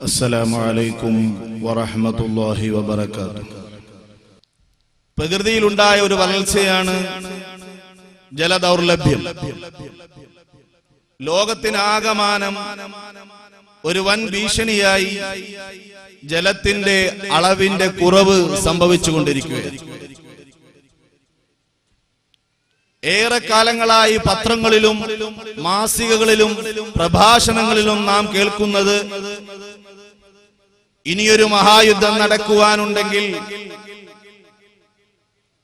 അസ്സലാമു അലൈക്കും വറഹ്മത്തുള്ളാഹി വബറകാതുഹു. പ്രകൃതിയിലുണ്ടായ ഒരു വരൾച്ചയാണ് ജലദൗർലഭ്യം. ലോകത്തിനാകമാനം ഒരു വൻ ഭീഷണിയായി ജലത്തിന്റെ അളവിന്റെ കുറവ് സംഭവിച്ചുകൊണ്ടിരിക്കുകയാണ്. ഏറെക്കാലങ്ങളായി പത്രങ്ങളിലും മാസികകളിലും പ്രഭാഷണങ്ങളിലും നാം കേൾക്കുന്നത് ഇനിയൊരു മഹായുദ്ധം നടക്കുവാനുണ്ടെങ്കിൽ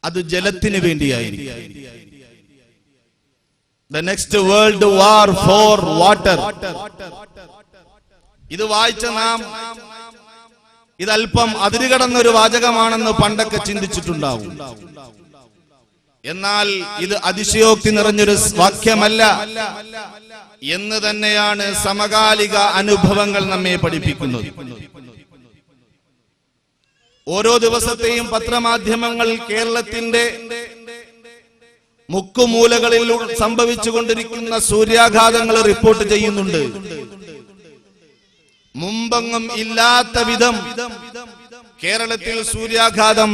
അത് ജലത്തിന് വേണ്ടിയായിരിക്കും. The next world war for water. ഇത് വായിച്ച നാം ഇതല്പം അതിരുകടന്നൊരു വാചകമാണെന്ന് പണ്ടൊക്കെ ചിന്തിച്ചിട്ടുണ്ടാവും. എന്നാൽ ഇത് അതിശയോക്തി നിറഞ്ഞൊരു വാക്യമല്ല എന്ന് തന്നെയാണ് സമകാലിക അനുഭവങ്ങൾ നമ്മെ പഠിപ്പിക്കുന്നത്. ഓരോ ദിവസത്തെയും പത്രമാധ്യമങ്ങൾ കേരളത്തിന്റെ മുക്കുമൂലകളിൽ സംഭവിച്ചുകൊണ്ടിരിക്കുന്ന സൂര്യാഘാതങ്ങൾ റിപ്പോർട്ട് ചെയ്യുന്നുണ്ട്. മുമ്പെങ്ങും ഇല്ലാത്ത വിധം കേരളത്തിൽ സൂര്യാഘാതം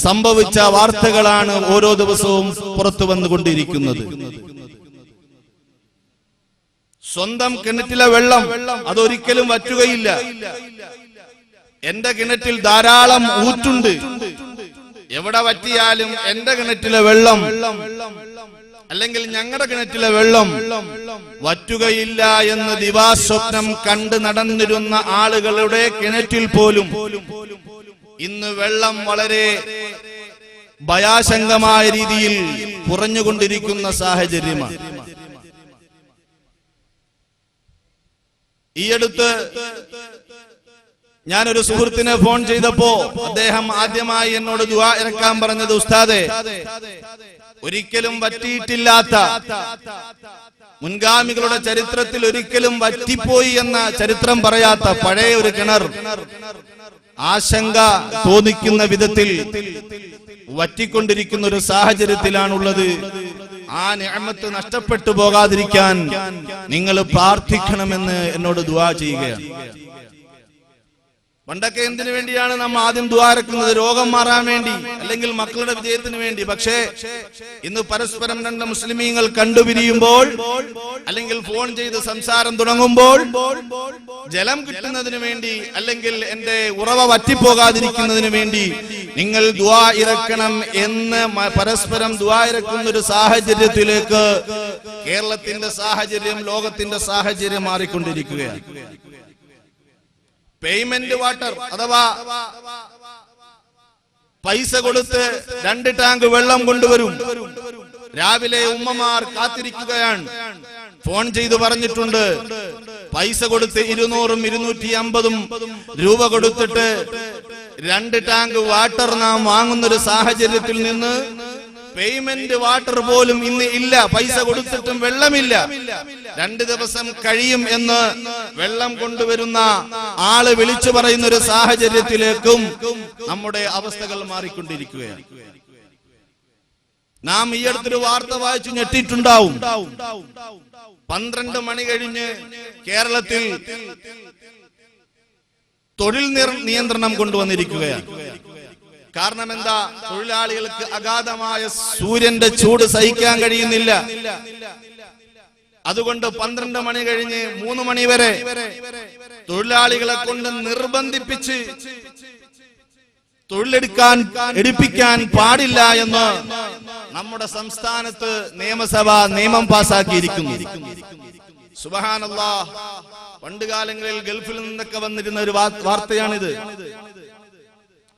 സംഭവിച്ച വാർത്തകളാണ് ഓരോ ദിവസവും പുറത്തു വന്നുകൊണ്ടിരിക്കുന്നത്. സ്വന്തം കിണറ്റിലെ വെള്ളം അതൊരിക്കലും വറ്റുകയില്ല. എന്റെ കിണറ്റിൽ ധാരാളം ഊറ്റുണ്ട്. എവിടെ വറ്റിയാലും എന്റെ കിണറ്റിലെ വെള്ളം അല്ലെങ്കിൽ ഞങ്ങളുടെ കിണറ്റിലെ വെള്ളം വറ്റുകയില്ല എന്ന് ദിവാസ്വപ്നം കണ്ട് നടന്നിരുന്ന ആളുകളുടെ കിണറ്റിൽ പോലും ഇന്ന് വെള്ളം വളരെ ഭയാശങ്കമായ രീതിയിൽ കുറഞ്ഞുകൊണ്ടിരിക്കുന്ന സാഹചര്യമാണ്. ഈയടുത്ത് ഞാനൊരു സുഹൃത്തിനെ ഫോൺ ചെയ്തപ്പോ അദ്ദേഹം ആദ്യമായി എന്നോട് ദുആ ഇറക്കാൻ പറഞ്ഞത്, ഉസ്താദേ, ഒരിക്കലും വറ്റിയിട്ടില്ലാത്ത, മുൻഗാമികളുടെ ചരിത്രത്തിൽ ഒരിക്കലും വറ്റിപ്പോയി എന്ന ചരിത്രം പറയാത്ത പഴയ ഒരു കിണർ ആശങ്ക തോന്നിക്കുന്ന വിധത്തിൽ വറ്റിക്കൊണ്ടിരിക്കുന്ന ഒരു സാഹചര്യത്തിലാണുള്ളത്. ആ നിഅമത്ത് നഷ്ടപ്പെട്ടു പോകാതിരിക്കാൻ നിങ്ങൾ പ്രാർത്ഥിക്കണമെന്ന് എന്നോട് ദുആ ചെയ്യുകയാണ്. പണ്ടൊക്കെ എന്തിനു വേണ്ടിയാണ് നമ്മൾ ആദ്യം ദുആ ഇറക്കുന്നത്? രോഗം മാറാൻ വേണ്ടി, അല്ലെങ്കിൽ മക്കളുടെ വിജയത്തിന് വേണ്ടി. പക്ഷേ ഇന്ന് പരസ്പരം രണ്ട് മുസ്ലിമീങ്ങൾ കണ്ടുപിരിയുമ്പോൾ അല്ലെങ്കിൽ ഫോൺ ചെയ്ത് സംസാരം തുടങ്ങുമ്പോൾ ജലം കിട്ടുന്നതിന് വേണ്ടി, അല്ലെങ്കിൽ എന്റെ ഉറവ വറ്റിപ്പോകാതിരിക്കുന്നതിന് വേണ്ടി നിങ്ങൾ ദുആ ഇറക്കണം എന്ന് പരസ്പരം ദുആ ഇറക്കുന്ന ഒരു സാഹചര്യത്തിലേക്ക് കേരളത്തിന്റെ സാഹചര്യം, ലോകത്തിന്റെ സാഹചര്യം മാറിക്കൊണ്ടിരിക്കുകയാണ്. പേയ്മെന്റ് വാട്ടർ അഥവാ പൈസ കൊടുത്ത് 2 ടാങ്ക് വെള്ളം കൊണ്ടുവരും. രാവിലെ ഉമ്മമാർ കാത്തിരിക്കുകയാണ്. ഫോൺ ചെയ്ത് പറഞ്ഞിട്ടുണ്ട്, പൈസ കൊടുത്ത് 200ഉം 250ഉം രൂപ കൊടുത്തിട്ട് 2 ടാങ്ക് വാട്ടർ നാം വാങ്ങുന്നൊരു സാഹചര്യത്തിൽ നിന്ന് പേയ്മെന്റ് വാട്ടർ പോലും ഇന്ന് ഇല്ല. പൈസ കൊടുത്തിട്ടും വെള്ളമില്ല. 2 ദിവസം കഴിയും എന്ന് വെള്ളം കൊണ്ടുവരുന്ന ആള് വിളിച്ചു പറയുന്ന ഒരു സാഹചര്യത്തിലേക്കും നമ്മുടെ അവസ്ഥകൾ മാറിക്കൊണ്ടിരിക്കുകയാണ്. നാം ഈ അടുത്തൊരു വാർത്ത വായിച്ചു ഞെട്ടിയിട്ടുണ്ടാവും. 12 മണി കഴിഞ്ഞ് കേരളത്തിൽ തൊഴിൽ നിയന്ത്രണം കൊണ്ടുവന്നിരിക്കുകയാണ്. കാരണം എന്താ? തൊഴിലാളികൾക്ക് അഗാധമായ സൂര്യന്റെ ചൂട് സഹിക്കാൻ കഴിയുന്നില്ല. അതുകൊണ്ട് 12 മണി കഴിഞ്ഞ് 3 മണി വരെ തൊഴിലാളികളെ കൊണ്ട് നിർബന്ധിപ്പിച്ച് എടുപ്പിക്കാൻ പാടില്ല എന്ന് നമ്മുടെ സംസ്ഥാനത്ത് നിയമസഭ നിയമം പാസാക്കിയിരിക്കുന്നു. സുബ്ഹാനല്ലാഹ്, പണ്ടുകാലങ്ങളിൽ ഗൾഫിൽ നിന്നൊക്കെ വന്നിരുന്ന ഒരു വാർത്തയാണിത്.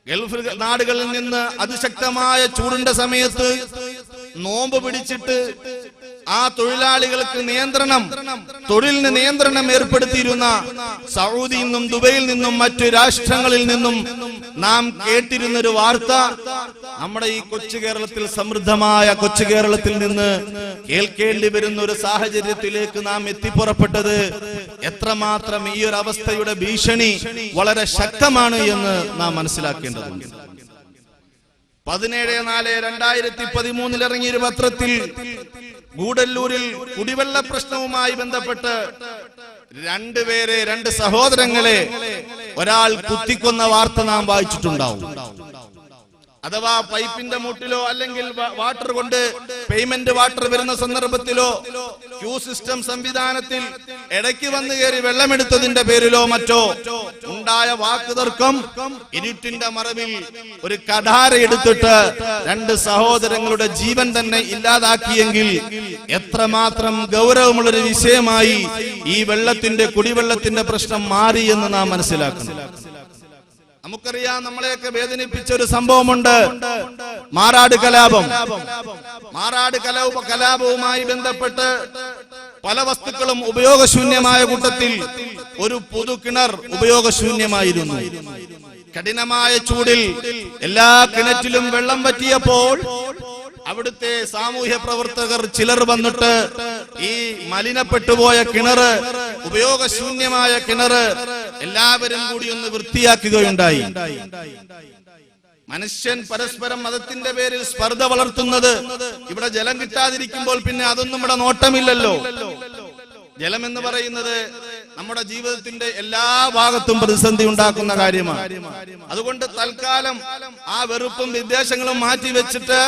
ഗൾഫ് നാടുകളിൽ നിന്ന് അതിശക്തമായ ചൂടിന്റെ സമയത്ത് നോമ്പ് പിടിച്ചിട്ട് ആ തൊഴിലാളികൾക്ക് തൊഴിലിന് നിയന്ത്രണം ഏർപ്പെടുത്തിയിരുന്ന സൗദിയിൽ നിന്നും ദുബൈയിൽ നിന്നും മറ്റു രാഷ്ട്രങ്ങളിൽ നിന്നും നാം കേട്ടിരുന്നൊരു വാർത്ത നമ്മുടെ ഈ കൊച്ചു കേരളത്തിൽ, സമൃദ്ധമായ കൊച്ചു കേരളത്തിൽ നിന്ന് കേൾക്കേണ്ടി വരുന്ന ഒരു സാഹചര്യത്തിലേക്ക് നാം എത്തിപ്പുറപ്പെട്ടത് എത്രമാത്രം ഈ ഒരു അവസ്ഥയുടെ ഭീഷണി വളരെ ശക്തമാണ് എന്ന് നാം മനസ്സിലാക്കേണ്ടതുണ്ട്. 17/4/2013 ഇറങ്ങിയ ഒരു പത്രത്തിൽ ഗൂഡല്ലൂരിൽ കുടിവെള്ള പ്രശ്നവുമായി ബന്ധപ്പെട്ട് രണ്ട് സഹോദരങ്ങളെ ഒരാൾ കുത്തിക്കൊന്ന വാർത്ത നാം വായിച്ചിട്ടുണ്ടാവും. അഥവാ പൈപ്പിന്റെ മുട്ടിലോ അല്ലെങ്കിൽ വാട്ടർ കൊണ്ട് പേയ്മെന്റ് വാട്ടർ വരുന്ന സന്ദർഭത്തിലോ ക്യൂ സിസ്റ്റം സംവിധാനത്തിൽ ഇടയ്ക്ക് വന്നു കയറി വെള്ളമെടുത്തതിന്റെ പേരിലോ മറ്റോ ഉണ്ടായ വാക്കുതർക്കം ഇരുട്ടിന്റെ മറവിൽ ഒരു കഠാര എടുത്തിട്ട് രണ്ട് സഹോദരങ്ങളുടെ ജീവൻ തന്നെ ഇല്ലാതാക്കിയെങ്കിൽ എത്രമാത്രം ഗൗരവമുള്ളൊരു വിഷയമായി ഈ കുടിവെള്ളത്തിന്റെ പ്രശ്നം മാറി എന്ന് നാം മനസ്സിലാക്കണം. നമുക്കറിയാം, നമ്മളെയൊക്കെ വേദനിപ്പിച്ച ഒരു സംഭവമുണ്ട്, മാറാട് കലാപവുമായി ബന്ധപ്പെട്ട് പല വസ്തുക്കളും ഉപയോഗശൂന്യമായ കൂട്ടത്തിൽ ഒരു പൊതുകിണർ ഉപയോഗശൂന്യമായിരുന്നു. കഠിനമായ ചൂടിൽ എല്ലാ കിണറ്റിലും വെള്ളം വറ്റിയപ്പോൾ അവിടുത്തെ സാമൂഹ്യ പ്രവർത്തകർ ചിലർ വന്നിട്ട് ഈ മലിനപ്പെട്ടുപോയ കിണറ്, ഉപയോഗശൂന്യമായ കിണറ് എല്ലാവരും കൂടി ഒന്ന് വൃത്തിയാക്കുകയുണ്ടായി. മനുഷ്യൻ പരസ്പരം മതത്തിന്റെ പേരിൽ സ്പർദ്ധ വളർത്തുന്നത്, ഇവിടെ ജലം കിട്ടാതിരിക്കുമ്പോൾ പിന്നെ അതൊന്നും ഇവിടെ നോട്ടമില്ലല്ലോ. ജലം എന്ന് പറയുന്നത് നമ്മുടെ ജീവിതത്തിന്റെ എല്ലാ ഭാഗത്തും പ്രതിസന്ധി ഉണ്ടാക്കുന്ന കാര്യമാണ്. അതുകൊണ്ട് തൽക്കാലം ആ വെറുപ്പും വിദ്വേഷങ്ങളും മാറ്റിവെച്ചിട്ട്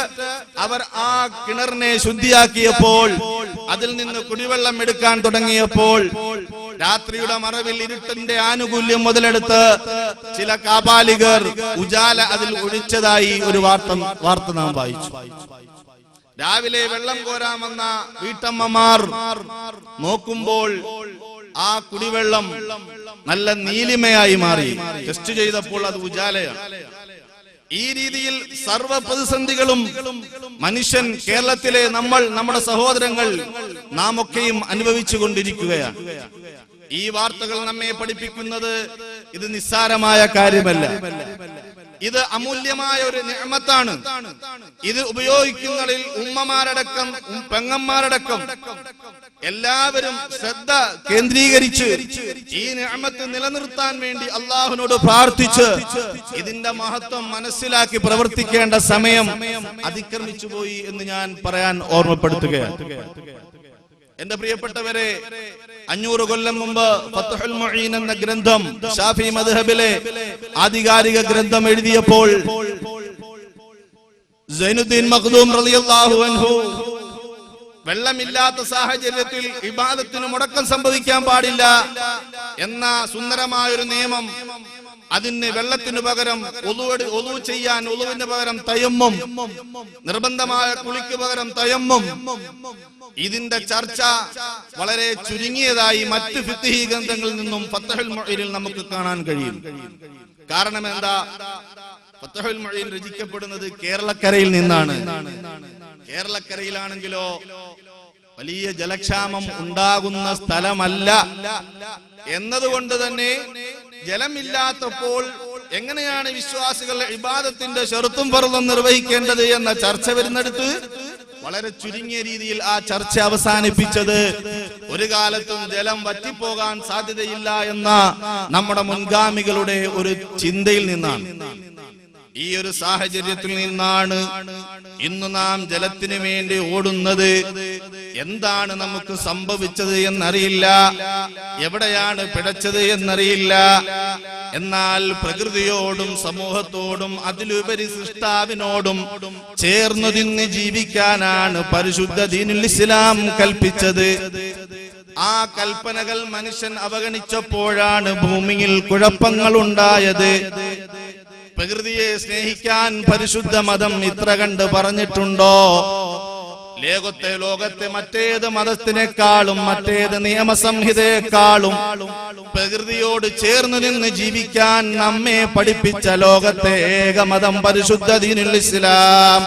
അവർ ആ കിണറിനെ ശുദ്ധിയാക്കിയപ്പോൾ, അതിൽ നിന്ന് കുടിവെള്ളം എടുക്കാൻ തുടങ്ങിയപ്പോൾ രാത്രിയുടെ മറവിൽ ഇരുട്ടിന്റെ ആനുകൂല്യം മുതലെടുത്ത് ചില കാപാലികർ ഉജാല അതിൽ ഒഴിച്ചതായി ഒരു വാർത്ത നാം വായിച്ചു. രാവിലെ വെള്ളം കോരാമെന്ന വീട്ടമ്മമാർ നോക്കുമ്പോൾ ആ കുടിവെള്ളം നല്ല നീലിമയായി മാറി. ടെസ്റ്റ് ചെയ്തപ്പോൾ അത് ഉജാലയാണ്. ഈ രീതിയിൽ സർവ്വ പ്രതിസന്ധികളും മനുഷ്യൻ, കേരളത്തിലെ നമ്മുടെ സഹോദരങ്ങൾ, നാം ഒക്കെയും അനുഭവിച്ചു കൊണ്ടിരിക്കുകയാണ്. ഈ വാർത്തകൾ നമ്മെ പഠിപ്പിക്കുന്നത് ഇത് നിസ്സാരമായ കാര്യമല്ല, ഇത് അമൂല്യമായ ഒരു നിഅമത്താണ്. ഇത് ഉപയോഗിക്കുന്നതിൽ ഉമ്മമാരടക്കം പെങ്ങന്മാരടക്കം എല്ലാവരും ശ്രദ്ധ കേന്ദ്രീകരിച്ച് ഈ നിഅമത്ത് നിലനിർത്താൻ വേണ്ടി അള്ളാഹുവിനോട് പ്രാർത്ഥിച്ച് ഇതിന്റെ മഹത്വം മനസ്സിലാക്കി പ്രവർത്തിക്കേണ്ട സമയം അതിക്രമിച്ചു പോയി എന്ന് ഞാൻ പറയാൻ ഓർമ്മപ്പെടുത്തുകയാണ്. എന്റെ പ്രിയപ്പെട്ടവരെ, 500 കൊല്ലം മുമ്പ് ഫത്ഹുൽ മുഈൻ എന്ന ഗ്രന്ഥം, ശാഫി മദ്ഹബിലെ ആധികാരിക ഗ്രന്ഥം എഴുതിയപ്പോൾ സൈനുദ്ദീൻ മഖ്ദൂം റളിയല്ലാഹു അൻഹു വെള്ളമില്ലാത്ത സാഹചര്യത്തിൽ ഇബാദത്തിന് മുടക്കം സംഭവിക്കാൻ പാടില്ല എന്ന സുന്ദരമായൊരു നിയമം, അതിന് വെള്ളത്തിനു പകരം ഒളു ചെയ്യാൻ ഒളുവിന് പകരം തയമ്മും, നിർബന്ധമായ കുളിക്ക് പകരം തയമ്മും, ഇതിന്റെ ചർച്ച വളരെ ചുരുങ്ങിയതായി മറ്റ് ഫിഖ്ഹി ഗ്രന്ഥങ്ങളിൽ നിന്നും ഫത്ഹുൽ മുഈനിൽ നമുക്ക് കാണാൻ കഴിയും. കാരണം എന്താ? ഫത്ഹുൽ മുഈൻ രചിക്കപ്പെടുന്നത് കേരളക്കരയിൽ നിന്നാണ്. കേരളക്കരയിലാണെങ്കിലോ വലിയ ജലക്ഷാമം ഉണ്ടാകുന്ന സ്ഥലമല്ല എന്നതുകൊണ്ട് തന്നെ ജലമില്ലാത്തപ്പോൾ എങ്ങനെയാണ് വിശ്വാസികൾ ഇബാദത്തിന്റെ ശർത്തും ഫർളും നിർവഹിക്കേണ്ടത് എന്ന ചർച്ച വരുന്നിടത്ത് വളരെ ചുരുങ്ങിയ രീതിയിൽ ആ ചർച്ച അവസാനിപ്പിച്ചത് ഒരു കാലത്തും ജലം വറ്റിപ്പോകാൻ സാധ്യതയില്ല എന്ന നമ്മുടെ മുൻഗാമികളുടെ ഒരു ചിന്തയിൽ നിന്നാണ്. ഈ ഒരു സാഹചര്യത്തിൽ നിന്നാണ് ഇന്ന് നാം ജലത്തിന് വേണ്ടി ഓടുന്നത്. എന്താണ് നമുക്ക് സംഭവിച്ചത് എന്നറിയില്ല, എവിടെയാണ് പിഴച്ചത് എന്നറിയില്ല. എന്നാൽ പ്രകൃതിയോടും സമൂഹത്തോടും അതിലുപരി സൃഷ്ടാവിനോടും ചേർന്നു നിന്ന് ജീവിക്കാനാണ് പരിശുദ്ധ ദീനുൽ ഇസ്ലാം കൽപ്പിച്ചത്. ആ കൽപ്പനകൾ മനുഷ്യൻ അവഗണിച്ചപ്പോഴാണ് ഭൂമിയിൽ കുഴപ്പങ്ങൾ ഉണ്ടായത്. പ്രകൃതിയെ സ്നേഹിക്കാൻ പരിശുദ്ധ മതം ഇത്ര കണ്ട് പറഞ്ഞിട്ടുണ്ടോ? ലോകത്തെ മറ്റേത് മതത്തിനേക്കാളും മറ്റേത് നിയമസംഹിതയെക്കാളും പ്രകൃതിയോട് ചേർന്ന് നിന്ന് ജീവിക്കാൻ നമ്മെ പഠിപ്പിച്ച ലോകത്തെ ഏക മതം പരിശുദ്ധ ദീനുൽ ഇസ്ലാം.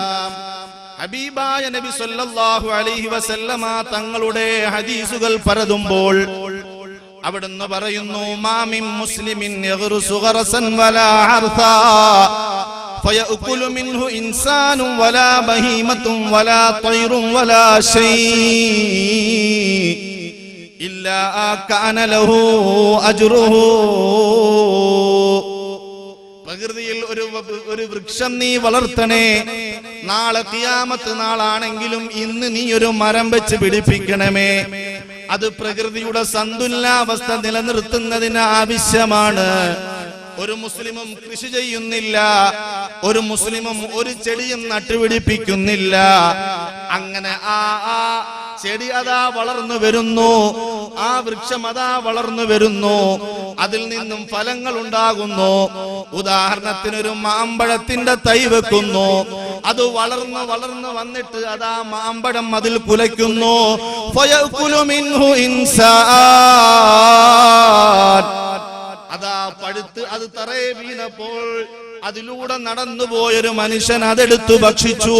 ഹബീബായ നബി സല്ലല്ലാഹു അലൈഹി വസല്ലമ തങ്ങളുടെ ഹദീസുകൾ പരതുമ്പോൾ അവിടുന്ന് പറയുന്നു, മാമിൻ മുസ്ലിമിൻ യഗ്റുസു ഗറസൻ വലാ ഹർസാ ഫയഅകുലു മിൻഹു ഇൻസാനുൻ വലാ ബഹീമത്തുൻ വലാ ത്വയ്റുൻ വലാ ശൈഇ ഇല്ലാ കാന ലഹു അജ്റുഹു. പ്രകൃതിയിൽ ഒരു ഒരു വൃക്ഷം നീ വളർത്തണേ. നാളെ ഖിയാമത്ത് നാളാണെങ്കിലും ഇന്ന് നീ ഒരു മരം വെച്ച് പിടിപ്പിക്കണമേ. അത് പ്രകൃതിയുടെ സന്തുലനാവസ്ഥ നിലനിർത്തുന്നതിന് ആവശ്യമാണ്. ഒരു മുസ്ലിമും കൃഷി ചെയ്യുന്നില്ല, ഒരു മുസ്ലിമും ഒരു ചെടിയും നട്ടുപിടിപ്പിക്കുന്നില്ല. അങ്ങനെ ആ ചെടി അതാ വളർന്നു വരുന്നു, ആ വൃക്ഷം അതാ വളർന്നു വരുന്നു, അതിൽ നിന്നും ഫലങ്ങൾ ഉണ്ടാകുന്നു. ഉദാഹരണത്തിനൊരു മാമ്പഴത്തിന്റെ തൈ വെക്കുന്നു, അത് വളർന്ന് വളർന്ന് വന്നിട്ട് അതാ മാമ്പഴം അതിൽ കുലയ്ക്കുന്നു. ഫയകുലു മിൻഹു ഇൻസാൻ, അതാ പഴുത്ത് അത് തറയെ വീണപ്പോൾ അതിലൂടെ നടന്നുപോയൊരു മനുഷ്യൻ അതെടുത്തു ഭക്ഷിച്ചു.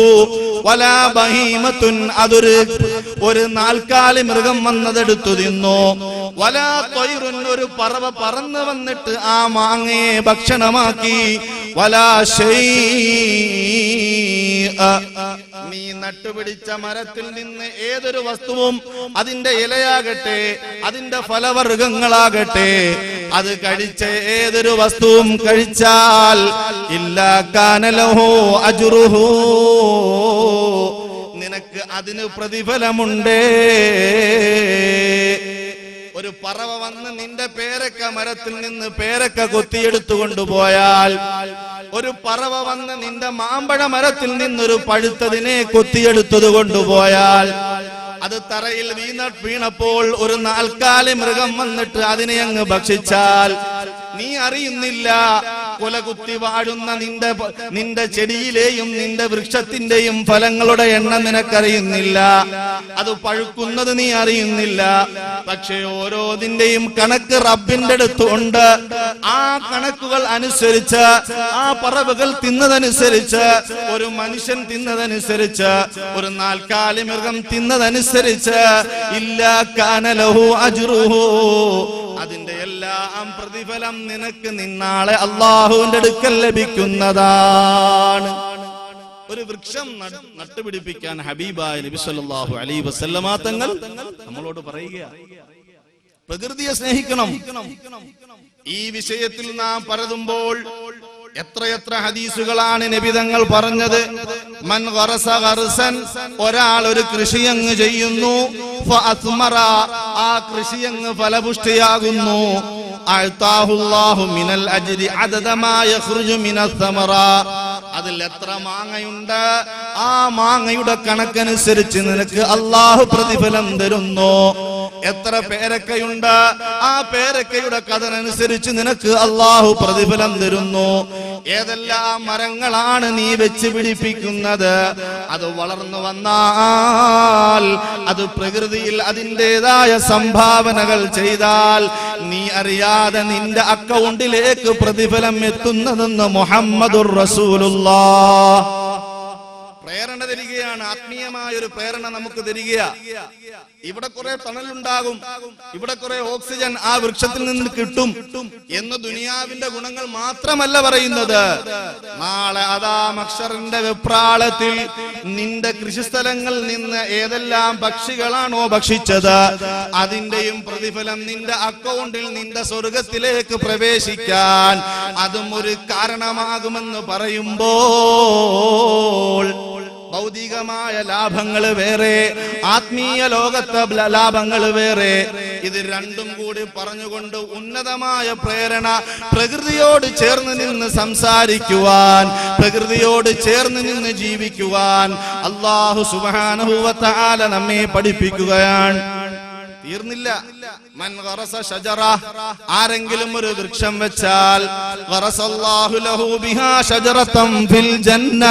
വലാ ബഹീമത്തുൻ, ഒരു നാൽക്കാലി മൃഗം വന്നതെടുത്തു തിന്നു. വലാ ത്വയ്റുൻ, ഒരു പറവ പറന്ന് വന്നിട്ട് ആ മാങ്ങയെ ഭക്ഷണമാക്കി. വലാ ശൈഅ, നീ നട്ടുപിടിച്ച മരത്തിൽ നിന്ന് ഏതൊരു വസ്തുവും, അതിന്റെ ഇലയാകട്ടെ, അതിന്റെ ഫലവർഗങ്ങളാകട്ടെ, അത് കഴിച്ച ഏതൊരു വസ്തുവും കഴിച്ചാൽ ഇല്ലാ കാന ലഹു അജ്റുഹു, നിനക്ക് അതിന് പ്രതിഫലമുണ്ട്. ഒരു പറവ വന്ന് നിന്റെ പേരക്ക മരത്തിൽ നിന്ന് പേരക്ക കൊത്തിയെടുത്തു കൊണ്ടുപോയാൽ, ഒരു പറവ വന്ന് നിന്റെ മാമ്പഴ മരത്തിൽ നിന്നൊരു പഴുത്തതിനെ കൊത്തിയെടുത്തത് കൊണ്ടുപോയാൽ, അത് തറയിൽ വീണപ്പോൾ ഒരു നാൽക്കാലി മൃഗം വന്നിട്ട് അതിനെ അങ്ങ് ഭക്ഷിച്ചാൽ നീ അറിയുന്നില്ല. കൊലകുത്തി വാഴുന്ന നിന്റെ ചെടിയിലെയും നിന്റെ വൃക്ഷത്തിന്റെയും ഫലങ്ങളുടെ എണ്ണം നിനക്കറിയുന്നില്ല, അത് പഴുക്കുന്നത് നീ അറിയുന്നില്ല. പക്ഷെ ഓരോതിന്റെയും കണക്ക് റബ്ബിന്റെ അടുത്തുണ്ട്. ആ കണക്കുകൾ അനുസരിച്ച്, ആ പറവകൾ തിന്നതനുസരിച്ച്, ഒരു മനുഷ്യൻ തിന്നതനുസരിച്ച്, ഒരു നാൽക്കാലി മൃഗം തിന്നതനുസരിച്ച് ഇല്ലാ കാന ലഹു അജ്റുഹു, അതിന്റെ എല്ലാം പ്രതിഫലം നിനക്ക് നിന്നാളെ അള്ളാഹുവിന്റെ അടുക്കൽ ലഭിക്കുന്നതാണ്. ഒരു വൃക്ഷം നട്ടുപിടിപ്പിക്കാൻ ഹബീബായ നബി സല്ലല്ലാഹു അലൈഹി വസല്ലമ തങ്ങൾ നമ്മളോട് പറയുക, പ്രകൃതിയെ സ്നേഹിക്കണം. ഈ വിഷയത്തിൽ നാം പറയുമ്പോൾ എത്രയെത്ര ഹദീസുകളാണ് നബി തങ്ങൾ പറഞ്ഞത്. മൻ ഗറസ ഗർസൻ, ഒരാൾ ഒരു കൃഷി അങ്ങ് ചെയ്യുന്നു, ഫഅസ്മറ, ആ കൃഷി അങ്ങ് ഫലപുഷ്ടിയാകുന്നു, അഅതാഹുല്ലാഹു മിനൽ അജ്രി അദദ മാ യഖ്റുജു മിനസ് സമറ, അതിൽ എത്ര മാങ്ങയുണ്ട് ആ മാങ്ങയുടെ കണക്കനുസരിച്ച് നിനക്ക് അല്ലാഹു പ്രതിഫലം തരുന്നു. എത്ര പേരക്കയുണ്ട് ആ പേരക്കയുടെ കഥനനുസരിച്ച് നിനക്ക് അല്ലാഹു പ്രതിഫലം തരുന്നു. ഏതെല്ലാം മരങ്ങളാണ് നീ വെച്ച് പിടിപ്പിക്കുന്നത്, അത് വളർന്നു വന്നാൽ, അത് പ്രകൃതിയിൽ അതിൻ്റെതായ സംഭാവനകൾ ചെയ്താൽ നീ അറിയാതെ നിന്റെ അക്കൗണ്ടിലേക്ക് പ്രതിഫലം എത്തുന്നതെന്ന് മുഹമ്മദുർ റസൂലുള്ളാഹ് പ്രേരണ തരികയാണ്. ആത്മീയമായ ഒരു പ്രേരണ നമുക്ക് തരികയാണ്. ഇവിടെ കുറെ തണലുണ്ടാകും, ഇവിടെ കുറെ ഓക്സിജൻ ആ വൃക്ഷത്തിൽ നിന്ന് കിട്ടും എന്ന് ദുനിയാവിന്റെ ഗുണങ്ങൾ മാത്രമല്ല പറയുന്നത്. നാളെ അതാ മഹ്ശറിന്റെ വെപ്രാളത്തിൽ നിന്റെ കൃഷിസ്ഥലങ്ങളിൽ നിന്ന് ഏതെല്ലാം പക്ഷികളാണോ ഭക്ഷിച്ചത് അതിന്റെയും പ്രതിഫലം നിന്റെ അക്കൗണ്ടിൽ നിന്റെ സ്വർഗത്തിലേക്ക് പ്രവേശിക്കാൻ അതും ഒരു കാരണമാകുമെന്ന് പറയുമ്പോൾ ഭൗതികമായ ലാഭങ്ങൾ വേറെ, ആത്മീയ ലോകത്തെ ലാഭങ്ങൾ വേറെ. ഇത് രണ്ടും കൂടി പറഞ്ഞുകൊണ്ട് ഉന്നതമായ പ്രേരണ, പ്രകൃതിയോട് ചേർന്ന് നിന്ന് സംസാരിക്കുവാൻ, പ്രകൃതിയോട് ചേർന്ന് നിന്ന് ജീവിക്കുവാൻ അല്ലാഹു സുബ്ഹാനഹു വ തആല നമ്മെ പഠിപ്പിക്കുകയാണ്. തീർന്നില്ല. മൻ ഗറസ ഷജറ, ആരെങ്കിലും ഒരു വൃക്ഷം വെച്ചാൽ ഗറസല്ലാഹു ലഹു ബിഹാ ഷജറതൻ ഫിൽ ജന്ന,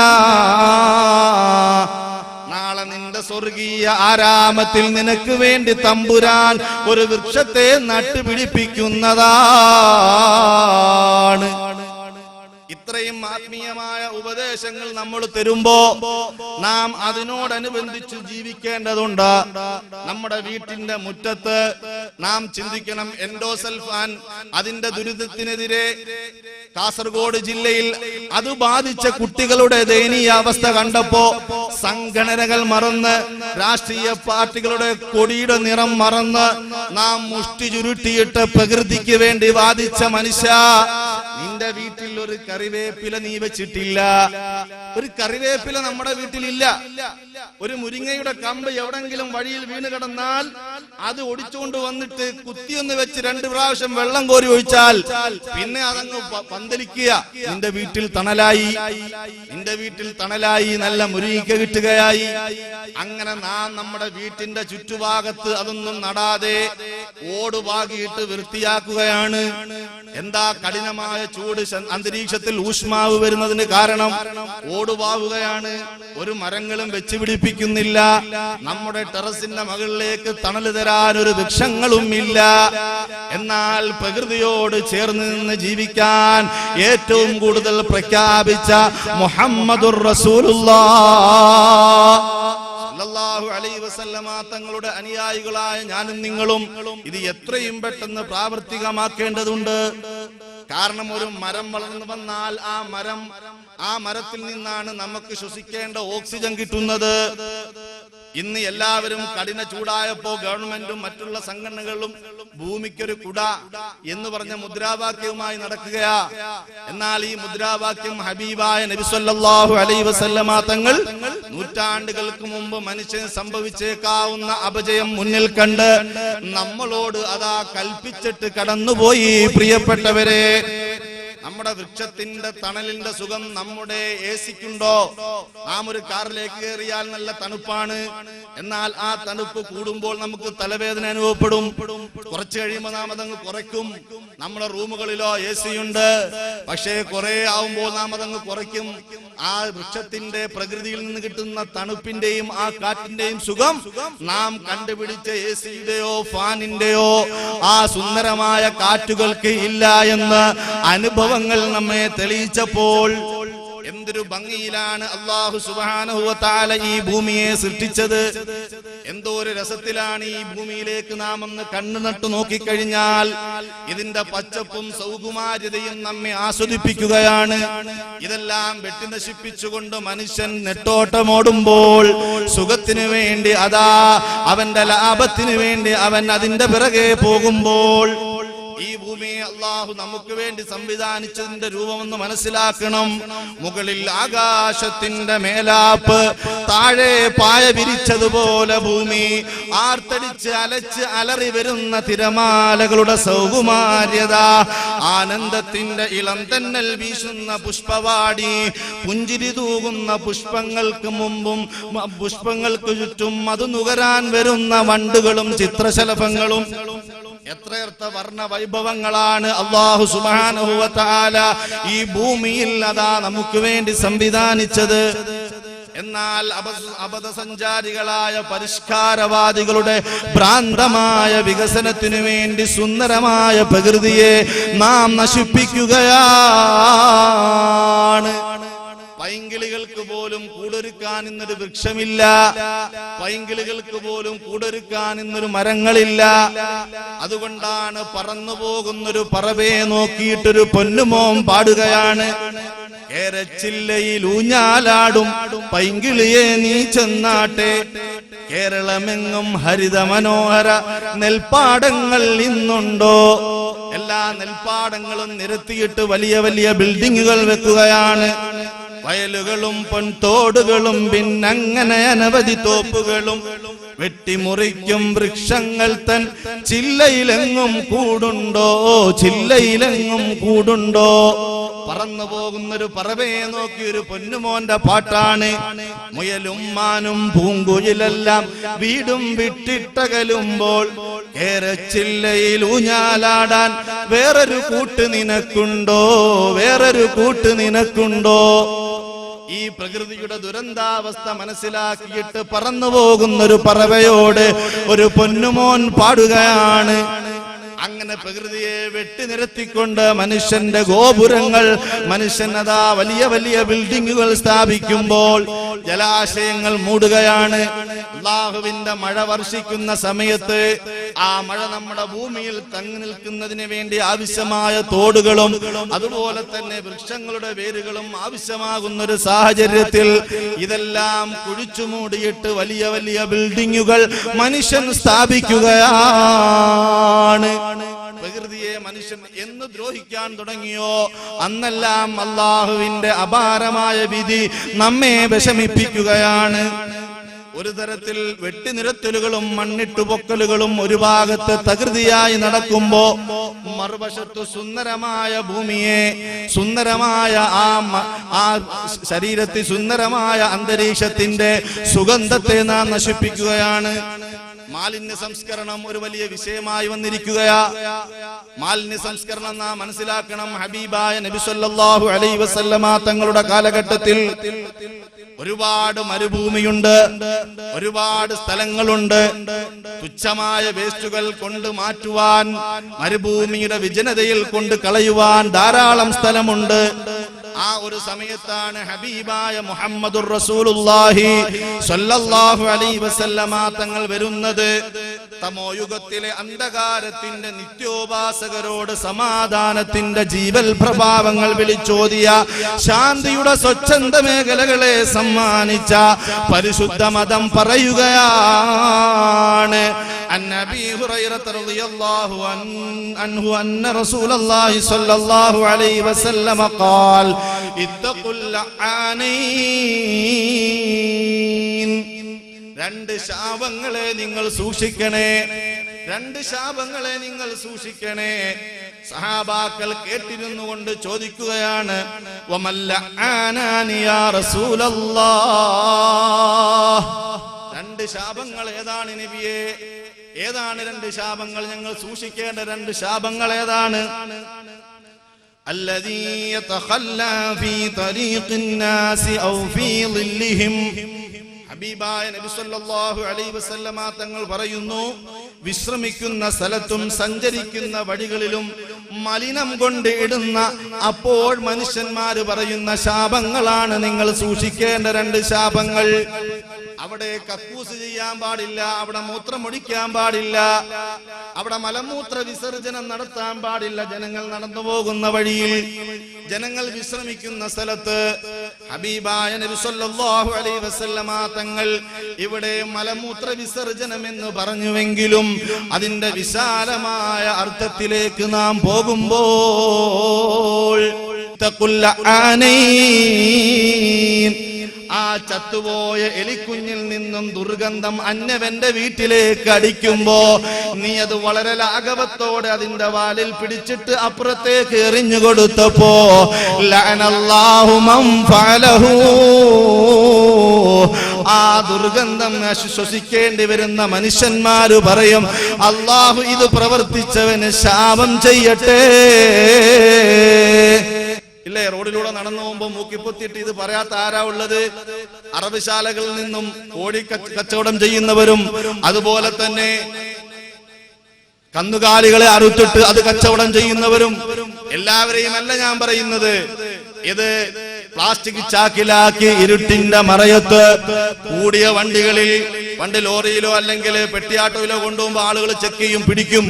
നാളെ നിന്റെ സ്വർഗീയ ആരാമത്തിൽ നിനക്ക് വേണ്ടി തമ്പുരാൻ ഒരു വൃക്ഷത്തെ നട്ടുപിടിപ്പിക്കുന്നതാണ്. ഇത്രയും ആത്മീയമായ ഉപദേശങ്ങൾ നമ്മൾ തരുമ്പോ നാം അതിനോടനുബന്ധിച്ച് ജീവിക്കേണ്ടതുണ്ട്. നമ്മുടെ വീട്ടിന്റെ മുറ്റത്ത് നാം ചിന്തിക്കണം, എൻഡോസൾഫാൻ അതിന്റെ ദുരിതത്തിനെതിരെ കാസർഗോഡ് ജില്ലയിൽ അത് ബാധിച്ച കുട്ടികളുടെ ദയനീയ അവസ്ഥ കണ്ടപ്പോ സംഘടനകൾ മറന്ന്, രാഷ്ട്രീയ പാർട്ടികളുടെ കൊടിയുടെ നിറം മറന്ന് നാം മുഷ്ടി ചുരുട്ടിയിട്ട് പ്രകൃതിക്ക് വേണ്ടി വാദിച്ച മനുഷ്യ, നിന്റെ വീട്ടിൽ ഒരു കറിവേപ്പില നീ വെച്ചിട്ടില്ല. ഒരു കറിവേപ്പില നമ്മുടെ വീട്ടിലില്ല. ഒരു മുരിങ്ങയുടെ കമ്പ് എവിടെങ്കിലും വഴിയിൽ വീണ് കിടന്നാൽ അത് ഒടിച്ചുകൊണ്ട് വന്നിട്ട് കുത്തിയൊന്ന് വെച്ച് 2 പ്രാവശ്യം വെള്ളം കോരി ഒഴിച്ചാൽ പിന്നെ അതങ്ങ് പന്തലിക്കുക. നിന്റെ വീട്ടിൽ തണലായി, നിന്റെ വീട്ടിൽ തണലായി, നല്ല മുരിങ്ങ കിട്ടുകയായി. അങ്ങനെ നാം നമ്മുടെ വീട്ടിന്റെ ചുറ്റുഭാഗത്ത് അതൊന്നും നടാതെ ഓടുപാകിയിട്ട് വൃത്തിയാക്കുകയാണ്. എന്താ? കഠിനമായ ചൂട്, അന്തരീക്ഷത്തിൽ ഊഷ്മാവ് വരുന്നതിന് കാരണം ഓടുപാവുകയാണ്. ഒരു മരങ്ങളും വെച്ച് പിടിപ്പിക്കുന്നില്ല. നമ്മുടെ ടെറസിന്റെ മുകളിലേക്ക് തണല് തരാൻ ഒരു വൃക്ഷങ്ങളും ഇല്ല. എന്നാൽ പ്രകൃതിയോട് ചേർന്ന് നിന്ന് ജീവിക്കാൻ ഏറ്റവും കൂടുതൽ പ്രഖ്യാപിച്ച മുഹമ്മദുർ റസൂലുള്ളാഹ് സല്ലല്ലാഹു അലൈഹി വസല്ലമ തങ്ങളുടെ അനുയായികളായ ഞാനും നിങ്ങളും ഇത് എത്രയും പെട്ടെന്ന് പ്രാവർത്തികമാക്കേണ്ടതുണ്ട്. കാരണം ഒരു മരം വളർന്നു വന്നാൽ ആ മരത്തിൽ നിന്നാണ് നമുക്ക് ശ്വസിക്കേണ്ട ഓക്സിജൻ കിട്ടുന്നത്. ഇന്ന് എല്ലാവരും കഠിന ചൂടായപ്പോ ഗവൺമെന്റും മറ്റുള്ള സംഘടനകളും ഭൂമിക്കൊരു കുട എന്ന് പറഞ്ഞ മുദ്രാവാക്യവുമായി നടക്കുകയാ. എന്നാൽ ഈ മുദ്രാവാക്യം ഹബീബായ നബി സല്ലല്ലാഹു അലൈഹി വസല്ലമ തങ്ങൾ നൂറ്റാണ്ടുകൾക്ക് മുമ്പ് മനുഷ്യന് സംഭവിച്ചേക്കാവുന്ന അപജയം മുന്നിൽ കണ്ട് നമ്മളോട് അതാ കൽപ്പിച്ചിട്ട് കടന്നുപോയി. പ്രിയപ്പെട്ടവരെ, നമ്മുടെ വൃക്ഷത്തിന്റെ തണലിന്റെ സുഖം നമ്മുടെ എസിക്കുണ്ടോ? നാം ഒരു കാറിലേക്ക് കയറിയാൽ നല്ല തണുപ്പാണ്. എന്നാൽ ആ തണുപ്പ് കൂടുമ്പോൾ നമുക്ക് തലവേദന അനുഭവപ്പെടും. കുറച്ച് കഴിയുമ്പോൾ നാം അതങ്ങ് കുറയ്ക്കും. നമ്മുടെ റൂമുകളിലോ എസി ഉണ്ട്, പക്ഷേ കുറെ ആവുമ്പോൾ നാം അതങ്ങ് കുറയ്ക്കും. ആ വൃക്ഷത്തിന്റെ പ്രകൃതിയിൽ നിന്ന് കിട്ടുന്ന തണുപ്പിന്റെയും ആ കാറ്റിന്റെയും സുഖം നാം കണ്ടുപിടിച്ച എസിയുടെയോ ഫാനിന്റെയോ ആ സുന്ദരമായ കാറ്റുകൾക്ക് ഇല്ല എന്ന് അനുഭവങ്ങൾ നമ്മെ തെളിയിച്ചപ്പോൾ എന്തൊരു ഭംഗിയിലാണ് അല്ലാഹു സുബ്ഹാനഹു വ തആല ഈ ഭൂമിയെ സൃഷ്ടിച്ചത്. എന്തോ ഒരു രസത്തിലാണ് ഈ ഭൂമിയിലേക്ക് നാം ഒന്ന് കണ്ണു നട്ടു നോക്കിക്കഴിഞ്ഞാൽ ഇതിന്റെ പച്ചപ്പും സൗകുമാര്യതയും നമ്മെ ആസ്വദിപ്പിക്കുകയാണ്. ഇതെല്ലാം വെട്ടി നശിപ്പിച്ചുകൊണ്ട് മനുഷ്യൻ നെട്ടോട്ടമോടുമ്പോൾ സുഖത്തിന് വേണ്ടി അതാ അവന്റെ ലാഭത്തിന് വേണ്ടി അവൻ അതിന്റെ പിറകെ പോകുമ്പോൾ ഈ ഭൂമിയെ അല്ലാഹു നമുക്ക് വേണ്ടി സംവിധാനിച്ചതിന്റെ രൂപമെന്ന് മനസ്സിലാക്കണം. മുകളിൽ ആകാശത്തിന്റെ മേലാപ്പ്, താഴെ പായ വിരിച്ചതുപോലെ ഭൂമി, ആർത്തടിച്ച് അലച്ച് അലറി വരുന്ന തിരമാലകളുടെ സൗകുമാര്യത, ആനന്ദത്തിന്റെ ഇളം തന്നൽ വീശുന്ന പുഷ്പവാടി, പുഞ്ചിരി തൂകുന്ന പുഷ്പങ്ങൾക്ക് മുമ്പും പുഷ്പങ്ങൾക്ക് ചുറ്റും അത് നുകരാൻ വരുന്ന വണ്ടുകളും ചിത്രശലഭങ്ങളും, എത്രയർത്ത വർണ്ണ വൈഭവങ്ങളാണ് അല്ലാഹു സുബ്ഹാനഹു വ തആല ഈ ഭൂമിയിൽ അതാ നമുക്ക് വേണ്ടി സംവിധാനിച്ചത്. എന്നാൽ അബദ്ധസഞ്ചാരികളായ പരിഷ്കാരവാദികളുടെ ഭ്രാന്തമായ വികസനത്തിനു വേണ്ടി സുന്ദരമായ പ്രകൃതിയെ നാം നശിപ്പിക്കുകയാണ്. പൈങ്കിളികൾക്ക് പോലും കൂടൊരുക്കാൻ ഇന്നൊരു വൃക്ഷമില്ല. പൈങ്കിളികൾക്ക് പോലും കൂടൊരുക്കാൻ ഇന്നൊരു മരങ്ങളില്ല. അതുകൊണ്ടാണ് പറന്നു പോകുന്നൊരു പറവയെ നോക്കിയിട്ടൊരു പൊന്നുമോൻ പാടുകയാണ്, കേരച്ചില്ലയിൽ ഊഞ്ഞാലാടും പൈങ്കിളിയെ നീ ചെന്നാട്ടെ, കേരളമെങ്ങും ഹരിത മനോഹര നെൽപ്പാടങ്ങൾ ഇന്നുണ്ടോ? എല്ലാ നെൽപ്പാടങ്ങളും നിരത്തിയിട്ട് വലിയ വലിയ ബിൽഡിങ്ങുകൾ വെക്കുകയാണ്. വയലുകളും പൊൻതോടുകളും പിന്നങ്ങനെ അനവധി തോപ്പുകളും വെട്ടിമുറിക്കും വൃക്ഷങ്ങൾ തൻ ചില്ലയിലെങ്ങും കൂടുണ്ടോ? ചില്ലയിലെങ്ങും കൂടുണ്ടോ? പറന്നു പോകുന്നൊരു പറവയെ നോക്കി ഒരു പൊന്നുമോന്റെ പാട്ടാണ്. മുയലും മാനും പൂങ്കുയിലെല്ലാം വീടും വിട്ടിട്ടകലുമ്പോൾ കേരച്ചില്ലയിൽ ഊഞ്ഞാലാടാൻ വേറൊരു കൂട്ട് നിനക്കുണ്ടോ? വേറൊരു കൂട്ട് നിനക്കുണ്ടോ? ഈ പ്രകൃതിയുടെ ദുരന്താവസ്ഥ മനസ്സിലാക്കിയിട്ട് പറന്നു പോകുന്നൊരു പറവയോട് ഒരു പൊന്നുമോൻ പാടുകയാണ്. അങ്ങനെ പ്രകൃതിയെ വെട്ടിനിരത്തിക്കൊണ്ട് മനുഷ്യന്റെ ഗോപുരങ്ങൾ, മനുഷ്യനതാ വലിയ വലിയ ബിൽഡിങ്ങുകൾ സ്ഥാപിക്കുമ്പോൾ ജലാശയങ്ങൾ മൂടുകയാണ്. അല്ലാഹുവിന്റെ മഴ വർഷിക്കുന്ന സമയത്ത് ആ മഴ നമ്മുടെ ഭൂമിയിൽ തങ്ങി നിൽക്കുന്നതിന് വേണ്ടി ആവശ്യമായ തോടുകളും അതുപോലെ തന്നെ വൃക്ഷങ്ങളുടെ വേരുകളും ആവശ്യമാകുന്ന ഒരു സാഹചര്യത്തിൽ ഇതെല്ലാം കുഴിച്ചു മൂടിയിട്ട് വലിയ വലിയ ബിൽഡിങ്ങുകൾ മനുഷ്യൻ സ്ഥാപിക്കുകയാണ്. പ്രകൃതിയെ മനുഷ്യൻ എന്ന് ദ്രോഹിക്കാൻ തുടങ്ങിയോ അന്നെല്ലാം അല്ലാഹുവിന്റെ അപാരമായ വിധി നമ്മെ വിഷമിപ്പിക്കുകയാണ്. ഒരു തരത്തിൽ വെട്ടിനിരത്തലുകളും മണ്ണിട്ടുപൊക്കലുകളും ഒരു ഭാഗത്ത് തകൃതിയായി നടക്കുമ്പോ മറുവശത്ത് സുന്ദരമായ ഭൂമിയെ, സുന്ദരമായ ആ ശരീരത്തിൽ സുന്ദരമായ അന്തരീക്ഷത്തിന്റെ സുഗന്ധത്തെ നാം നശിപ്പിക്കുകയാണ്. മാലിന്യ സംസ്കരണം ഒരു വലിയ വിഷയമായി വന്നിരിക്കുകയാ. മാലിന്യ സംസ്കരണം നാം മനസ്സിലാക്കണം. ഹബീബായ നബി സല്ലല്ലാഹു അലൈഹി വസല്ലമ തങ്ങളുടെ കാലഘട്ടത്തിൽ ഒരുപാട് മരുഭൂമിയുണ്ട്, ഒരുപാട് സ്ഥലങ്ങളുണ്ട്. തുച്ഛമായ വേസ്റ്റുകൾ കൊണ്ട് മാറ്റുവാൻ, മരുഭൂമിയുടെ വിജനതയിൽ കൊണ്ട് കളയുവാൻ ധാരാളം സ്ഥലമുണ്ട്. ആ ഒരു സമയത്താണ് ഹബീബായ മുഹമ്മദുർ റസൂലുള്ളാഹി സ്വല്ലല്ലാഹു അലൈഹി വസല്ലമ തങ്ങൾ വരുന്നത്. തമോയുഗത്തിലെ അന്ധകാരത്തിന്റെ നിത്യോപാസകരോട് സമാധാനത്തിന്റെ ജീവൽ പ്രഭാവങ്ങൾ വിളിച്ചോതിയ, ശാന്തിയുടെ സ്വച്ഛന്ത മേഖലകളെ സമ്മാനിച്ച പരിശുദ്ധ മതം പറയുകയാണ്. അന്നബി ഹുറൈറ റളിയല്ലാഹു അൻഹു അന്ന റസൂലുള്ളാഹി സ്വല്ലല്ലാഹു അലൈഹി വസല്ലമ ഖാൽ ഇത്തഖുൽ ലഅനീൻ. രണ്ട് ശാപങ്ങളെ നിങ്ങൾ സൂക്ഷിക്കണേ, രണ്ട് ശാപങ്ങളെ നിങ്ങൾ സൂക്ഷിക്കണേ. സഹാബാക്കൾ കേട്ടിരുന്നു കൊണ്ട് ചോദിക്കുകയാണ്, വമല്ല ആനാനി യാ റസൂലല്ലാഹ്, രണ്ട് ശാപങ്ങൾ ഏതാണ് നബിയേ? ഏതാണ് രണ്ട് ശാപങ്ങൾ? ഞങ്ങൾ സൂക്ഷിക്കേണ്ട രണ്ട് ശാപങ്ങൾ ഏതാണ്? الذي يتخلى في طريق الناس أو في ظلهم. ഹബീബായ നബി സല്ലല്ലാഹു അലൈഹി വസല്ലമ തങ്ങൾ പറയുന്നു, വിശ്രമിക്കുന്ന സ്ഥലത്തും സഞ്ചരിക്കുന്ന വഴികളിലും മലിനം കൊണ്ട് ഇടുന്ന അപ്പോൾ മനുഷ്യന്മാര് പറയുന്ന ശാപങ്ങളാണ് നിങ്ങൾ സൂക്ഷിക്കേണ്ട രണ്ട് ശാപങ്ങൾ. അവിടെ കക്കൂസ് ചെയ്യാൻ പാടില്ല, അവിടെ മൂത്രമൊഴിക്കാൻ പാടില്ല, അവിടെ മലമൂത്ര വിസർജനം നടത്താൻ പാടില്ല. ജനങ്ങൾ നടന്നു പോകുന്ന വഴിയിൽ, ജനങ്ങൾ വിശ്രമിക്കുന്ന സ്ഥലത്ത് ഹബീബായ നബി സല്ലല്ലാഹു അലൈഹി വസല്ലമ തങ്ങൾ ഇവിടെ മലമൂത്ര വിസർജനം എന്ന് പറഞ്ഞുവെങ്കിലും അതിന്റെ വിശാലമായ അർത്ഥത്തിലേക്ക് നാം പോകുമ്പോൾ തഖുൽ ആനീൻ, ആ ചത്തുപോയ എലിക്കുഞ്ഞിൽ നിന്നും ദുർഗന്ധം അന്യവന്റെ വീട്ടിലേക്ക് അടിക്കുമ്പോ നീ അത് വളരെ ലാഘവത്തോടെ അതിന്റെ വാലിൽ പിടിച്ചിട്ട് അപ്പുറത്തേക്ക് എറിഞ്ഞു കൊടുത്തപ്പോ ലഅനല്ലാഹു മൻ ഫഅലഹു, ആ ദുർഗന്ധം ശ്വസിക്കേണ്ടി വരുന്ന മനുഷ്യന്മാര് പറയും, അല്ലാഹു ഇത് പ്രവർത്തിച്ചവന് ശാപം ചെയ്യട്ടെ. ഇല്ലേ, റോഡിലൂടെ നടന്നു പോകുമ്പോ മൂക്കിപ്പൊത്തിയിട്ട് ഇത് പറയാത്ത ആരാ ഉള്ളത്? അറബിശാലകളിൽ നിന്നും കോഴി കച്ചവടം ചെയ്യുന്നവരും അതുപോലെ തന്നെ കന്നുകാലികളെ അറുത്തിട്ട് അത് കച്ചവടം ചെയ്യുന്നവരും എല്ലാവരെയും അല്ല ഞാൻ പറയുന്നത്. ഇത് പ്ലാസ്റ്റിക് ചാക്കിലാക്കി ഇരുട്ടിന്റെ മറയത്ത് കൂടിയ വണ്ടികളിൽ, പണ്ട് ലോറിയിലോ അല്ലെങ്കിൽ പെട്ടിയാട്ടോയിലോ കൊണ്ടുപോകുമ്പോ ആളുകൾ ചെക്ക് ചെയ്യും, പിടിക്കും.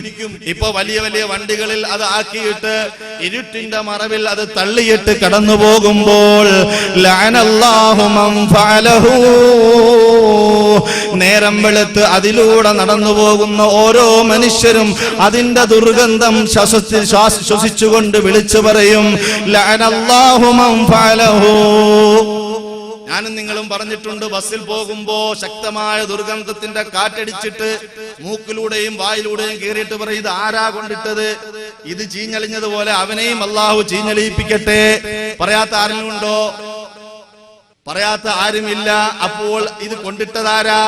ഇപ്പൊ വലിയ വലിയ വണ്ടികളിൽ അത് ആക്കിയിട്ട് ഇരുട്ടിന്റെ മറവിൽ അത് തള്ളിയിട്ട് കടന്നു പോകുമ്പോൾ ലഅനല്ലാഹു മൻ ഫഅലഹു, നേരം വെളുത്ത് അതിലൂടെ നടന്നു പോകുന്ന ഓരോ മനുഷ്യരും അതിന്റെ ദുർഗന്ധം ശ്വസിച്ചുകൊണ്ട് വിളിച്ചു പറയും, ലഅനല്ലാഹു മൻ ഫഅലഹു. ഞാനും നിങ്ങളും പറഞ്ഞിട്ടുണ്ട്, ബസ്സിൽ പോകുമ്പോ ശക്തമായ ദുർഗന്ധത്തിന്റെ കാറ്റടിച്ചിട്ട് മൂക്കിലൂടെയും വായിലൂടെയും കയറിയിട്ട് പറയും, ഇത് ആരാ കൊണ്ടിട്ടത്? ഇത് ചീഞ്ഞളിഞ്ഞതുപോലെ അവനെയും അല്ലാഹു ചീഞ്ഞളിയിപ്പിക്കട്ടെ. പറയാത്ത ആരെങ്കിലും ഉണ്ടോ? പറയാത്ത ആരുമില്ല. അപ്പോൾ ഇത് കൊണ്ടിട്ടതാരാ?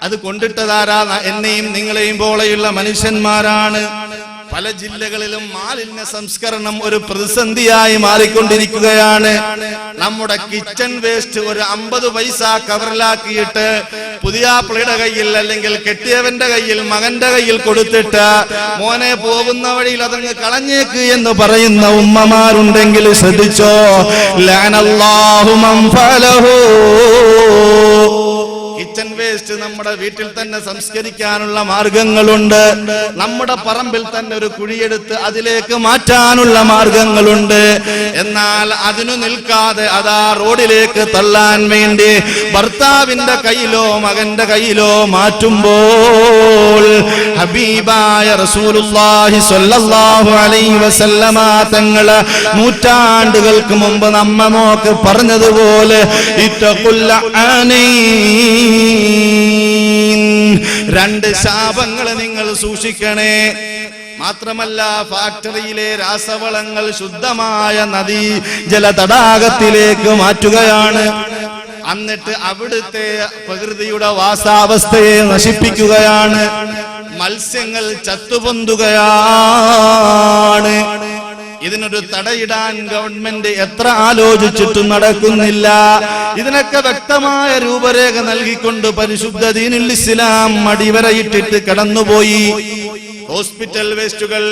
അത് കൊണ്ടിട്ടതാരാ? എന്നെയും നിങ്ങളെയും പോലെയുള്ള മനുഷ്യന്മാരാണ്. പല ജില്ലകളിലും മാലിന്യ സംസ്കരണം ഒരു പ്രതിസന്ധിയായി മാറിക്കൊണ്ടിരിക്കുകയാണ്. നമ്മുടെ കിച്ചൺ വേസ്റ്റ് ഒരു 50 പൈസ കവറിലാക്കിയിട്ട് പുതിയാപ്പിളയുടെ കയ്യിൽ അല്ലെങ്കിൽ കെട്ടിയവന്റെ കയ്യിൽ, മകന്റെ കയ്യിൽ കൊടുത്തിട്ട് മോനെ പോകുന്ന വഴിയിൽ അതങ്ങ് കളഞ്ഞേക്ക് എന്ന് പറയുന്ന ഉമ്മമാരുണ്ടെങ്കിൽ ശ്രദ്ധിച്ചോ, ലഅനല്ലാഹു മൻ ഫഅലഹു. കിച്ചൺ വേസ്റ്റ് നമ്മുടെ വീട്ടിൽ തന്നെ സംസ്കരിക്കാനുള്ള മാർഗങ്ങളുണ്ട്. നമ്മുടെ പറമ്പിൽ തന്നെ ഒരു കുഴിയെടുത്ത് അതിലേക്ക് മാറ്റാനുള്ള മാർഗങ്ങളുണ്ട്. എന്നാൽ അതിനു നിൽക്കാതെ അതാ റോഡിലേക്ക് തള്ളാൻ വേണ്ടി ഭർത്താവിന്റെ കയ്യിലോ മകന്റെ കയ്യിലോ മാറ്റുമ്പോൾ ഹബീബായ റസൂലുള്ളാഹി സ്വല്ലല്ലാഹു അലൈഹി വസല്ലമ തങ്ങള് നൂറ്റാണ്ടുകൾക്ക് മുമ്പ് നമ്മോക്ക് പറഞ്ഞതുപോലെ രണ്ട് ശാപങ്ങളെ നിങ്ങൾ സൂക്ഷിക്കണേ. മാത്രമല്ല ഫാക്ടറിയിലെ രാസവളങ്ങൾ ശുദ്ധമായ നദീ ജല തടാകത്തിലേക്ക് മാറ്റുകയാണ്. എന്നിട്ട് അവിടുത്തെ പ്രകൃതിയുടെ വാസാവസ്ഥയെ നശിപ്പിക്കുകയാണ്. മത്സ്യങ്ങൾ ചത്തുപൊന്തുകയാണ്. ഇതിനൊരു തടയിടാൻ ഗവൺമെന്റ് എത്ര ആലോചിച്ചിട്ടും നടക്കുന്നില്ല. ഇതിനൊക്കെ വ്യക്തമായ രൂപരേഖ നൽകിക്കൊണ്ട് പരിശുദ്ധ ദീനുൽ ഇസ്ലാം അടിവരയിട്ടിട്ട് കടന്നുപോയി. ഹോസ്പിറ്റൽ വേസ്റ്റുകൾ,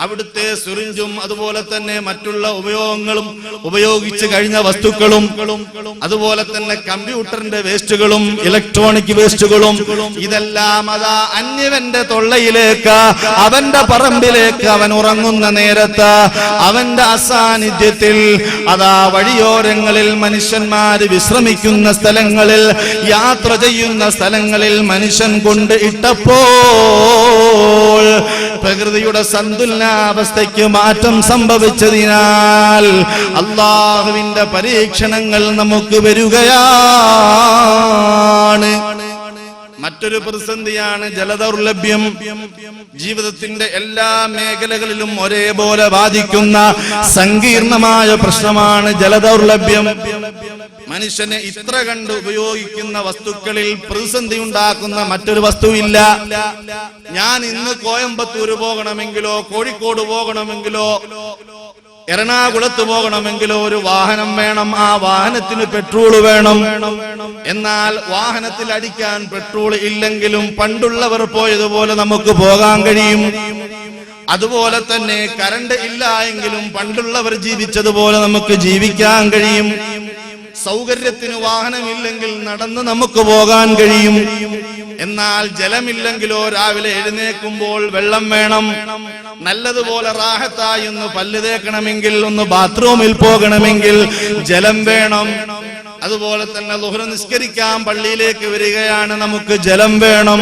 അവിടുത്തെ സിറിഞ്ചും അതുപോലെ തന്നെ മറ്റുള്ള ഉപയോഗങ്ങളും ഉപയോഗിച്ച് കഴിഞ്ഞ വസ്തുക്കളും അതുപോലെ തന്നെ കമ്പ്യൂട്ടറിന്റെ വേസ്റ്റുകളും ഇലക്ട്രോണിക് വേസ്റ്റുകളും ഇതെല്ലാം അതാ അന്യവന്റെ തൊള്ളയിലേക്ക്, അവന്റെ പറമ്പിലേക്ക് അവൻ ഉറങ്ങുന്ന നേരത്ത് അവന്റെ അസാന്നിധ്യത്തിൽ അതാ വഴിയോരങ്ങളിൽ മനുഷ്യന്മാര് വിശ്രമിക്കുന്ന സ്ഥലങ്ങളിൽ യാത്ര ചെയ്യുന്ന സ്ഥലങ്ങളിൽ മനുഷ്യൻ കൊണ്ട് ഇട്ടപ്പോൾ പ്രകൃതിയുടെ സന്തുലനാവസ്ഥയ്ക്ക് മാറ്റം സംഭവിച്ചതിനാൽ അല്ലാഹുവിന്റെ പരീക്ഷണങ്ങൾ നമുക്ക് വരികയാണ്. മറ്റൊരു പ്രതിസന്ധിയാണ് ജലദൗർലഭ്യം. ജീവിതത്തിന്റെ എല്ലാ മേഖലകളിലും ഒരേപോലെ ബാധിക്കുന്ന സങ്കീർണമായ പ്രശ്നമാണ് ജലദൗർലഭ്യം. മനുഷ്യനെ ഇത്ര കണ്ട് ഉപയോഗിക്കുന്ന വസ്തുക്കളിൽ പ്രതിസന്ധി ഉണ്ടാക്കുന്ന മറ്റൊരു വസ്തുവില്ല. ഞാൻ ഇന്ന് കോയമ്പത്തൂര് പോകണമെങ്കിലോ കോഴിക്കോട് പോകണമെങ്കിലോ എറണാകുളത്ത് പോകണമെങ്കിലോ ഒരു വാഹനം വേണം. ആ വാഹനത്തിന് പെട്രോൾ വേണം. എന്നാൽ വാഹനത്തിൽ അടിക്കാൻ പെട്രോൾ ഇല്ലെങ്കിലും പണ്ടുള്ളവർ പോയതുപോലെ നമുക്ക് പോകാൻ കഴിയും. അതുപോലെ തന്നെ കറണ്ട് ഇല്ല എങ്കിലും പണ്ടുള്ളവർ ജീവിച്ചതുപോലെ നമുക്ക് ജീവിക്കാൻ കഴിയും. സൗകര്യത്തിന് വാഹനമില്ലെങ്കിൽ നടന്ന് നമുക്ക് പോകാൻ കഴിയും. എന്നാൽ ജലമില്ലെങ്കിലോ രാവിലെ എഴുന്നേൽക്കുമ്പോൾ വെള്ളം വേണം. നല്ലതുപോലെ റാഹത്തായി ഒന്ന് പല്ല് തേക്കണമെങ്കിൽ, ഒന്ന് ബാത്റൂമിൽ പോകണമെങ്കിൽ ജലം വേണം. അതുപോലെ തന്നെ ളുഹ്ർ നിസ്കരിക്കാൻ പള്ളിയിലേക്ക് വരികയാണ്, നമുക്ക് ജലം വേണം.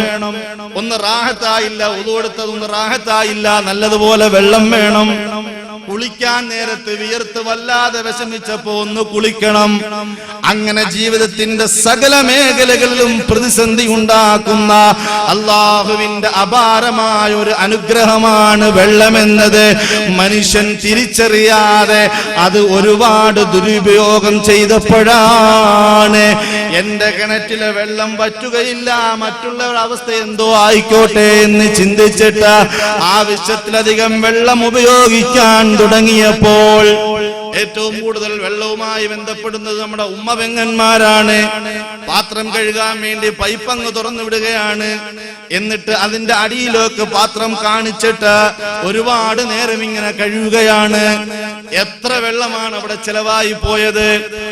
ഒന്ന് റാഹത്തായില്ല, വുളു എടുത്തതൊന്ന് റാഹത്തായില്ല, നല്ലതുപോലെ വെള്ളം വേണം. കുളിക്കാൻ നേരത്ത് വിയർത്ത് വല്ലാതെ വിഷമിച്ചപ്പോ ഒന്ന് കുളിക്കണം. അങ്ങനെ ജീവിതത്തിന്റെ സകല മേഖലകളിലും പ്രതിസന്ധി ഉണ്ടാക്കുന്ന അല്ലാഹുവിന്റെ അപാരമായ ഒരു അനുഗ്രഹമാണ് വെള്ളമെന്നത്. മനുഷ്യൻ തിരിച്ചറിയാതെ അത് ഒരുപാട് ദുരുപയോഗം ചെയ്തപ്പോഴാണ് എന്റെ കിണറ്റിലെ വെള്ളം വറ്റുകയില്ല, മറ്റുള്ളവരുടെ അവസ്ഥ എന്തോ ആയിക്കോട്ടെ എന്ന് ചിന്തിച്ചിട്ട് ആവശ്യത്തിലധികം വെള്ളം ഉപയോഗിക്കാൻ തുടങ്ങിയപ്പോൾ ഏറ്റവും കൂടുതൽ വെള്ളവുമായി ബന്ധപ്പെടുന്നത് നമ്മുടെ ഉമ്മപെങ്ങന്മാരാണ്. പാത്രം കഴുകാൻ വേണ്ടി പൈപ്പങ്ങ് തുറന്നു വിടുകയാണ്. എന്നിട്ട് അതിന്റെ അടിയിലേക്ക് പാത്രം കാണിച്ചിട്ട് ഒരുപാട് നേരം ഇങ്ങനെ കഴുകുകയാണ്. എത്ര വെള്ളമാണ് അവിടെ ചെലവായി പോയത്.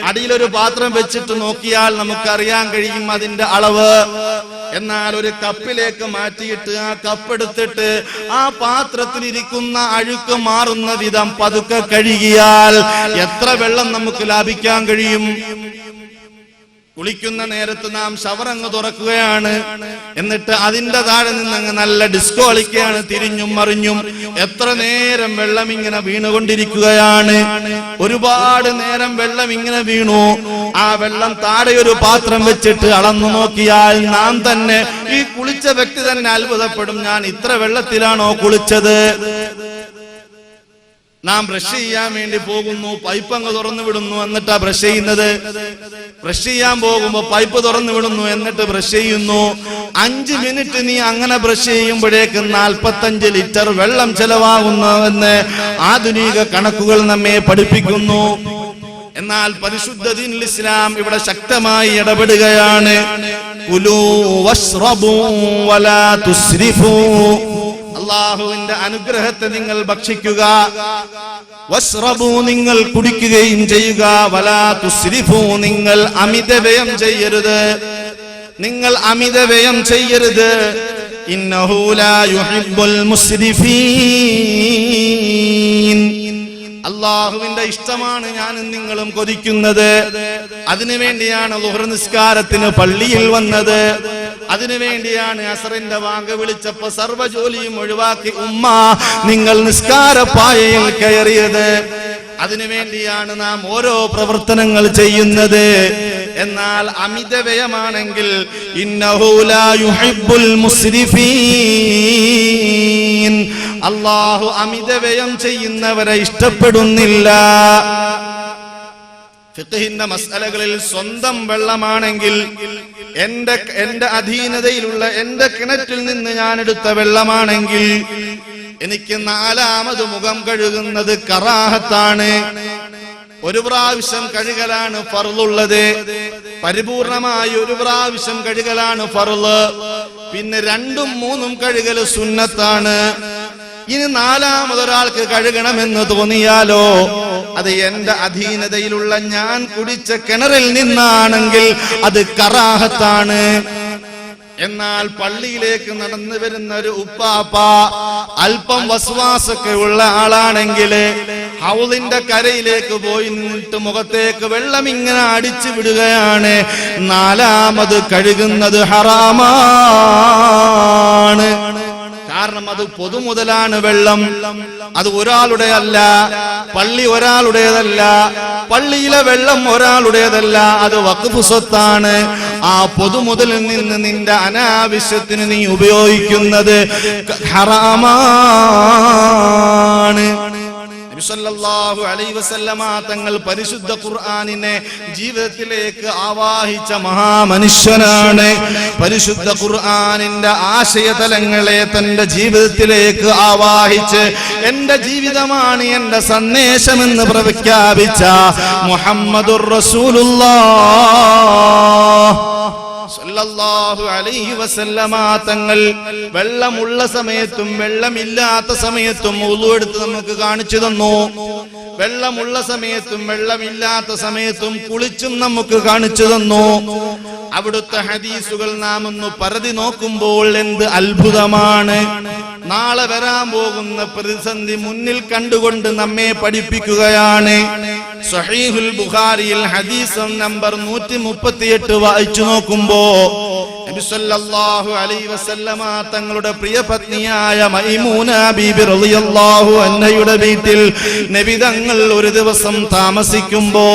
അടിയിലൊരു പാത്രം വെച്ചിട്ട് നോക്കിയാൽ നമുക്കറിയാൻ കഴിയും അതിന്റെ അളവ്. എന്നാൽ ഒരു കപ്പിലേക്ക് മാറ്റിയിട്ട് ആ കപ്പെടുത്തിട്ട് ആ പാത്രത്തിലിരിക്കുന്ന അഴുക്ക് മാറുന്ന വിധം പതുക്കെ കഴുകിയാൽ എത്ര വെള്ളം നമുക്ക് ലാഭിക്കാൻ കഴിയും. കുളിക്കുന്ന നേരത്ത് നാം ഷവറങ്ങ് തുറക്കുകയാണ്. എന്നിട്ട് അതിന്റെ താഴെ നിന്നങ്ങ് നല്ല ഡിസ്കോ കളിക്കുകയാണ്, തിരിഞ്ഞും മറിഞ്ഞും. എത്ര നേരം വെള്ളം ഇങ്ങനെ വീണുകൊണ്ടിരിക്കുകയാണ്. ഒരുപാട് നേരം വെള്ളം ഇങ്ങനെ വീണു. ആ വെള്ളം താഴെ ഒരു പാത്രം വെച്ചിട്ട് അളന്നു നോക്കിയാൽ നാം തന്നെ, ഈ കുളിച്ച വ്യക്തി തന്നെ അത്ഭുതപ്പെടും, ഞാൻ ഇത്ര വെള്ളത്തിലാണോ കുളിച്ചത്. നാം ബ്രഷ് ചെയ്യാൻ വേണ്ടി പോകുന്നു, പൈപ്പ് അങ്ങ് തുറന്നു വിടുന്നു, എന്നിട്ടാ ബ്രഷ് ചെയ്യുന്നത്. ബ്രഷ് ചെയ്യാൻ പോകുമ്പോ പൈപ്പ് തുറന്നു വിടുന്നു, എന്നിട്ട് ബ്രഷ് ചെയ്യുന്നു. 5 മിനിറ്റ് നീ അങ്ങനെ ബ്രഷ് ചെയ്യുമ്പോഴേക്ക് 45 ലിറ്റർ വെള്ളം ചെലവാകുന്നുവെന്ന് ആധുനിക കണക്കുകൾ നമ്മെ പഠിപ്പിക്കുന്നു. എന്നാൽ പരിശുദ്ധ ദീനുൽ ഇസ്ലാം ഇവിടെ ശക്തമായി ഇടപെടുകയാണ്. കുലൂ വശ്റബൂ വലാ തുസ്രിഫൂ. അല്ലാഹുവിന്റെ അനുഗ്രഹത്തെ നിങ്ങൾ ഭക്ഷിക്കുക. വശ്റബൂ, നിങ്ങൾ കുടിക്കുകയും ചെയ്യുക. വലാ തുസ്രിഫൂ, നിങ്ങൾ അമിതവ്യയം ചെയ്യരുത്. നിങ്ങൾ അമിതവ്യയം ചെയ്യരുത്. ഇന്നഹു ലാ യുഹിബ്ബുൽ മുസ്രിഫീൻ. അള്ളാഹുവിന്റെ ഇഷ്ടമാണ് ഞാനും നിങ്ങളും കൊതിക്കുന്നത്. അതിനുവേണ്ടിയാണ് ളുഹർ നിസ്കാരത്തിന് പള്ളിയിൽ വന്നത്. അതിനുവേണ്ടിയാണ് അസറിന്റെ വാങ്ക് വിളിച്ചപ്പോ സർവ്വ ജോലിയും ഒഴിവാക്കി ഉമ്മ നിങ്ങൾ നിസ്കാരപ്പായയിൽ കയറിയത്. അതിനുവേണ്ടിയാണ് നാം ഓരോ പ്രവർത്തനങ്ങൾ ചെയ്യുന്നത്. എന്നാൽ അമിതവ്യയമാണെങ്കിൽ ഇന്നഹു ലാ യുഹിബ്ബുൽ മുസ്രിഫീൻ, അല്ലാഹു അമിതവ്യയം ചെയ്യുന്നവരെ ഇഷ്ടപ്പെടുന്നില്ല. ഫിഖ്ഹിന്റെ മസ്അലകളിൽ സ്വന്തം വെള്ളമാണെങ്കിൽ എന്റെ അധീനതയിലുള്ള എന്റെ കിണറ്റിൽ നിന്ന് ഞാൻ എടുത്ത വെള്ളമാണെങ്കിൽ എനിക്ക് 4ാമത് മുഖം കഴുകുന്നത് കറാഹത്താണ്. ഒരു പ്രാവശ്യം കഴുകലാണ് ഫർളുള്ളത്. പരിപൂർണമായി ഒരു പ്രാവശ്യം കഴുകലാണ് ഫർള്. പിന്നെ 2ഉം 3ഉം കഴുകല് സുന്നത്താണ്. ഇനി 4ാമതൊരാൾക്ക് കഴുകണമെന്ന് തോന്നിയാലോ അത് എന്റെ അധീനതയിലുള്ള ഞാൻ കുടിച്ച കിണറിൽ നിന്നാണെങ്കിൽ അത് കറാഹത്താണ്. എന്നാൽ പള്ളിയിലേക്ക് നടന്നു വരുന്ന ഒരു ഉപ്പാപ്പ അല്പം വസ്വാസൊക്കെ ഉള്ള ആളാണെങ്കിൽ ഹൗദിന്റെ കരയിലേക്ക് പോയി നിന്നിട്ട് മുഖത്തേക്ക് വെള്ളം ഇങ്ങനെ അടിച്ചു വിടുകയാണ്. 4ാമത് കഴുകുന്നത് ഹറാമാണ്. കാരണം അത് പൊതുമുതലാണ് വെള്ളം. അത് ഒരാളുടെ അല്ല, പള്ളി ഒരാളുടേതല്ല, പള്ളിയിലെ വെള്ളം ഒരാളുടേതല്ല, അത് വഖഫ് സ്വത്താണ്. ആ പൊതുമുതലിൽ നിന്ന് നിന്റെ അനാവശ്യത്തിന് നീ ഉപയോഗിക്കുന്നത് ഹറാമാണ്. സല്ലല്ലാഹു അലൈഹി വസല്ലമ തങ്ങൾ പരിശുദ്ധ ഖുർആനിനെ ജീവിതത്തിലേക്ക് ആവാഹിച്ച മഹാമനുഷ്യനാണ്. പരിശുദ്ധ ഖുർആനിന്റെ ആശയതലങ്ങളെ തന്റെ ജീവിതത്തിലേക്ക് ആവാഹിച്ച് എന്റെ ജീവിതമാണ് എന്റെ സന്ദേശമെന്ന് പ്രഖ്യാപിച്ച മുഹമ്മദുർ റസൂലുള്ളാഹ് സല്ലല്ലാഹു അലൈഹി വസല്ലമ തങ്ങൾ വെള്ളമുള്ള സമയത്തും വെള്ളമില്ലാത്ത സമയത്തും വുളു എടുത്ത് നമുക്ക് കാണിച്ചു തന്നു. വെള്ളമുള്ള സമയത്തും വെള്ളമില്ലാത്ത സമയത്തും കുളിച്ചും നമുക്ക് കാണിച്ചു തന്നു. അവിടുത്തെ ഹദീസുകൾ നാം ഒന്ന് പരതി നോക്കുമ്പോൾ എന്ത് അത്ഭുതമാണ്. നാളെ വരാൻ പോകുന്ന പ്രതിസന്ധി മുന്നിൽ കണ്ടുകൊണ്ട് നമ്മെ പഠിപ്പിക്കുകയാണ്. സഹീഹുൽ ബുഖാരിയിൽ ഹദീസ് നമ്പർ 138 വായിച്ചു നോക്കുമ്പോ നബി സല്ലല്ലാഹു അലൈഹി വസല്ലമ തങ്ങളുടെ പ്രിയപത്നിയായ മൈമൂന ബീബി റളിയല്ലാഹു അൻഹയുടെ വീട്ടിൽ നബി തങ്ങൾ ഒരു ദിവസം താമസിക്കുമ്പോ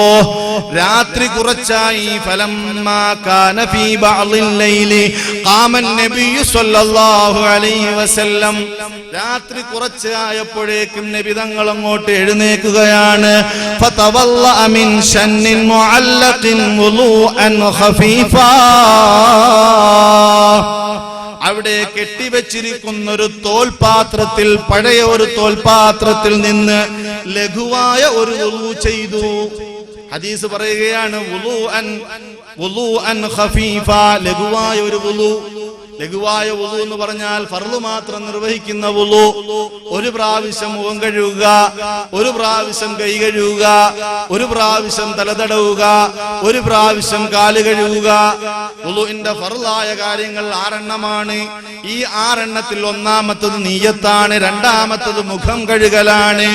രാത്രി കുറച്ചായി ഫലമ്മാ കാന ഫീ ബഅദിൽ ലൈലി ഖാമൻ നബി സല്ലല്ലാഹു അലൈഹി വസല്ലം. രാത്രി കുറച്ചായപ്പോഴേക്കും നബി തങ്ങൾ അങ്ങോട്ട് എഴുന്നേൽക്കുകയാണ്. ഫതവല്ലഅ മിൻ ശന്നിൻ മുഅല്ലഖിൻ വുളൂഅൻ ഖഫീഫാ, അവിടെ കെട്ടിവെച്ചിരിക്കുന്ന ഒരു തോൽപാത്രത്തിൽ, പഴയ ഒരു തോൽപാത്രത്തിൽ നിന്ന് ലഘുവായ ഒരു വുളൂ ചെയ്തു. ഹദീസ് പറയുകയാണ് വുളൂഅൻ ഖഫീഫ, ലഘുവായ ഒരു വുളൂ. ലഘുവായ വുളൂ എന്ന് പറഞ്ഞാൽ ഫർള് മാത്രം നിർവഹിക്കുന്ന വുളൂ. ഒരു പ്രാവശ്യം മുഖം കഴുകുക, ഒരു പ്രാവശ്യം കൈ കഴുകുക, ഒരു പ്രാവശ്യം തലതടവുക, ഒരു പ്രാവശ്യം കാല് കഴുകുക. വുളൂഇന്റെ ഫർളായ കാര്യങ്ങൾ 6 ഈ 6 ഒന്നാമത്തത് നിയ്യത്താണ്, രണ്ടാമത്തത് മുഖം കഴുകലാണ്.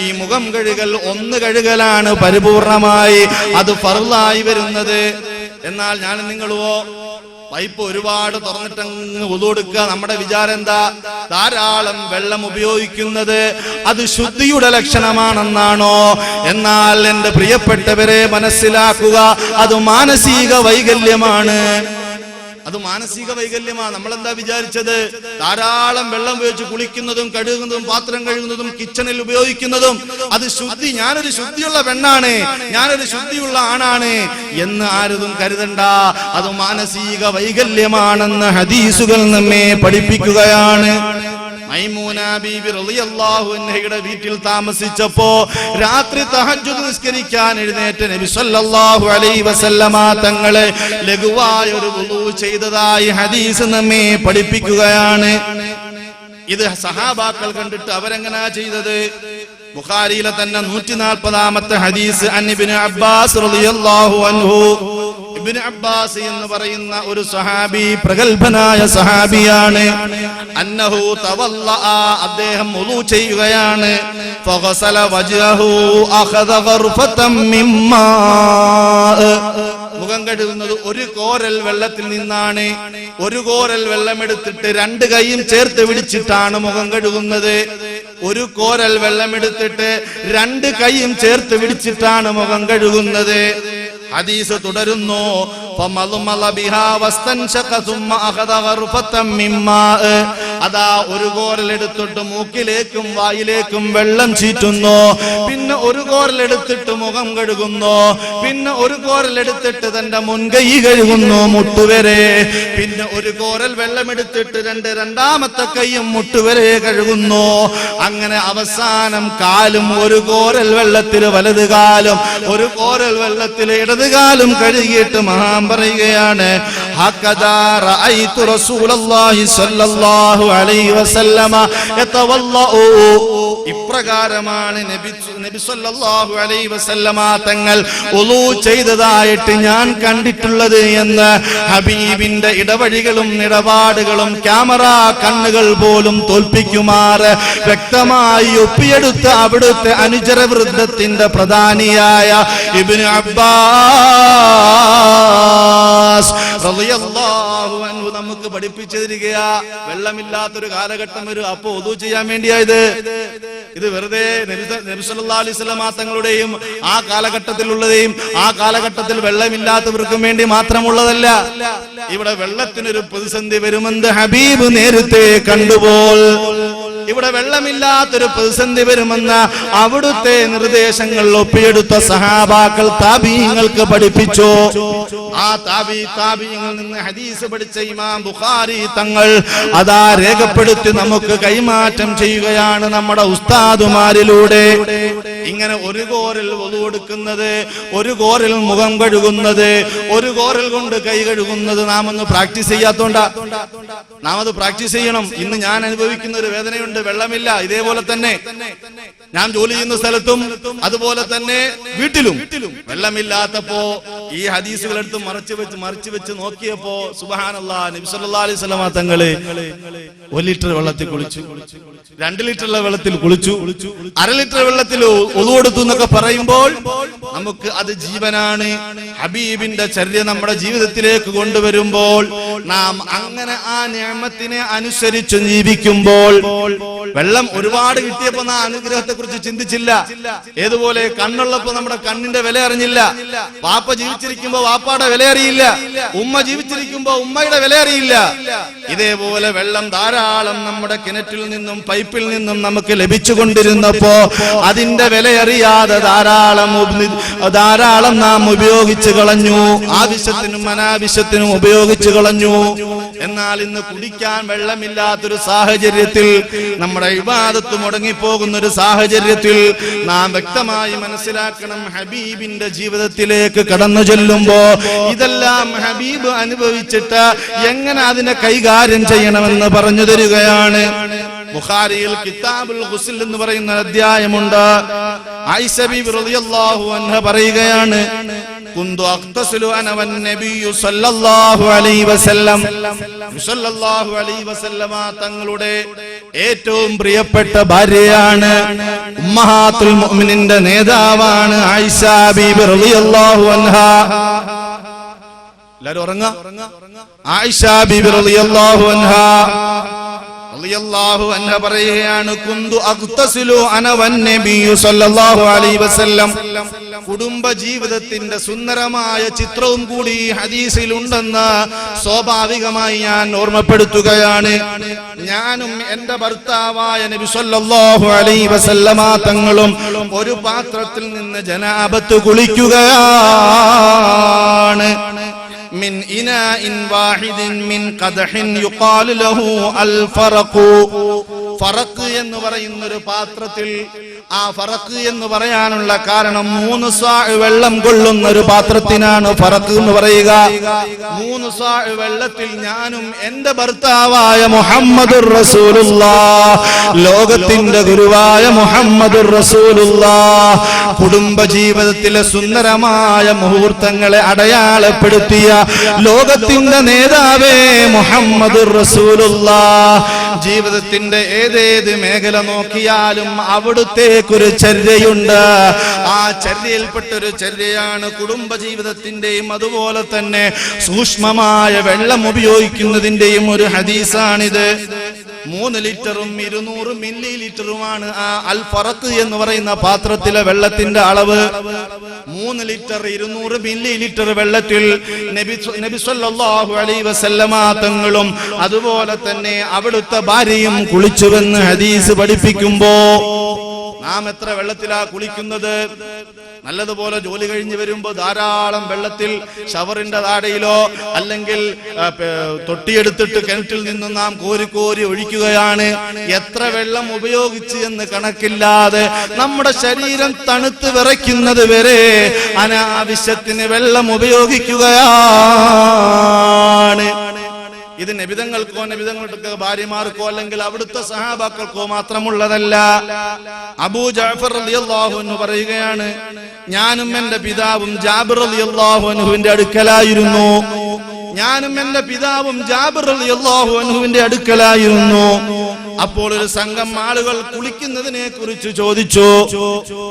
ഈ മുഖം കഴുകൽ 1 കഴുകലാണ് പരിപൂർണമായി, അത് ഫർളായി വരുന്നത്. എന്നാൽ ഞാൻ നിങ്ങളുവോ പൈപ്പ് ഒരുപാട് തുറന്നിട്ടങ്ങ് വുളൂ എടുക്കുക. നമ്മുടെ വിചാരം എന്താ? ധാരാളം വെള്ളം ഉപയോഗിക്കുന്നത് അത് ശുദ്ധിയുടെ ലക്ഷണമാണെന്നാണോ? എന്നാൽ എന്റെ പ്രിയപ്പെട്ടവരെ മനസ്സിലാക്കുക, അത് മാനസിക വൈകല്യമാണ്. അത് മാനസിക വൈകല്യമാണ്. നമ്മളെന്താ വിചാരിച്ചത്? ധാരാളം വെള്ളം ഉപയോഗിച്ച് കുളിക്കുന്നതും കഴുകുന്നതും പാത്രം കഴുകുന്നതും കിച്ചണിൽ ഉപയോഗിക്കുന്നതും അത് ശുദ്ധി, ഞാനൊരു ശുദ്ധിയുള്ള പെണ്ണാണ്, ഞാനൊരു ശുദ്ധിയുള്ള ആണാണ് എന്ന് ആരും കരുതണ്ട. അത് മാനസിക വൈകല്യമാണെന്ന് ഹദീസുകൾ നമ്മെ പഠിപ്പിക്കുകയാണ്. മൈമൂന ബീബി റളിയല്ലാഹു അൻഹയുടെ വീട്ടിൽ താമസിച്ചപ്പോ രാത്രി തഹജ്ജുദ് നിസ്കരിക്കാൻ എഴുന്നേറ്റ നബി സല്ലല്ലാഹു അലൈഹി വസല്ലമ തങ്ങളെ ലഘുവായ ഒരു വുളൂ ചെയ്തതായി ഹദീസ് നമ്മെ പഠിപ്പിക്കുകയാണ്. ഇത് സഹാബാക്കൾ കണ്ടിട്ട് അവരെങ്ങനാ ചെയ്തത്? ബുഖാരിയിലെ തന്നെ 140-ാമത്തെ ഹദീസ് അൻ ഇബ്നു അബ്ബാസ് റളിയല്ലാഹു അൻഹു. ഇബ്നു അബ്ബാസ് എന്ന് പറയുന്ന ഒരു സഹാബി, പ്രഗൽഭനായ സഹാബിയാണ്. അന്നഹു തവല്ലഅ, അദ്ദേഹം വുളു ചെയ്യുകയാണ്. ഫഗസല വജ്ഹഹു അഖദ ഗർഫതൻ മിമ്മാ, മുഖം കഴുകുന്നത് ഒരു കോരൽ വെള്ളത്തിൽ നിന്നാണ്. ഒരു കോരൽ വെള്ളമെടുത്തിട്ട് രണ്ട് കൈയും ചേർത്ത് പിടിച്ചിട്ടാണ് മുഖം കഴുകുന്നത്. ഒരു കോരൽ വെള്ളമെടുത്തിട്ട് രണ്ട് കൈയും ചേർത്ത് പിടിച്ചിട്ടാണ് മുഖം കഴുകുന്നത്. ഹദീസ് തുടരുന്നു. അതാ ഒരു കോരലെടുത്തിട്ട് മൂക്കിലേക്കും വായിലേക്കും വെള്ളം ചീറ്റുന്നു. പിന്നെ ഒരു കോരലെടുത്തിട്ട് മുഖം കഴുകുന്നു. പിന്നെ ഒരു കോരലെടുത്തിട്ട് തന്റെ മുൻകൈ കഴുകുന്നു മുട്ടുവരെ. പിന്നെ ഒരു കോരൽ വെള്ളമെടുത്തിട്ട് രണ്ടാമത്തെ കൈയും മുട്ടുവരെ കഴുകുന്നു. അങ്ങനെ അവസാനം കാലും ഒരു കോരൽ വെള്ളത്തിൽ വലത് കാലും ഒരു കോരൽ വെള്ളത്തിൽ ഇടതുകാലും കഴുകിയിട്ട് മഹാൻ പറയുകയാണ്, ഹക്കദാ റഅയ്തു റസൂലല്ലാഹി സ്വല്ലല്ലാഹു അലൈഹി വസല്ലമ യതവല്ലഉ, ഇപ്രകാരമാണ് നബി സ്വല്ലല്ലാഹു അലൈഹി വസല്ലമ തങ്ങൾ വുളു ചെയ്തതായിട്ട് ഞാൻ കണ്ടിട്ടുള്ളത് എന്ന് ഹബീബിന്റെ ഇടവഴികളും ഇടപാടുകളും ക്യാമറ കണ്ണുകൾ പോലും തോൽപ്പിക്കുമാറ് വ്യക്തമായി ഒപ്പിയെടുത്ത അവിടുത്തെ അനുചര വൃന്ദത്തിന്റെ പ്രധാനിയായ ഇബ്നു അബ്ബാസ് റളിയല്ലാഹു അൻഹു നമുക്ക് പഠിപ്പിച്ചു തരികയാ. വെള്ളമില്ലാത്തൊരു കാലഘട്ടം വരും, അപ്പൊ വുളു ചെയ്യാൻ വേണ്ടിയായത്. ഇത് വെറുതെ നബി സല്ലല്ലാഹു അലൈഹി വസല്ലം തങ്ങളുടെയും ആ കാലഘട്ടത്തിലുള്ളതെയും ആ കാലഘട്ടത്തിൽ വെള്ളമില്ലാത്തവർക്കും വേണ്ടി മാത്രമുള്ളതല്ല. ഇവിടെ വെള്ളത്തിനൊരു പ്രതിസന്ധി വരുമെന്ന് ഹബീബ് നേരത്തെ കണ്ടുപോൽ. ഇവിടെ വെള്ളമില്ലാത്തൊരു പ്രതിസന്ധി വരുമെന്ന് അവിടുത്തെ നിർദ്ദേശങ്ങൾ ഒപ്പിയെടുത്ത സഹാബാക്കൾ താബീങ്ങൾക്ക് പഠിപ്പിച്ചു. ആ താബീങ്ങളിൽ നിന്ന് ഹദീസ് പഠിച്ച ഇമാം ബുഖാരി തങ്ങൾ അതാ രേഖപ്പെടുത്തി നമുക്ക് കൈമാറ്റം ചെയ്യുകയാണ് നമ്മുടെ ഉസ്താദുമാരിലൂടെ. ഇങ്ങനെ ഒരു കോരൽ വുളു എടുക്കുന്നത്, ഒരു കോരൽ മുഖം കഴുകുന്നത്, ഒരു കോരൽ കൊണ്ട് കൈ കഴുകുന്നത് നാം ഒന്ന് പ്രാക്ടീസ് ചെയ്യാത്തോണ്ടാ. നാം അത് പ്രാക്ടീസ് ചെയ്യണം. ഇന്ന് ഞാൻ അനുഭവിക്കുന്ന ഒരു വേദനയുണ്ട്, വെള്ളമില്ല. ഇതേപോലെ തന്നെ ഞാൻ ജോലി ചെയ്യുന്ന സ്ഥലത്തും അതുപോലെ തന്നെ വീട്ടിലും വെള്ളമില്ലാത്തപ്പോ ഈ ഹദീസുകൾ എടുത്ത് മറിച്ച് വെച്ച് നോക്കിയപ്പോ സുബ്ഹാനല്ലാഹ്, നബി സല്ലല്ലാഹു അലൈഹി വസല്ലം തങ്ങള് 1 ലിറ്റർ വെള്ളത്തിൽ കുളിച്ചു, 2 ലിറ്റർ വെള്ളത്തിൽ കുളിച്ചു, 1/2 ലിറ്റർ വെള്ളത്തിൽ വുളു എടുത്തു എന്നൊക്കെ പറയുമ്പോൾ നമുക്ക് അത് ജീവനാണ്. ഹബീബിന്റെ ചര്യ നമ്മുടെ ജീവിതത്തിലേക്ക് കൊണ്ടുവരുമ്പോൾ നാം അങ്ങനെ ആ നിഅമത്തിനെ അനുസരിച്ച് ജീവിക്കുമ്പോൾ, വെള്ളം ഒരുപാട് കിട്ടിയപ്പോ നാം അനുഗ്രഹത്തെ കുറിച്ച് ചിന്തിച്ചില്ല. ഏതുപോലെ കണ്ണുള്ളപ്പോ നമ്മുടെ കണ്ണിന്റെ വില അറിഞ്ഞില്ല. വാപ്പ ജീവിച്ചിരിക്കുമ്പോ വാപ്പയുടെ വില അറിയില്ല, ഉമ്മ ജീവിച്ചിരിക്കുമ്പോ ഉമ്മയുടെ വില അറിയില്ല. ഇതേപോലെ വെള്ളം ധാരാളം നമ്മുടെ കിണറ്റിൽ നിന്നും പൈപ്പിൽ നിന്നും നമുക്ക് ലഭിച്ചുകൊണ്ടിരുന്നപ്പോ അതിന്റെ വില അറിയാതെ ധാരാളം നാം ഉപയോഗിച്ചു കളഞ്ഞു. ആവശ്യത്തിനും അനാവശ്യത്തിനും ഉപയോഗിച്ചു കളഞ്ഞു. എന്നാൽ ഇന്ന് കുടിക്കാൻ വെള്ളമില്ലാത്തൊരു സാഹചര്യത്തിൽ, നമ്മുടെ ഇബാദത്ത് മുടങ്ങിപ്പോകുന്ന ഒരു സാഹചര്യത്തിൽ നാം വ്യക്തമായി മനസ്സിലാക്കണം, ഹബീബിന്റെ ജീവിതത്തിലേക്ക് കടന്നു ചെല്ലുമ്പോ ഇതെല്ലാം ഹബീബ് അനുഭവിച്ചിട്ട് എങ്ങനെ അതിനെ കൈകാര്യം ചെയ്യണമെന്ന് പറഞ്ഞു തരികയാണ്. ബുഖാരിയിൽ കിതാബുൽ ഗുസ്ൽ എന്ന് പറയുന്ന അധ്യായമുണ്ട്. ആയിഷ ബീവി റളിയല്ലാഹു അൻഹ പറയുകയാണ്, കുന്തു അഖ്തസിലു അന വൻ നബിയ്യു സല്ലല്ലാഹു അലൈഹി വസല്ലം, സല്ലല്ലാഹു അലൈഹി വസല്ലമ തങ്ങളുടെ ഏറ്റവും പ്രിയപ്പെട്ട ഭാര്യയാണ്, ഉമ്മഹാത്തുൽ മുഅ്മിനീന്റെ നേതാവാണ് ആയിഷ ബീവി റളിയല്ലാഹു അൻഹ. എല്ലാവരും ഉറങ്ങാ. ആയിഷ ബീവി റളിയല്ലാഹു അൻഹ പറയുകയാണ്, കുന്തു അഖ്തസിലു അന വൻ നബിയ്യു സല്ലല്ലാഹു അലൈഹി വസല്ലം. കുടുംബ ജീവിതത്തിന്റെ സുന്ദരമായ ചിത്രവും കൂടി ഹദീസിൽ ഉണ്ടെന്ന് സ്വാഭാവികമായി ഞാൻ ഓർമ്മപ്പെടുത്തുകയാണ്. ഞാനും എന്റെ ഭർത്താവായ നബി സല്ലല്ലാഹു അലൈഹി വസല്ലമ തങ്ങളും ഒരു പാത്രത്തിൽ നിന്ന് ജനാബത്ത് കുളിക്കുകയാണ്. من إناء واحد من قدح يقال له الفرق. ഫറഖ് എന്ന് പറയുന്ന ഒരു പാത്രത്തിൽ, ആ ഫറഖ് എന്ന് പറയാനുള്ള കാരണം 3 സാ വെള്ളം കൊള്ളുന്ന ഒരു പാത്രത്തിനാണ് ഫറഖ് എന്ന് പറയുക. 3 സാ വെള്ളത്തിൽ ഞാനും എന്റെ ഭർത്താവായ മുഹമ്മദുർ റസൂലുള്ളാഹ്, ലോകത്തിന്റെ ഗുരുവായ മുഹമ്മദുർ റസൂലുള്ളാഹ്, കുടുംബ ജീവിതത്തിലെ സുന്ദരമായ മുഹൂർത്തങ്ങളെ അടയാളപ്പെടുത്തിയ ലോകത്തിന്റെ നേതാവേ മുഹമ്മദുർ റസൂലുള്ളാഹ്, ജീവിതത്തിന്റെ ഏതേത് മേഖല നോക്കിയാലും അവിടുത്തേക്കൊരു ചര്യയുണ്ട്. ആ ചര്യയിൽപ്പെട്ടൊരു ചര്യയാണ് കുടുംബ ജീവിതത്തിന്റെയും അതുപോലെ തന്നെ സൂക്ഷ്മമായ വെള്ളം ഉപയോഗിക്കുന്നതിന്റെയും ഒരു ഹദീസാണിത്. 3 ലിറ്ററും 200 മില്ലി ലിറ്ററുമാണ് ആ അൽ ഫറഖ് എന്ന് പറയുന്ന പാത്രത്തിലെ വെള്ളത്തിന്റെ അളവ്. 3 ലിറ്റർ 200 മില്ലി ലിറ്റർ വെള്ളത്തിൽ നബി സല്ലല്ലാഹു അലൈഹി വസല്ലമ തങ്ങളും അതുപോലെ തന്നെ അവിടുത്തെ ഭാര്യയും കുളിച്ചുവെന്ന് ഹദീസ് പഠിപ്പിക്കുമ്പോ നാം എത്ര വെള്ളത്തിലാ കുളിക്കുന്നത്? നല്ലതുപോലെ ജോലി കഴിഞ്ഞ് വരുമ്പോ ധാരാളം വെള്ളത്തിൽ ഷവറിന്റെ താടയിലോ അല്ലെങ്കിൽ തൊട്ടിയെടുത്തിട്ട് കിണറ്റിൽ നിന്നും നാം കോരി ഒഴിക്കുകയാണ്. എത്ര വെള്ളം ഉപയോഗിച്ച് എന്ന് കണക്കില്ലാതെ നമ്മുടെ ശരീരം തണുത്ത് വിറയ്ക്കുന്നത് വരെ അനാവശ്യത്തിന് വെള്ളം ഉപയോഗിക്കുകയാണ്. ഇത് നബിതങ്ങൾക്കോ നബിതങ്ങളുടെ ഭാര്യമാർക്കോ അല്ലെങ്കിൽ അവിടുത്തെ സഹാബാക്കൾക്കോ മാത്രമുള്ളതല്ല. അബൂ ജഅഫർ റളിയല്ലാഹു അൻഹു പറയുകയാണ്, ഞാനും എന്റെ പിതാവും ജാബിർ റളിയല്ലാഹു അൻഹുവിന്റെ അടുക്കലായിരുന്നു. ഞാനും എന്റെ പിതാവും ജാബിർ റളിയല്ലാഹു അൻഹുവിന്റെ അടുക്കലായിരുന്നു. അപ്പോൾ ഒരു സംഘം ആളുകൾ കുളിക്കുന്നതിനെ കുറിച്ച് ചോദിച്ചു.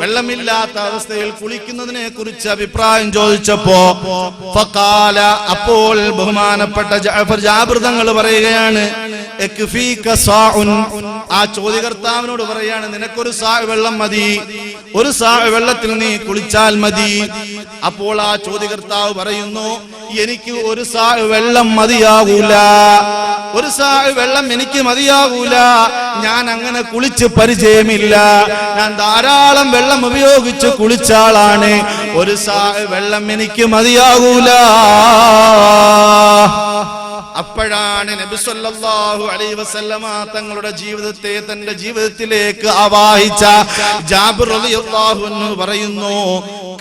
വെള്ളമില്ലാത്ത അവസ്ഥയിൽ കുളിക്കുന്നതിനെ കുറിച്ച് അഭിപ്രായം ചോദിച്ചപ്പോ ഫഖാല, അപ്പോൾ ബഹുമാനപ്പെട്ട ജാബിർ തങ്ങൾ പറയുകയാണ്, ആ ചോദ്യകർത്താവിനോട് പറയാണ്, നിനക്കൊരു സാ വെള്ളം മതി, ഒരു സാ വെള്ളത്തിൽ നീ കുളിച്ചാൽ മതി. അപ്പോൾ ആ ചോദ്യകർത്താവ് പറയുന്നു, എനിക്ക് ഒരു സാ വെള്ളം മതിയാകൂല, ഒരു സാ വെള്ളം എനിക്ക് മതിയാകൂല, ഞാൻ അങ്ങനെ കുളിച്ച് പരിചയമില്ല, ഞാൻ ധാരാളം വെള്ളം ഉപയോഗിച്ച് കുളിച്ച ആളാണ്, ഒരു സാ വെള്ളം എനിക്ക് മതിയാകൂല. അപ്പോഴാണ് നബി സല്ലല്ലാഹു അലൈഹി വസല്ലമ തങ്ങളുടെ ജീവിതത്തെ തന്റെ ജീവിതത്തിലേക്ക് ആവാഹിച്ച ജാബിർ റളിയല്ലാഹു അൻഹു പറയുന്നു,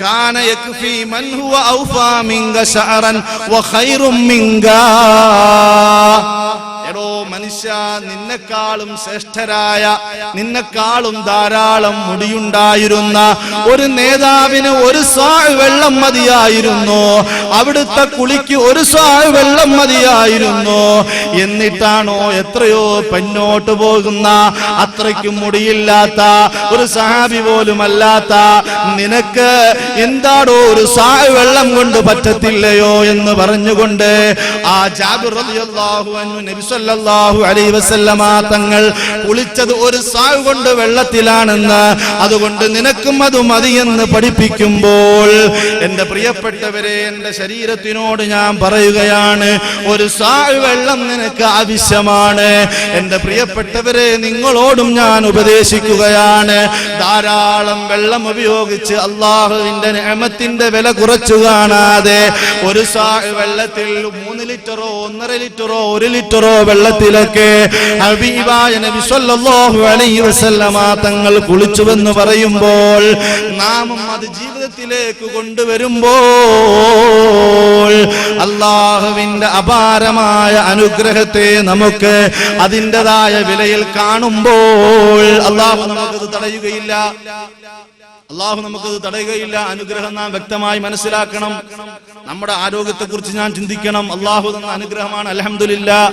കാന യക്ഫി മൻ ഹുവ ഔഫാ മിൻക ശഅറൻ വ ഖൈറും മിൻക. എടോ മനുഷ്യ, നിന്നെക്കാളും ശ്രേഷ്ഠരായ, നിന്നെക്കാളും ധാരാളം മുടിയുണ്ടായിരുന്ന ഒരു നേതാവിന് ഒരു സാ വെള്ളം മതിയായിരുന്നു, അവിടുത്തെ കുളിക്ക് ഒരു സാ വെള്ളം മതിയായിരുന്നു. എന്നിട്ടാണോ എത്രയോ പിന്നോട്ട് പോകുന്ന, അത്രയ്ക്കും മുടിയില്ലാത്ത ഒരു സഹാബി പോലും അല്ലാത്ത നിനക്ക് എന്താടോ ഒരു സാ വെള്ളം കൊണ്ട് പറ്റത്തില്ലയോ എന്ന് പറഞ്ഞുകൊണ്ട് ആ ജാബിർ റളിയല്ലാഹു അൻഹു നബി സല്ലല്ലാഹു അലൈഹി വസല്ലമ തങ്ങൾ കുളിച്ചത് ഒരു സാ കൊണ്ട് വെള്ളത്തിലാണെന്ന്, അതുകൊണ്ട് നിനക്കും അത് മതിയെന്ന് പഠിപ്പിക്കുമ്പോൾ എന്റെ പ്രിയപ്പെട്ടവരെ, എന്റെ ശരീരത്തിനോട് ഞാൻ പറയുകയാണ്, ഒരു സാ വെള്ളം നിനക്ക് ആവശ്യമാണ്. എന്റെ പ്രിയപ്പെട്ടവരെ, നിങ്ങളോടും ഞാൻ ഉപദേശിക്കുകയാണ്, ധാരാളം വെള്ളം ഉപയോഗിച്ച് അള്ളാഹുവിന്റെ നിഅമത്തിന്റെ വില കുറച്ചു കാണാതെ ഒരു സാ വെള്ളത്തിൽ 3 ലിറ്ററോ 1.5 ലിറ്ററോ 1 ലിറ്ററോ വെള്ളത്തിലൊക്കെ ഹബീബായ നബി സല്ലല്ലാഹു അലൈഹി വസല്ലമ തങ്ങൾ കുളിച്ചുവെന്ന് പറയുമ്പോൾ നാമും അത് ജീവിതത്തിലേക്ക് കൊണ്ടുവരുമ്പോൾ അള്ളാഹുവിന്റെ അപാരമായ അനുഗ്രഹത്തെ നമുക്ക് അതിൻ്റെതായ വിലയിൽ കാണുമ്പോൾ അള്ളാഹു നമുക്കത് തടയുകയില്ല. അള്ളാഹു നമുക്കത് തടയുകയില്ല. അനുഗ്രഹം നാം വ്യക്തമായി മനസ്സിലാക്കണം. നമ്മുടെ ആരോഗ്യത്തെ കുറിച്ച് ഞാൻ ചിന്തിക്കണം. അള്ളാഹു തന്ന അനുഗ്രഹമാണ്, അൽഹംദുലില്ലാഹ്.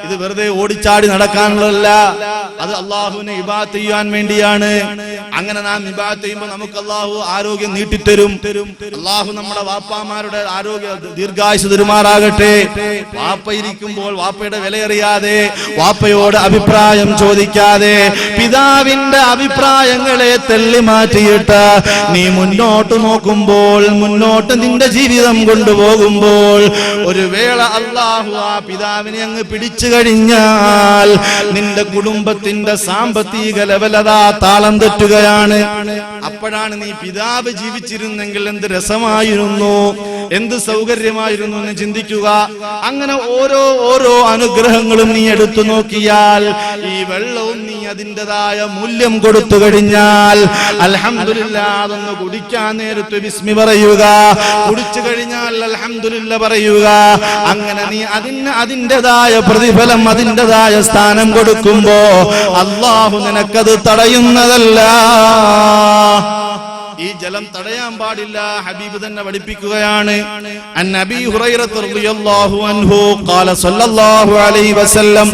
ഇത് വെറുതെ ഓടിച്ചാടി നടക്കാനുള്ളതല്ല, അത് അള്ളാഹുവിനെ ഇബാദത്ത് ചെയ്യാൻ വേണ്ടിയാണ്. അങ്ങനെ നാം ഇബാദത്ത് ചെയ്യുമ്പോൾ നമുക്ക് അള്ളാഹു ആരോഗ്യം നീട്ടിത്തരും. അള്ളാഹു നമ്മുടെ വാപ്പാമാരുടെ ആരോഗ്യ ദീർഘായുസ് തരുമാറാകട്ടെ. വാപ്പ ഇരിക്കുമ്പോൾ വാപ്പയുടെ വിലയറിയാതെ, വാപ്പയോട് അഭിപ്രായം ചോദിക്കാതെ, പിതാവിന്റെ അഭിപ്രായങ്ങളെ തള്ളി മാറ്റിയിട്ട് നീ മുന്നോട്ട് നോക്കുമ്പോൾ, മുന്നോട്ട് നിന്റെ ജീവിതം കൊണ്ടുപോകുമ്പോൾ ഒരു വേള അല്ലാഹു ആ പിതാവിനെ അങ്ങ് പിടിച്ചു കഴിഞ്ഞാൽ നിന്റെ കുടുംബത്തിന്റെ സാമ്പത്തിക ലെവലതാ താളം തെറ്റുകയാണ്. അപ്പോഴാണ് നീ പിതാവ് ജീവിച്ചിരുന്നെങ്കിൽ എന്ത് രസമായിരുന്നു, എന്ത് സൗകര്യമായിരുന്നു എന്ന് ചിന്തിക്കുക. അങ്ങനെ ഓരോ അനുഗ്രഹങ്ങളും നീ എടുത്തു നോക്കിയാൽ ഈ വെള്ളവും നീ അതിൻ്റെതായ മൂല്യം കൊടുത്തു കഴിഞ്ഞാൽ അൽഹംദുലില്ലാഹ് അതൊന്ന് കുടിക്കാൻ നേരത്ത് ബിസ്മി പറയുക, കുടിച്ചു കഴിഞ്ഞാൽ അൽഹംദുലില്ലാഹ് പറയുക. അങ്ങനെ നീ അതിൻ്റെതായ പ്രതിഫലം, അതിൻ്റെതായ സ്ഥാനം കൊടുക്കുമ്പോ അല്ലാഹു നിനക്കത് തടയുന്നതല്ല. ഈ ജലം തടയാൻ പാടില്ല. ഹബീബ് തന്നെ പഠിപ്പിക്കുകയാണ്. അൻ നബി ഹുറൈറ റളിയല്ലാഹു അൻഹു ഖാല സല്ലല്ലാഹു അലൈഹി വസല്ലം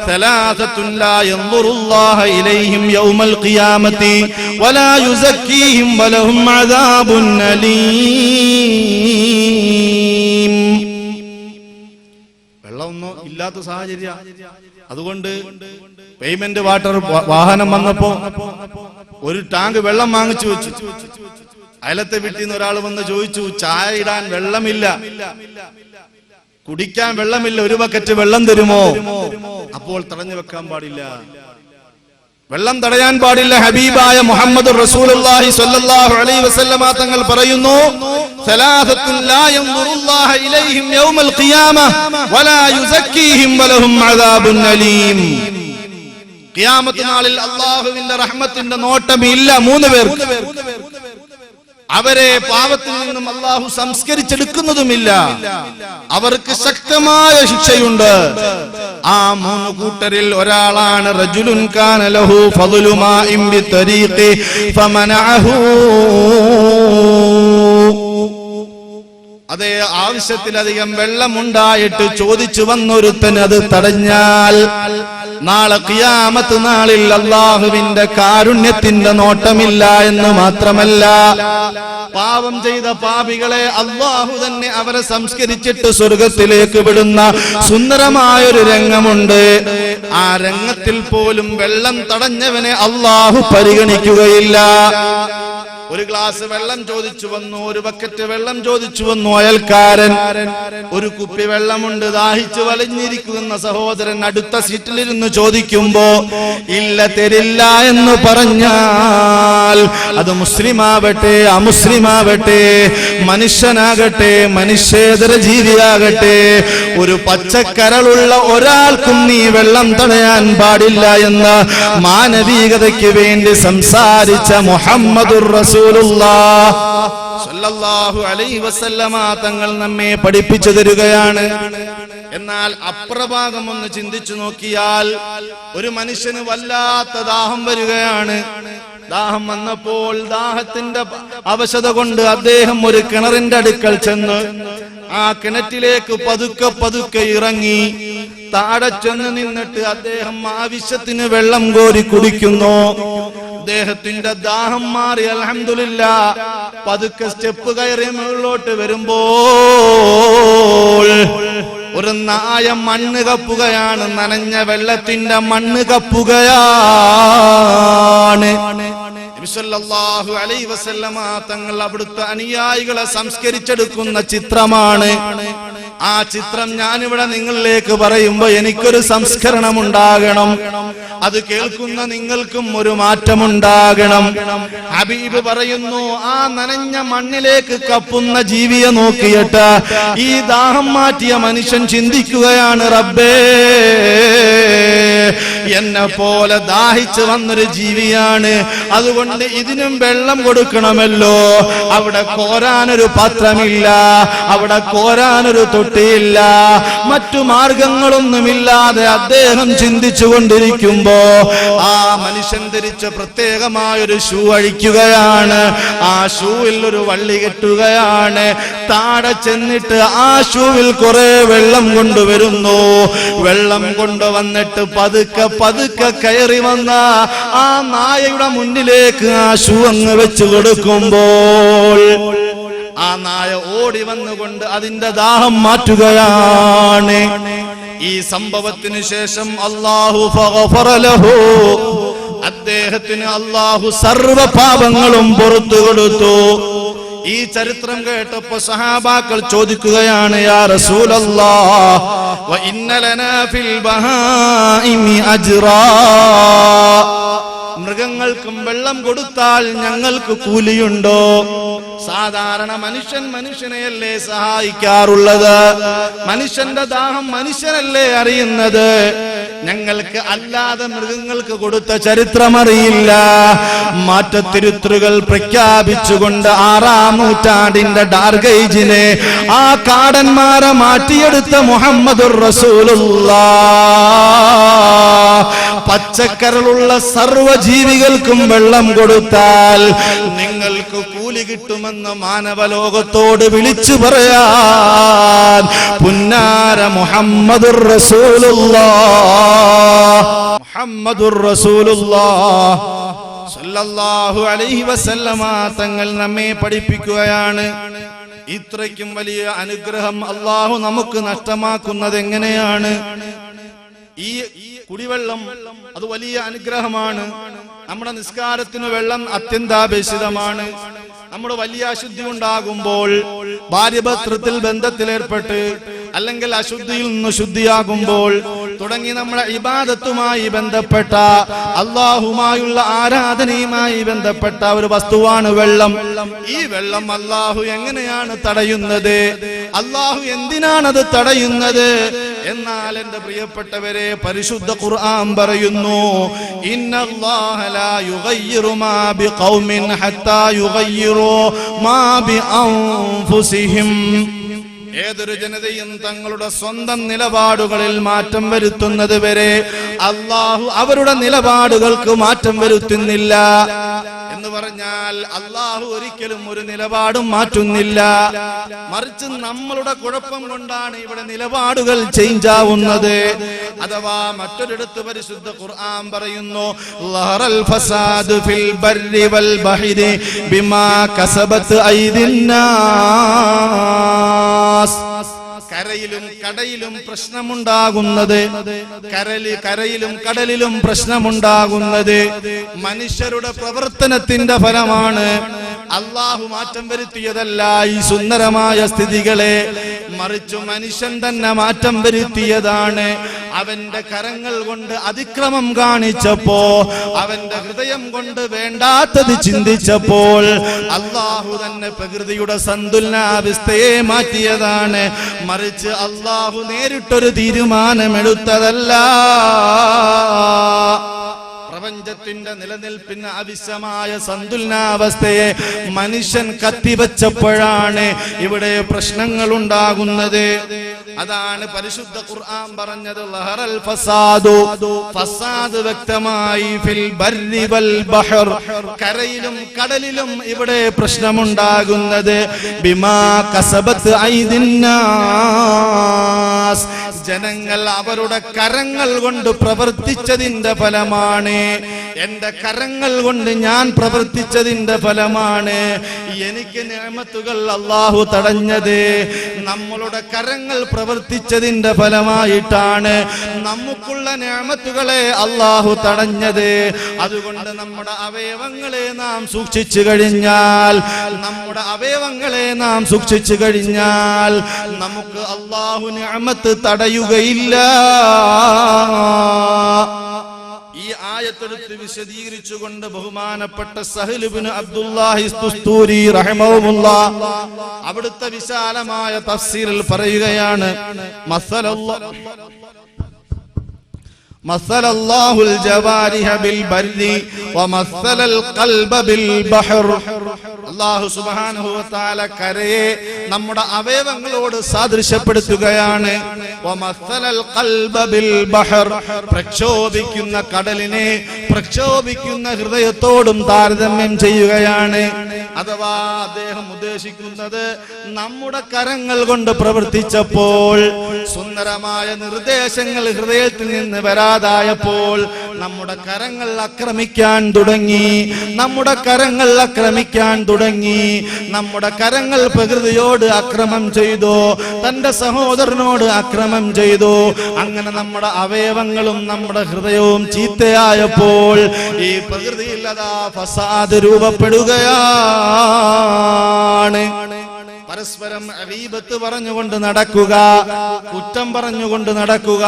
സലാസത്തുൻ ലാ യൻദുറുല്ലാഹു ഇലൈഹിം യൗമൽ ഖിയാമത്തി വലാ യുസക്കീഹിം വലഹും അദാബുൻ അലീം. വെള്ളമൊന്നും ഇല്ലാത്ത സാഹചര്യം. അതുകൊണ്ട് പേയ്മെന്റ് വാട്ടർ വാഹനം വന്നപ്പോ ഒരു ടാങ്ക് വെള്ളം വാങ്ങിച്ചു വെച്ചു. അയലത്തെ വീട്ടിൽ നിന്ന് ഒരാൾ വന്ന് ചോദിച്ചു, ചായ ഇടാൻ വെള്ളമില്ല, കുടിക്കാൻ വെള്ളമില്ല, ഒരു ബക്കറ്റ് വെള്ളം തരുമോ? അപ്പോൾ തടഞ്ഞു വെക്കാൻ പാടില്ല, വെള്ളം തടയാൻ പാടില്ല. ഹബീബായ മുഹമ്മദ് റസൂലുള്ളാഹി സ്വല്ലല്ലാഹു അലൈഹി വസല്ലമ തങ്ങൾ പറയുന്നു, സലാസത്തുൻ ലാ യൻദുറുല്ലാഹു ഇലൈഹിം യൗമൽ ഖിയാമഹ വലാ യുസക്കീഹിം വലഹും അദാബുൻ അലീം. ഖിയാമത്ത് നാളിൽ അല്ലാഹുവിന്റെ റഹ്മത്തിന്റെ നോട്ടമില്ല 3 പേർക്ക്. അവരെ പാപത്തിൽ നിന്നും അല്ലാഹു സംസ്കരിച്ചെടുക്കുന്നതുമില്ല. അവർക്ക് ശക്തമായ ശിക്ഷയുണ്ട്. ആ 3 കൂട്ടരിൽ ഒരാളാണ് റജുലുൻ കാന ലഹു ഫളു മാഇൻ ബിതരീഖി ഫമനഅഹു. അതേ ആവശ്യത്തിലധികം വെള്ളമുണ്ടായിട്ട് ചോദിച്ചു വന്നൊരുത്തൻ അത് തടഞ്ഞാൽ നാളെ ഖിയാമത്ത് നാളിൽ അല്ലാഹുവിന്റെ കാരുണ്യത്തിന്റെ നോട്ടമില്ല എന്ന് മാത്രമല്ല, പാപം ചെയ്ത പാപികളെ അല്ലാഹു തന്നെ അവരെ സംസ്കരിച്ചിട്ട് സ്വർഗത്തിലേക്ക് വിടുന്ന സുന്ദരമായൊരു രംഗമുണ്ട്. ആ രംഗത്തിൽ പോലും വെള്ളം തടഞ്ഞവനെ അല്ലാഹു പരിഗണിക്കുകയില്ല. ഒരു ഗ്ലാസ് വെള്ളം ചോദിച്ചു വന്നു, ഒരു ബക്കറ്റ് വെള്ളം ചോദിച്ചു വന്നു അയൽക്കാരൻ. ഒരു കുപ്പി വെള്ളമുണ്ട്, ദാഹിച്ചു വലഞ്ഞിരിക്കുന്ന സഹോദരൻ അടുത്ത സീറ്റിലിരുന്ന് ചോദിക്കുമ്പോ ഇല്ല തരില്ല എന്ന് പറഞ്ഞാൽ അത് മുസ്ലിമാവട്ടെ അമുസ്ലിമാവട്ടെ, മനുഷ്യനാകട്ടെ മനുഷ്യേതര ജീവിയാകട്ടെ, ഒരു പച്ചക്കരളുള്ള ഒരാൾക്കും നീ വെള്ളം തടയാൻ പാടില്ല എന്ന് മാനവികതയ്ക്ക് വേണ്ടി സംസാരിച്ച മുഹമ്മദുർ റസൂലുള്ളാഹി സ്വല്ലല്ലാഹു അലൈഹി വസല്ലമ തങ്ങൾ നമ്മെ പഠിപ്പിച്ചു തരികയാണ്. എന്നാൽ അപ്രഭാഗം ഒന്ന് ചിന്തിച്ചു നോക്കിയാൽ ഒരു മനുഷ്യന് വല്ലാത്ത ദാഹം വരികയാണ്. ദാഹം വന്നപ്പോൾ ദാഹത്തിന്റെ അവശത കൊണ്ട് അദ്ദേഹം ഒരു കിണറിന്റെ അടുക്കൽ ചെന്ന് ആ കിണറ്റിലേക്ക് പതുക്കെ പതുക്കെ ഇറങ്ങി താഴെ ചെന്ന് നിന്നിട്ട് അദ്ദേഹം ആവശ്യത്തിന് വെള്ളം കോരി കുടിക്കുന്നു. അദ്ദേഹത്തിന്റെ ദാഹം മാറി അൽഹംദുലില്ലാഹ്. പതുക്കെ സ്റ്റെപ്പ് കയറി മുകളിലോട്ട് വരുമ്പോൾ ഒരു നായ മണ്ണ് കപ്പുകയാണ്, നനഞ്ഞ വെള്ളത്തിന്റെ മണ്ണ് കപ്പുകയാണ്. നബി സല്ലല്ലാഹു അലൈഹി വസല്ലമ തങ്ങൾ അവിടുത്തെ അനുയായികളെ സംസ്കരിച്ചെടുക്കുന്ന ചിത്രമാണ്. ആ ചിത്രം ഞാനിവിടെ നിങ്ങളിലേക്ക് പറയുമ്പോ എനിക്കൊരു സംസ്കരണം ഉണ്ടാകണം, അത് കേൾക്കുന്ന നിങ്ങൾക്കും ഒരു മാറ്റമുണ്ടാകണം. ഹബീബ് പറയുന്നു, ആ നനഞ്ഞ മണ്ണിലേക്ക് കപ്പുന്ന ജീവിയെ നോക്കിയിട്ട് ഈ ദാഹം മാറ്റിയ മനുഷ്യൻ ചിന്തിക്കുകയാണ്, റബ്ബേ എന്നെ പോലെ ദാഹിച്ചു വന്നൊരു ജീവിയാണ്, അതുകൊണ്ട് ഇതിനും വെള്ളം കൊടുക്കണമല്ലോ. അവിടെ കോരാനൊരു പാത്രമില്ല, അവിടെ കോരാനൊരു തൊട്ടിയില്ല, മറ്റു മാർഗങ്ങളൊന്നുമില്ലാതെ അദ്ദേഹം ചിന്തിച്ചു കൊണ്ടിരിക്കുമ്പോ ആ മനുഷ്യൻ ധരിച്ച പ്രത്യേകമായൊരു ഷൂ അഴിക്കുകയാണ്. ആ ഷൂവിൽ ഒരു വള്ളി കെട്ടുകയാണ്. താഴെ ചെന്നിട്ട് ആ ഷൂവിൽ കുറെ വെള്ളം കൊണ്ടുവരുന്നു. വെള്ളം കൊണ്ടുവന്നിട്ട് പതുക്കെ പതുക്കെ കയറി വന്ന ആ നായയുടെ മുന്നിലേക്ക് ആ ഷൂ അങ്ങ് വെച്ചു കൊടുക്കുമ്പോൾ ആ നായ ഓടി വന്നുകൊണ്ട് അതിന്റെ ദാഹം മാറ്റുകയാണ്. ഈ സംഭവത്തിന് ശേഷം അല്ലാഹു ഫഗഫറ ലഹു, അദ്ദേഹത്തിന് അല്ലാഹു സർവ്വ പാപങ്ങളും പുറത്തു കൊടുത്തു. ഈ ചരിത്രം കേട്ടപ്പോ സഹാബാക്കൾ ചോദിക്കുകയാണ്, യാ റസൂലല്ലാഹ് വ ഇന്ന ലനാ ഫിൽ ബഹാഇമി അജ്റാ, മൃഗങ്ങൾക്കും വെള്ളം കൊടുത്താൽ ഞങ്ങൾക്ക് കൂലിയുണ്ടോ? സാധാരണ മനുഷ്യനെയല്ലേ സഹായിക്കാറുള്ളത്? മനുഷ്യന്റെ ദാഹം മനുഷ്യനല്ലേ അറിയുന്നത്? ഞങ്ങൾക്ക് അല്ലാതെ മൃഗങ്ങൾക്ക് കൊടുത്ത ചരിത്രമറിയില്ല. മാറ്റത്തിരുത്തലുകൾ പ്രഖ്യാപിച്ചുകൊണ്ട് 6-ാം നൂറ്റാണ്ടിന്റെ ഡാർക്ക് ഏജിനെ ആ കാടന്മാരെ മാറ്റിയെടുത്ത മുഹമ്മദുർ റസൂലുള്ളാഹ് പച്ചക്കരളുള്ള സർവ്വജീവികൾക്കും വെള്ളം കൊടുത്താൽ നിങ്ങൾക്ക് കൂലി കിട്ടുമെന്ന് മാനവലോകത്തോട് വിളിച്ചു പറയാൻ പുന്നാര മുഹമ്മദുർ റസൂലുള്ളാഹ് സല്ലല്ലാഹു അലൈഹി വസല്ലമ തങ്ങൾ നമ്മെ പഠിപ്പിക്കുകയാണ്. ഇത്രയ്ക്കും വലിയ അനുഗ്രഹം അല്ലാഹു നമുക്ക് നഷ്ടമാക്കുന്നത് എങ്ങനെയാണ്? ഈ കുടിവെള്ളം അത് വലിയ അനുഗ്രഹമാണ്. നമ്മുടെ നിസ്കാരത്തിന് വെള്ളം അത്യന്താപേക്ഷിതമാണ്. നമ്മുടെ വലിയ അശുദ്ധി ഉണ്ടാകുമ്പോൾ ഭാര്യഭർത്തൃത്വത്തിൽ ബന്ധത്തിലേർപ്പെട്ട് അല്ലെങ്കിൽ അശുദ്ധിയിൽ നിന്ന് ശുദ്ധിയാകുമ്പോൾ തുടങ്ങി നമ്മുടെ ഇബാദത്തുമായി ബന്ധപ്പെട്ട അല്ലാഹുമായുള്ള ആരാധനയുമായി ബന്ധപ്പെട്ട ഒരു വസ്തുവാണ് വെള്ളം. ഈ വെള്ളം അല്ലാഹു എങ്ങനെയാണ് തടയുന്നത്? അല്ലാഹു എന്തിനാണത് തടയുന്നത്? എന്നാൽ എന്റെ പ്രിയപ്പെട്ടവരെ, പരിശുദ്ധ ഖുർആൻ പറയുന്നു, ഇന്നല്ലാഹ ലാ യുഗയ്യിറു മാ ബിഖൗമിൻ ഹത്താ യുഗയ്യിറു മാ ബിഅൻഫുസിഹിം. ഏതൊരു ജനതയും തങ്ങളുടെ സ്വന്തം നിലപാടുകളിൽ മാറ്റം വരുത്തുന്നത് വരെ അല്ലാഹു അവരുടെ നിലപാടുകൾക്ക് മാറ്റം വരുത്തുന്നില്ല. എന്ന് പറഞ്ഞാൽ അല്ലാഹു ഒരിക്കലും ഒരു നിലപാടും മാറ്റുന്നില്ല. മറിച്ച് നമ്മളുടെ കുഴപ്പം കൊണ്ടാണ് ഇവിടെ നിലപാടുകൾ ചേഞ്ച് ആവുന്നത്. അഥവാ മറ്റൊരിടത്ത് പരിശുദ്ധ ഖുർആൻ പറയുന്നു, ലഹറൽ ഫസാദു ഫിൽ ബർരി വൽ ബഹരി ബിമാ കസബത് ഐദിന്നാസ്. കരയിലും കടയിലും പ്രശ്നമുണ്ടാകുന്നത്, കരയിലും കടലിലും പ്രശ്നമുണ്ടാകുന്നത് മനുഷ്യരുടെ പ്രവർത്തനത്തിന്റെ ഫലമാണ്. അല്ലാഹു മാറ്റം വരുത്തിയതല്ല ഈ സുന്ദരമായ സ്ഥിതികളെ, മറിച്ചു മനുഷ്യൻ തന്നെ മാറ്റം വരുത്തിയതാണ്. അവന്റെ കരങ്ങൾ കൊണ്ട് അതിക്രമം കാണിച്ചപ്പോ, അവന്റെ ഹൃദയം കൊണ്ട് വേണ്ടാത്തത് ചിന്തിച്ചപ്പോൾ അല്ലാഹു തന്നെ പ്രകൃതിയുടെ സന്തുലനാവസ്ഥയെ മാറ്റിയതാണ്. മറിച്ച് അല്ലാഹു നേരിട്ടൊരു തീരുമാനമെടുത്തതല്ല. പ്രപഞ്ചത്തിന്റെ നിലനിൽപ്പിന് ആവശ്യമായ സന്തുലനാവസ്ഥയെ മനുഷ്യൻ കത്തിവെച്ചപ്പോഴാണ് ഇവിടെ പ്രശ്നങ്ങൾ ഉണ്ടാകുന്നത്. അതാണ് പരിശുദ്ധ ഖുർആൻ പറഞ്ഞത്, ലഹറൽ ഫസാദു. ഫസാദ് വ്യക്തമായി ഫിൽ ബർരി വൽ ബഹർ. കരയിലും കടലിലും ഇവിടെ പ്രശ്നമുണ്ടാകുന്നത് ബിമാ കസബത്ത് ഐദിന്നാസ്. ജനങ്ങൾ അവരുടെ കരങ്ങൾ കൊണ്ട് പ്രവർത്തിച്ചതിന്റെ ഫലമാണ്. എന്റെ കരങ്ങൾ കൊണ്ട് ഞാൻ പ്രവർത്തിച്ചതിന്റെ ഫലമാണ് എനിക്ക് നിഅമത്തുകൾ അല്ലാഹു തടഞ്ഞത്. നമ്മളുടെ കരങ്ങൾ പ്രവർത്തിച്ചതിന്റെ ഫലമായിട്ടാണ് നമുക്കുള്ള നിഅമത്തുകളെ അല്ലാഹു തടഞ്ഞത്. അതുകൊണ്ട് നമ്മുടെ അവയവങ്ങളെ നാം സൂക്ഷിച്ചു കഴിഞ്ഞാൽ, നമുക്ക് അല്ലാഹു നിഅമത്ത് തടയുകയില്ല. ഈ ആയത്തെടുത്ത് വിശദീകരിച്ചുകൊണ്ട് ബഹുമാനപ്പെട്ട സഹൽ ഇബ്നു അബ്ദുല്ലാഹി തുസ്തൂരി റഹിമഹുല്ലാഹ് അവിടുത്തെ വിശാലമായ തഫ്സീറിൽ പറയുകയാണ്, മസലല്ലാഹുൽ ജവാരിഹ ബിൽ ബർരി വമസലൽ ഖൽബ ബിൽ ബഹർ. അല്ലാഹു സുബ്ഹാനഹു വ തആല കരയെ നമ്മുടെ അവയവങ്ങളോട് സാദൃശ്യപ്പെടുത്തുകയാണ്. വമസലൽ ഖൽബ ബിൽ ബഹർ. പ്രക്ഷോഭിക്കുന്ന കടലിനെ പ്രക്ഷോഭിക്കുന്ന ഹൃദയത്തോടും താരതമ്യം ചെയ്യുകയാണ്. അഥവാ അദ്ദേഹം ഉദ്ദേശിക്കുന്നത്, നമ്മുടെ കരങ്ങൾ കൊണ്ട് പ്രവർത്തിച്ചപ്പോൾ സുന്ദരമായ നിർദ്ദേശങ്ങൾ ഹൃദയത്തിൽ നിന്ന് വരാതായപ്പോൾ നമ്മുടെ കരങ്ങൾ ആക്രമിക്കാൻ തുടങ്ങി. നമ്മുടെ കരങ്ങൾ പ്രകൃതിയോട് അക്രമം ചെയ്തു, തന്റെ സഹോദരനോട് അക്രമം ചെയ്തു. അങ്ങനെ നമ്മുടെ അവയവങ്ങളും നമ്മുടെ ഹൃദയവും ചീത്തയായപ്പോൾ ഈ പ്രകൃതിയിൽ അതാ ഫസാദ് രൂപപ്പെടുകയാണ്. പരസ്പരം ഗീബത്ത് പറഞ്ഞുകൊണ്ട് നടക്കുക, കുറ്റം പറഞ്ഞുകൊണ്ട് നടക്കുക.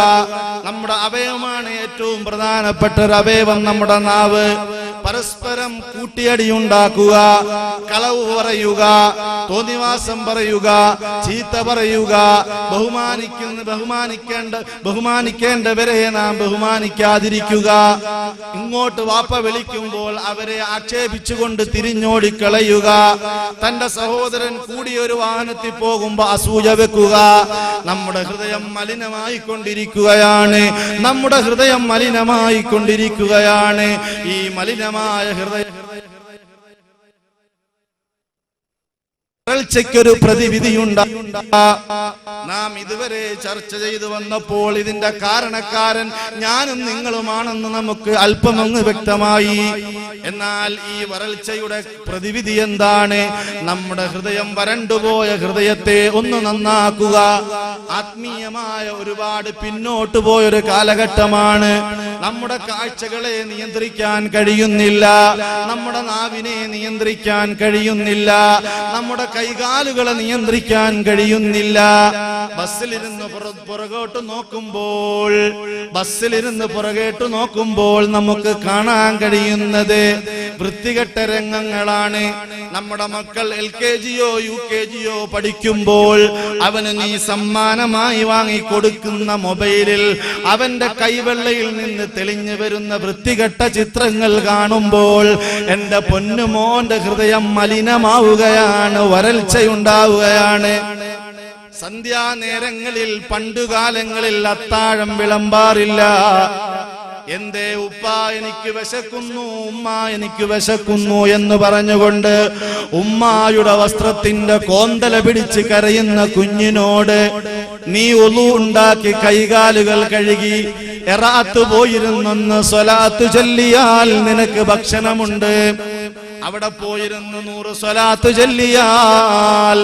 നമ്മുടെ അവയവമാണ് ഏറ്റവും പ്രധാനപ്പെട്ട ഒരു അവയവം, നമ്മുടെ നാവ്. പരസ്പരം കൂട്ടിയടിയുണ്ടാക്കുക, കളവ് പറയുക, തോന്നിവാസം പറയുക, ചീത്ത പറയുക, ബഹുമാനിക്കേണ്ടവരെ നാം ബഹുമാനിക്കാതിരിക്കുക. ഇങ്ങോട്ട് വാപ്പ വിളിക്കുമ്പോൾ അവരെ ആക്ഷേപിച്ചുകൊണ്ട് തിരിഞ്ഞോടിക്കളയുക. തന്റെ സഹോദരൻ കൂടി ഒരു വാഹനത്തിൽ പോകുമ്പോ അസൂയ വെക്കുക. നമ്മുടെ ഹൃദയം മലിനമായിക്കൊണ്ടിരിക്കുകയാണ്. നമ്മുടെ ഹൃദയം മലിനമായിക്കൊണ്ടിരിക്കുകയാണ്. ഈ മലിനമായ ഹൃദയം വരൾച്ചയ്ക്കൊരു പ്രതിവിധിയുണ്ട്. നാം ഇതുവരെ ചർച്ച ചെയ്തു വന്നപ്പോൾ ഇതിന്റെ കാരണക്കാരൻ ഞാനും നിങ്ങളുമാണെന്ന് നമുക്ക് അല്പമങ്ങ് വ്യക്തമായി. എന്നാൽ ഈ വരൾച്ചയുടെ പ്രതിവിധി എന്താണ്? നമ്മുടെ ഹൃദയം വരണ്ടുപോയ ഹൃദയത്തെ ഒന്ന് നന്നാക്കുക. ആത്മീയമായ ഒരുപാട് പിന്നോട്ട് പോയൊരു കാലഘട്ടമാണ്. നമ്മുടെ കാഴ്ചകളെ നിയന്ത്രിക്കാൻ കഴിയുന്നില്ല, നമ്മുടെ നാവിനെ നിയന്ത്രിക്കാൻ കഴിയുന്നില്ല, നമ്മുടെ കൈകാലുകളെ നിയന്ത്രിക്കാൻ കഴിയുന്നില്ല. ബസ്സിലിരുന്ന് പുറകോട്ട് നോക്കുമ്പോൾ നമുക്ക് കാണാൻ കഴിയുന്നത് വൃത്തികെട്ട രംഗങ്ങളാണ്. നമ്മുടെ മക്കൾ LKGയോ UKGയോ പഠിക്കുമ്പോൾ അവന് നീ സമ്മാനമായി വാങ്ങിക്കൊടുക്കുന്ന മൊബൈലിൽ അവന്റെ കൈവെള്ളയിൽ നിന്ന് തെളിഞ്ഞു വരുന്ന വൃത്തികെട്ട ചിത്രങ്ങൾ കാണുമ്പോൾ എന്റെ പൊന്നുമോന്റെ ഹൃദയം മലിനമാവുകയാണ്, വരൾച്ചയുണ്ടാവുകയാണ്. സന്ധ്യാനേരങ്ങളിൽ പണ്ടുകാലങ്ങളിൽ അത്താഴം വിളമ്പാറില്ല. എന്തേ ഉപ്പ എനിക്ക് വിശക്കുന്നു, ഉമ്മ എനിക്ക് വിശക്കുന്നു എന്ന് പറഞ്ഞുകൊണ്ട് ഉമ്മായുടെ വസ്ത്രത്തിന്റെ കോന്തല പിടിച്ച് കരയുന്ന കുഞ്ഞിനോട് നീ ഒളു ഉണ്ടാക്കി കൈകാലുകൾ കഴുകി എറാത്ത് പോയിരുന്നെന്ന് സ്വലാത്ത് ചൊല്ലിയാൽ നിനക്ക് ഭക്ഷണമുണ്ട്. അവിടെ പോയിരുന്ന് 100 സ്വലാത്ത് ചൊല്ലിയാൽ,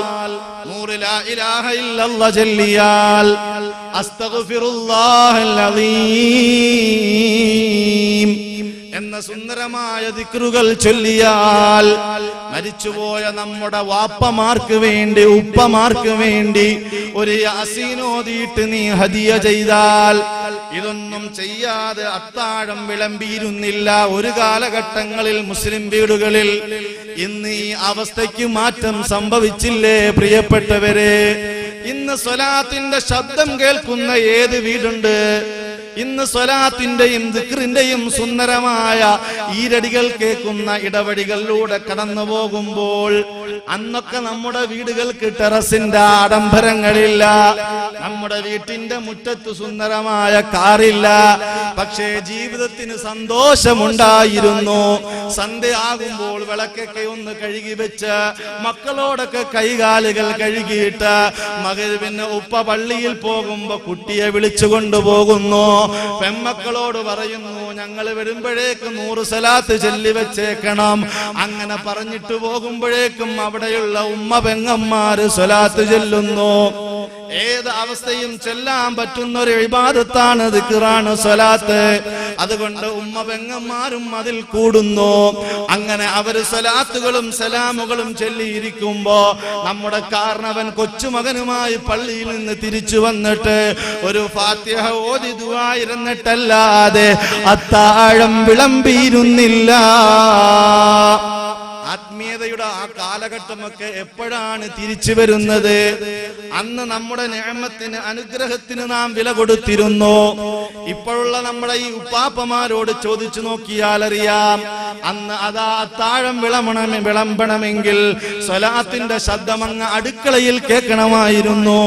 100 ലാ ഇലാഹ ഇല്ലല്ലാഹ് ചൊല്ലിയാൽ, അസ്തഗ്ഫിറുല്ലാഹൽ അദീം എന്ന സുന്ദരമായ ദിക്റുകൾ ചൊല്ലിയാൽ, മരിച്ചുപോയ നമ്മുടെ വാപ്പമാർക്ക് വേണ്ടി ഉപ്പമാർക്ക് വേണ്ടി ഒരു യാസീൻ ഓതിയിട്ട് നീ ഹദിയ ചെയ്താൽ, ഇതൊന്നും ചെയ്യാതെ അത്താഴം വിളമ്പിയിരുന്നില്ല ഒരു കാലഘട്ടങ്ങളിൽ മുസ്ലിം വീടുകളിൽ. ഇന്ന് ഈ അവസ്ഥയ്ക്ക് മാറ്റം സംഭവിച്ചില്ലേ പ്രിയപ്പെട്ടവരെ? ഇന്ന് സ്വലാത്തിന്റെ ശബ്ദം കേൾക്കുന്ന ഏത് വീടുണ്ട്? ഇന്ന് സ്വലാത്തിന്റെയും ദിക്റിന്റെയും സുന്ദരമായ ഈരടികൾ കേൾക്കുന്ന ഇടവഴികളിലൂടെ കടന്നു പോകുമ്പോൾ, അന്നൊക്കെ നമ്മുടെ വീടുകൾക്ക് ടെറസിന്റെ ആഡംബരങ്ങളില്ല, നമ്മുടെ വീട്ടിന്റെ മുറ്റത്ത് സുന്ദരമായ കാറില്ല, പക്ഷേ ജീവിതത്തിന് സന്തോഷമുണ്ടായിരുന്നു. സന്ധ്യയാകുമ്പോൾ വിളക്കൊക്കെ ഒന്ന് കഴുകി വെച്ച് മക്കളോടൊക്കെ കൈകാലുകൾ കഴുകിയിട്ട് മഗ്‌രിബിന് ഉപ്പ പള്ളിയിൽ പോകുമ്പോ കുട്ടിയെ വിളിച്ചു കൊണ്ടുപോകുന്നു. പെമ്മക്കളോട് പറയുന്നു ഞങ്ങൾ വരുമ്പോഴേക്ക് 100 സ്വലാത്ത് ചൊല്ലി വെച്ചേക്കണം. അങ്ങനെ പറഞ്ഞിട്ട് പോകുമ്പോഴേക്കും അവിടെയുള്ള ഉമ്മ പെങ്ങന്മാര് സ്വലാത്ത് ചൊല്ലുന്നു. ഏത് അവസ്ഥയും ചെല്ലാൻ പറ്റുന്ന ഒരു ഇബാദത്താണ്, ദിക്റാണ് സ്വലാത്ത്. അതുകൊണ്ട് ഉമ്മ പെങ്ങന്മാരും അതിൽ കൂടുന്നു. അങ്ങനെ അവര് സ്വലാത്തുകളും സലാമുകളും ചൊല്ലിയിരിക്കുമ്പോ നമ്മുടെ കാരണവൻ കൊച്ചുമകനുമായി പള്ളിയിൽ നിന്ന് തിരിച്ചു വന്നിട്ട് ഒരു ഫാത്തിഹ ഓതി ദുആ ഇരുന്നിട്ടല്ലാതെ അത്താഴം വിളമ്പിയിരുന്നില്ല. ആത്മീയതയുടെ ആ കാലഘട്ടമൊക്കെ എപ്പോഴാണ് തിരിച്ചു വരുന്നത്? അന്ന് നമ്മുടെ നിഅമത്തിന്, അനുഗ്രഹത്തിന് നാം വില കൊടുത്തിരുന്നു. ഇപ്പോഴുള്ള നമ്മുടെ ഈ ഉപ്പാപ്പമാരോട് ചോദിച്ചു നോക്കിയാൽ അറിയാം, അന്ന് അതാ അത്താഴം വിളമ്പണമെങ്കിൽ സ്വലാത്തിന്റെ ശബ്ദം അങ്ങ് അടുക്കളയിൽ കേൾക്കണമായിരുന്നു.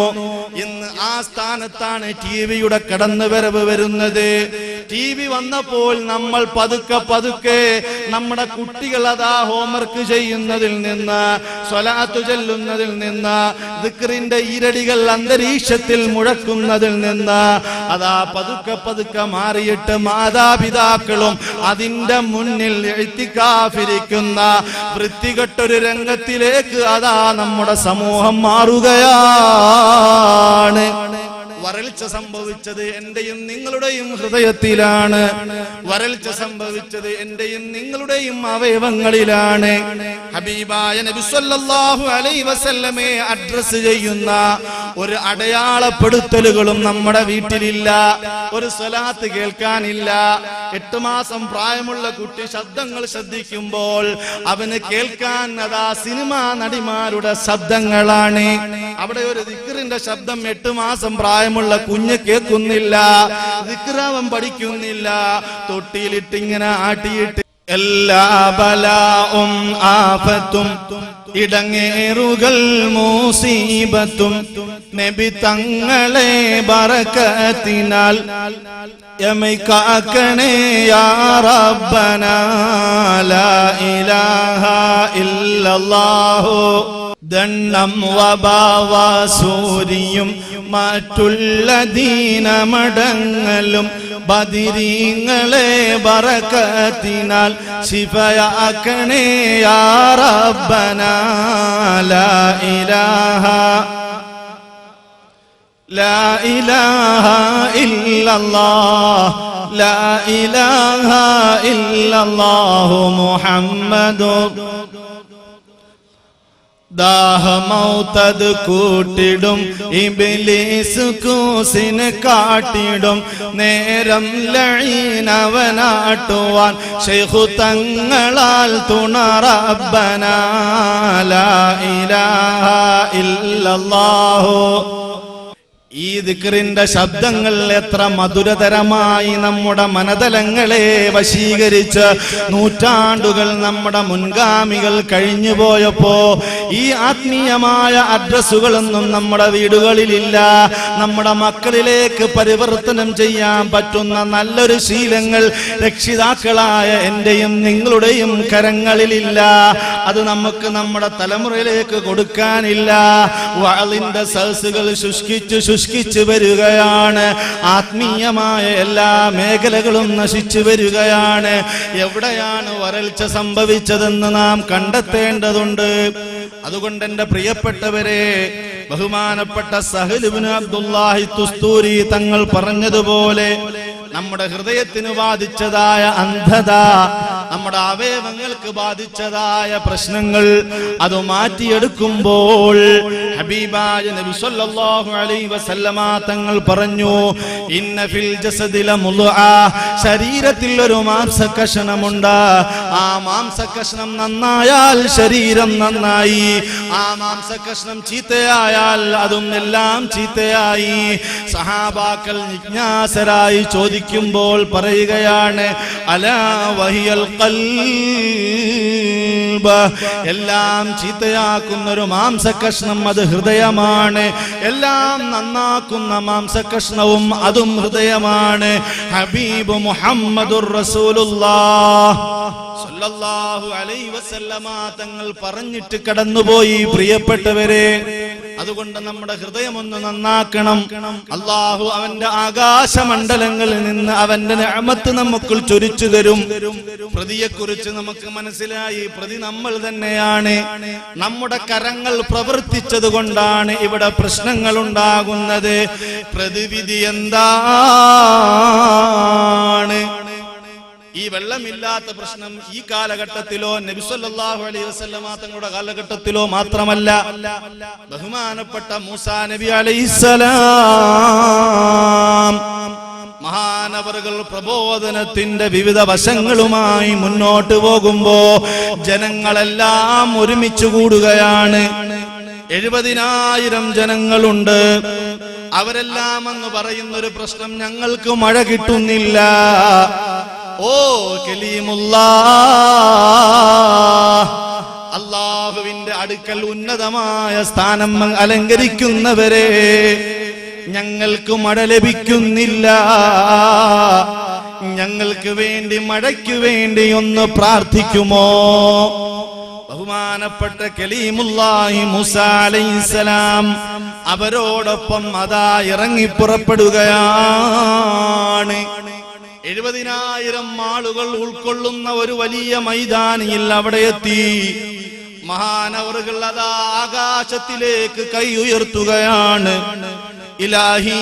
ഇന്ന് ആ സ്ഥാനത്താണ് ടിവിയുടെ കടന്നുവരവ് വരുന്നത്. TV വന്നപ്പോൾ നമ്മൾ പതുക്കെ നമ്മുടെ കുട്ടികൾ അതാ ഹോംവർക്ക് ചെയ്യുന്നതിൽ നിന്ന്, സ്വലാത്ത് ചൊല്ലുന്നതിൽ നിന്ന്, ദിക്റിന്റെ ഈരടികൾ അന്തരീക്ഷത്തിൽ മുഴക്കുന്നതിൽ നിന്ന് അതാ പതുക്കെ മാറിയിട്ട് മാതാപിതാക്കളും അതിന്റെ മുന്നിൽ ഇഅ്തികാഫിരിക്കുന്ന വൃത്തികെട്ടൊരു രംഗത്തിലേക്ക് അതാ നമ്മുടെ സമൂഹം മാറുകയാണ്. വരൾച്ച സംഭവിച്ചത് എന്റെയും നിങ്ങളുടെയും ഹൃദയത്തിലാണ്. വരൾച്ച സംഭവിച്ചത് എന്റെയും നിങ്ങളുടെയും അവയവങ്ങളിലാണ്. ഹബീബായ നബി സല്ലല്ലാഹു അലൈഹി വസല്ലമയെ അഡ്രസ് ചെയ്യുന്ന ഒരു അടയാളപ്പെടുത്തലുകളും നമ്മുടെ വീട്ടിലില്ല. ഒരു സ്വലാത്ത് കേൾക്കാനില്ല. 8 മാസം പ്രായമുള്ള കുട്ടി ശബ്ദങ്ങൾ ശ്രദ്ധിക്കുമ്പോൾ അവന് കേൾക്കാൻ അതാ സിനിമാ നടിമാരുടെ ശബ്ദങ്ങളാണ്. അവിടെ ഒരു ദിക്റിന്റെ ശബ്ദം 8 മാസം പ്രായമുള്ള കുഞ്ഞ് കേൾക്കുന്നില്ല. ദിക്ർ അവൻ പഠിക്കുന്നില്ല. തൊട്ടിയിലിട്ട് ഇങ്ങനെ ആട്ടിയിട്ട് എല്ലാ ബലാഉം ആഫത്തും ഇടങ്ങേറുകൾ മുസീബത്തും നബി തങ്ങളെ ബറകത്തിനാൽ യമൈകാക്കണേ യാ റബ്ബനാ ലാ ഇലാഹ ഇല്ലല്ലാഹു. ദണ്ണം വബാവസൂരിയും മറ്റുള്ള ദീനമടങ്ങലും ബദിരീങ്ങളെ ബറകത്തിനാൽ ശിഫയാക്കണേ യാ റബ്ബനാ ലാ ഇലാഹ ലാ ഇലാഹ ഇല്ലല്ലാഹ് ലാ ഇലാഹ ഇല്ലല്ലാഹു മുഹമ്മദുർ. ദാഹമൗതത് കൂട്ടിടും ഇബ്ലീസ് കൂസിന് കാട്ടിടും നേരം ലഈനവനാട്ടുവാൻ ശൈഖു തങ്ങളാൽ തുണ റബ്ബനാ ലാ ഇലാഹ ഇല്ലല്ലാഹു. ഈ ദിക്റിന്റെ ശബ്ദങ്ങൾ എത്ര മധുരതരമായി നമ്മുടെ മനതലങ്ങളെ വശീകരിച്ച് നൂറ്റാണ്ടുകൾ നമ്മുടെ മുൻഗാമികൾ കഴിഞ്ഞു പോയപ്പോ ഈ ആത്മീയമായ അഡ്രസ്സുകളൊന്നും നമ്മുടെ വീടുകളിലില്ല. നമ്മുടെ മക്കളിലേക്ക് പരിവർത്തനം ചെയ്യാൻ പറ്റുന്ന നല്ലൊരു ശീലങ്ങൾ രക്ഷിതാക്കളായ എന്റെയും നിങ്ങളുടെയും കരങ്ങളിലില്ല. അത് നമുക്ക് നമ്മുടെ തലമുറയിലേക്ക് കൊടുക്കാനില്ല. വഅളിന്റെ സദസ്സുകൾ ശുഷ്കിച്ചു വരികയാണ്. ആത്മീയമായ എല്ലാ മേഖലകളും നശിച്ചു വരികയാണ്. എവിടെയാണ് വരൾച്ച സംഭവിച്ചതെന്ന് നാം കണ്ടെത്തേണ്ടതുണ്ട്. അതുകൊണ്ട് എന്റെ പ്രിയപ്പെട്ടവരെ, ബഹുമാനപ്പെട്ട സഹൽ ഇബ്നു അബ്ദുല്ലാഹി തുസ്തൂരി തങ്ങൾ പറഞ്ഞതുപോലെ നമ്മുടെ ഹൃദയത്തിന് ബാധിച്ചതായ അന്ധത, നമ്മുടെ അവയവങ്ങൾക്ക് ബാധിച്ചതായ പ്രശ്നങ്ങൾ അത് മാറ്റിയെടുക്കുമ്പോൾ ഹബീബായ നബി സല്ലല്ലാഹു അലൈഹി വസല്ലമ തങ്ങൾ പറഞ്ഞു, ഇന്ന ഫിൽ ജസദില മുദ്അ, ശരീരത്തിൽ ഒരു മാംസകഷണമുണ്ട്. ആ മാംസകഷണം നന്നായാൽ ശരീരം നന്നായി, ആ മാംസകഷണം ചീത്തയായാൽ അതും എല്ലാം ചീത്തയായി. സഹാബാക്കൾ ജിജ്ഞാസരായി ചോദിക്കുമ്പോൾ പറയുകയാണ്, അലാ വഹിയൽ ഖൽബ്, എല്ലാം ചീത്തയാക്കുന്ന ഒരു മാംസകഷ്ണം അത് ഹൃദയമാണ്. എല്ലാം നന്നാക്കുന്ന മാംസകഷ്ണവും അതും ഹൃദയമാണ്. ഹബീബ് മുഹമ്മദുർ റസൂലുള്ളാഹ് സല്ലല്ലാഹു അലൈഹി വസല്ലമ തങ്ങൾ പറഞ്ഞിട്ട് കടന്നുപോയി. പ്രിയപ്പെട്ടവരെ, അതുകൊണ്ട് നമ്മുടെ ഹൃദയം ഒന്ന് നന്നാക്കണം. അല്ലാഹു അവന്റെ ആകാശമണ്ഡലങ്ങളിൽ നിന്ന് അവന്റെ നിഅമത്ത് നമുക്ക് ചൊരിച്ചു തരും. പ്രതിയെക്കുറിച്ച് നമുക്ക് മനസ്സിലായി, പ്രതി നമ്മൾ തന്നെയാണ്. നമ്മുടെ കരങ്ങൾ പ്രവർത്തിച്ചത് കൊണ്ടാണ് ഇവിടെ പ്രശ്നങ്ങൾ ഉണ്ടാകുന്നത്. പ്രതിവിധി എന്താണ്? ഈ വെള്ളമില്ലാത്ത പ്രശ്നം ഈ കാലഘട്ടത്തിലോ നബി സല്ലല്ലാഹു അലൈഹി വസല്ലമ തങ്ങളുടെ കാലഘട്ടത്തിലോ മാത്രമല്ല, ബഹുമാനപ്പെട്ട മൂസാ നബി അലൈഹിസ്സലാം മഹാനവറുകൾ പ്രബോധനത്തിന്റെ വിവിധ വശങ്ങളുമായി മുന്നോട്ട് പോകുമ്പോ ജനങ്ങളെല്ലാം ഒരുമിച്ച് കൂടുകയാണ്. 70,000 ജനങ്ങളുണ്ട്. അവരെല്ലാം എന്ന് പറയുന്നൊരു പ്രശ്നം, ഞങ്ങൾക്ക് മഴ കിട്ടുന്നില്ല. ഓ കലീമുല്ലാഹ്, അല്ലാഹുവിന്റെ അടുക്കൽ ഉന്നതമായ സ്ഥാനം അലങ്കരിക്കുന്നവരെ, ഞങ്ങൾക്ക് മഴ ലഭിക്കുന്നില്ല. ഞങ്ങൾക്ക് വേണ്ടി മഴയ്ക്ക് വേണ്ടി ഒന്ന് പ്രാർത്ഥിക്കുമോ? ബഹുമാനപ്പെട്ട കലീമുല്ലാഹി മൂസാ അലൈഹിസ്സലാം അവരോടൊപ്പം അതാ ഇറങ്ങി പുറപ്പെടുകയാണ്. 70,000 ആളുകൾ ഉൾക്കൊള്ളുന്ന ഒരു വലിയ മൈതാനിയിൽ അവിടെ എത്തി. മഹാനവറുകൾ അതാ ആകാശത്തിലേക്ക് കൈ ഉയർത്തുകയാണ്. ഇലാഹി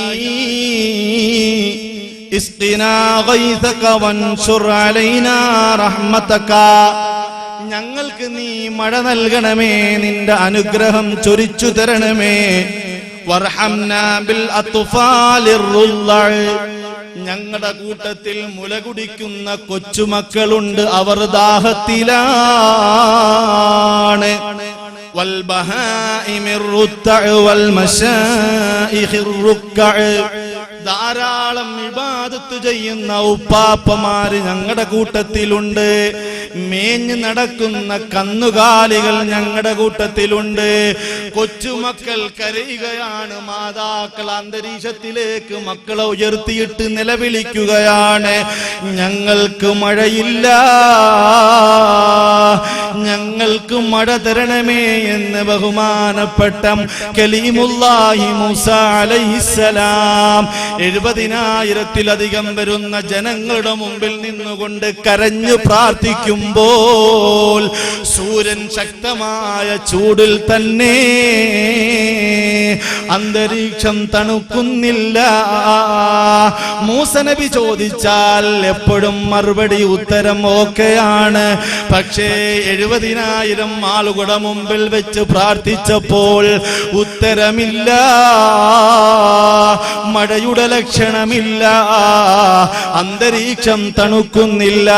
ഇസ്ഖിനാ ഗൈസക വൻശുർ അലൈനാ റഹ്മതക, ഞങ്ങൾക്ക് നീ മഴ നൽകണമേ, നിന്റെ അനുഗ്രഹം ചൊരിച്ചു തരണമേ. വർഹംനാ ബിൽ അത്ഫാലിർ റുള്ളഅ, ഞങ്ങളുടെ കൂട്ടത്തിൽ മുല കുടിക്കുന്ന കൊച്ചുമക്കളുണ്ട്, അവർ ദാഹത്തിലാണ്. വൽ ബഹാഇമിർ റുത്തഅ വൽ മശായിഖിർ റുക്കഅ, ധാരാളം ഇബാദത്ത് ചെയ്യുന്ന ഉപ്പാപ്പമാര് ഞങ്ങളുടെ കൂട്ടത്തിലുണ്ട്. മേഞ്ഞു നടക്കുന്ന കന്നുകാലികൾ ഞങ്ങളുടെ കൂട്ടത്തിലുണ്ട്. കൊച്ചുമക്കൾ കരയുകയാണ്, മാതാക്കൾ അന്തരീക്ഷത്തിലേക്ക് മക്കളെ ഉയർത്തിയിട്ട് നിലവിളിക്കുകയാണ്, ഞങ്ങൾക്ക് മഴയില്ല, ഞങ്ങൾക്ക് മഴ തരണമേ എന്ന് ബഹുമാനപ്പെട്ട കലീമുല്ലാഹി മൂസ അലൈഹിസ്സലാം 70,000-ത്തിലധികം വരുന്ന ജനങ്ങളുടെ മുമ്പിൽ നിന്നുകൊണ്ട് കരഞ്ഞു പ്രാർത്ഥിക്കുമ്പോൾ സൂര്യൻ ശക്തമായ ചൂടിൽ തന്നെ അന്തരീക്ഷം തണുക്കുന്നില്ല. മൂസ നബി ചോദിച്ചാൽ എപ്പോഴും മറുപടി ഉത്തരം ഓക്കെയാണ്. പക്ഷേ 70,000 ആളുകളുടെ മുമ്പിൽ വെച്ച് പ്രാർത്ഥിച്ചപ്പോൾ ഉത്തരമില്ല, മഴയുടെ ലക്ഷണമില്ല, അന്തരീക്ഷം തണുക്കുന്നില്ല.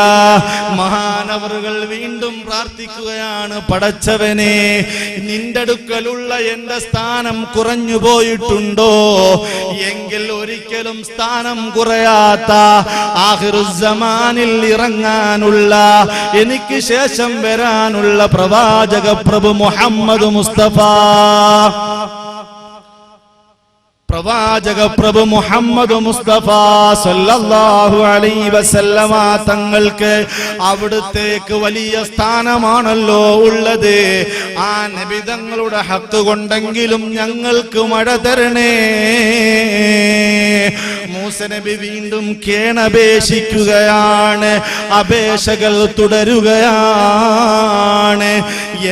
മഹാനവറുകൾ വീണ്ടും പ്രാർത്ഥിക്കുകയാണ്, പടച്ചവനെ, നിന്റെ അടുക്കലുള്ള എന്റെ സ്ഥാനം കുറഞ്ഞു പോയിട്ടുണ്ടോ? എങ്കിൽ ഒരിക്കലും സ്ഥാനം കുറയാത്ത ആഖിറുസ്സമാനിൽ ഇറങ്ങാനുള്ള, എനിക്ക് ശേഷം വരാനുള്ള പ്രവാചക പ്രഭു മുഹമ്മദ് മുസ്തഫ, പ്രവാചക പ്രഭു മുഹമ്മദ് മുസ്തഫ സല്ലല്ലാഹു അലൈഹി വസല്ലമ തങ്ങൾക്ക് അവിടുത്തേക്ക് വലിയ സ്ഥാനമാണല്ലോ ഉള്ളത്. ആ നബി തങ്ങളുടെ ഹക്ക് കൊണ്ടെങ്കിലും ഞങ്ങൾക്ക് മഴ തരണേ. മൂസ നബി വീണ്ടും കേണപേക്ഷിക്കുകയാണ്, അപേക്ഷകൾ തുടരുകയാണ്.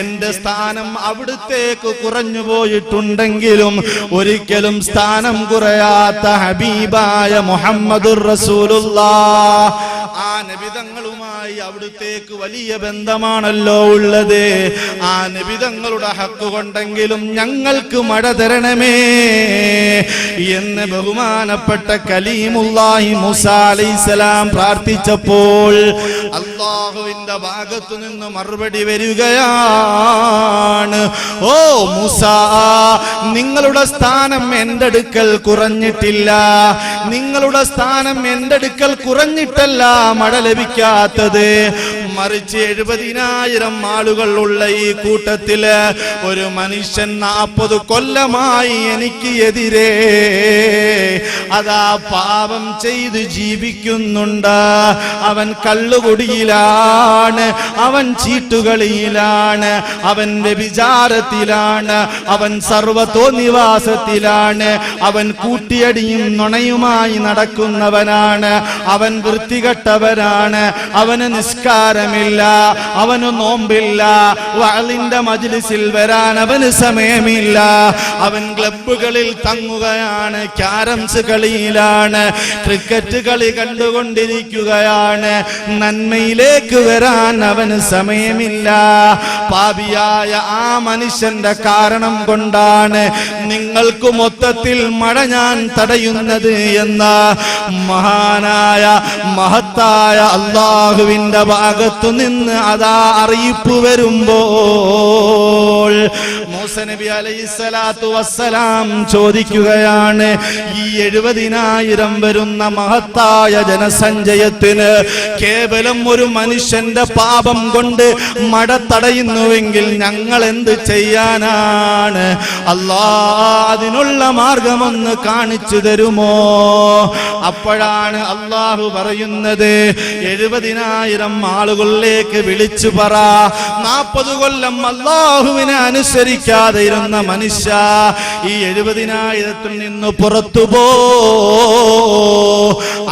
എന്റെ സ്ഥാനം അവിടുത്തേക്ക് കുറഞ്ഞു പോയിട്ടുണ്ടെങ്കിലും ഒരിക്കലും സ്ഥാനം കുറയാത്ത ഹബീബായ മുഹമ്മദുർ റസൂലുള്ളാഹ്, ആ നബിതങ്ങളുമായി അവിടുത്തേക്ക് വലിയ ബന്ധമാണല്ലോ ഉള്ളത്. ആ നബിതങ്ങളുടെ ഹക്ക് കൊണ്ടെങ്കിലും ഞങ്ങൾക്ക് മഴ തരണമേ എന്ന് ബഹുമാനപ്പെട്ട കലീമുല്ലാഹി മൂസ അലൈഹിസ്സലാം പ്രാർത്ഥിച്ചപ്പോൾ അല്ലാഹുവിന്റെ ഭാഗത്തു നിന്ന് മറുപടി വരികയാണ്, ഓ മൂസ, നിങ്ങളുടെ സ്ഥാനം എന്റെ അടുക്കൽ കുറഞ്ഞിട്ടില്ല, നിങ്ങളുടെ സ്ഥാനം എന്റെ അടുക്കൽ കുറഞ്ഞിട്ടല്ല മഴ ലഭിക്കാത്തത്, മറിച്ച് 70,000 ആളുകൾ ഉള്ള ഈ കൂട്ടത്തില് ഒരു മനുഷ്യൻ 40 കൊല്ലമായി എനിക്ക് എതിരെ അതാ പാപം ചെയ്ത് ജീവിക്കുന്നുണ്ട്. അവൻ കള്ളുകുടിയിലാണ്, അവൻ ചീട്ടുകളിയിലാണ്, അവൻ വ്യഭിചാരത്തിലാണ്, അവൻ സർവ്വതോന്നിവാസത്തിലാണ്, അവൻ കൂട്ടിയടിയും നുണയുമായി നടക്കുന്നവനാണ്, അവൻ വൃത്തികെട്ടവനാണ്, അവന് നിസ്കാരമില്ല, അവന് നോമ്പില്ല, വഅലിന്റെ മജ്ലിസിൽ വരാൻ അവന് സമയമില്ല, അവൻ ക്ലബ്ബുകളിൽ തങ്ങുകയാണ്, ക്യാരംസ് കളിയിലാണ്, ക്രിക്കറ്റ് കളി കണ്ടുകൊണ്ടിരിക്കുകയാണ്, നന്മയിലേക്ക് വരാൻ അവന് സമയമില്ല. പാപിയായ ആ മനുഷ്യന്റെ കാരണം കൊണ്ടാണ് നിങ്ങൾക്ക് മൊത്തത്തിൽ മഴ ഞാൻ തടയുന്നത് എന്ന മഹാനായ മഹത്തായ അല്ലാഹുവിന്റെ ഭാഗത്തു നിന്ന് അതാ അറിയിപ്പ് വരുമ്പോൾ മൂസ നബി അലൈഹിസ്സലാത്തു വസ്സലാം ചോദിക്കുകയാണ്, ഈ 70,000 വരുന്ന മഹത്തായ ജനസഞ്ചയത്തിന് കേവലം ഒരു മനുഷ്യന്റെ പാപം കൊണ്ട് മഴ തടയുന്നുവെങ്കിൽ ഞങ്ങൾ എന്ത് ചെയ്യാനാണ്? അല്ലാഹ് അതിനുള്ള മാർഗമൊന്ന് കാണിച്ചു തരുമോ? അപ്പോഴാണ് അല്ലാഹു പറയുന്നത്, 70,000 ആളുകളിലേക്ക് വിളിച്ചു പറ, 40 കൊല്ലം അല്ലാഹുവിനെ അനുസരിക്കാൻ ലഭിക്കാതെ ഇരുന്ന മനുഷ്യ ഈ 70,000 നിന്ന് പുറത്തു പോ.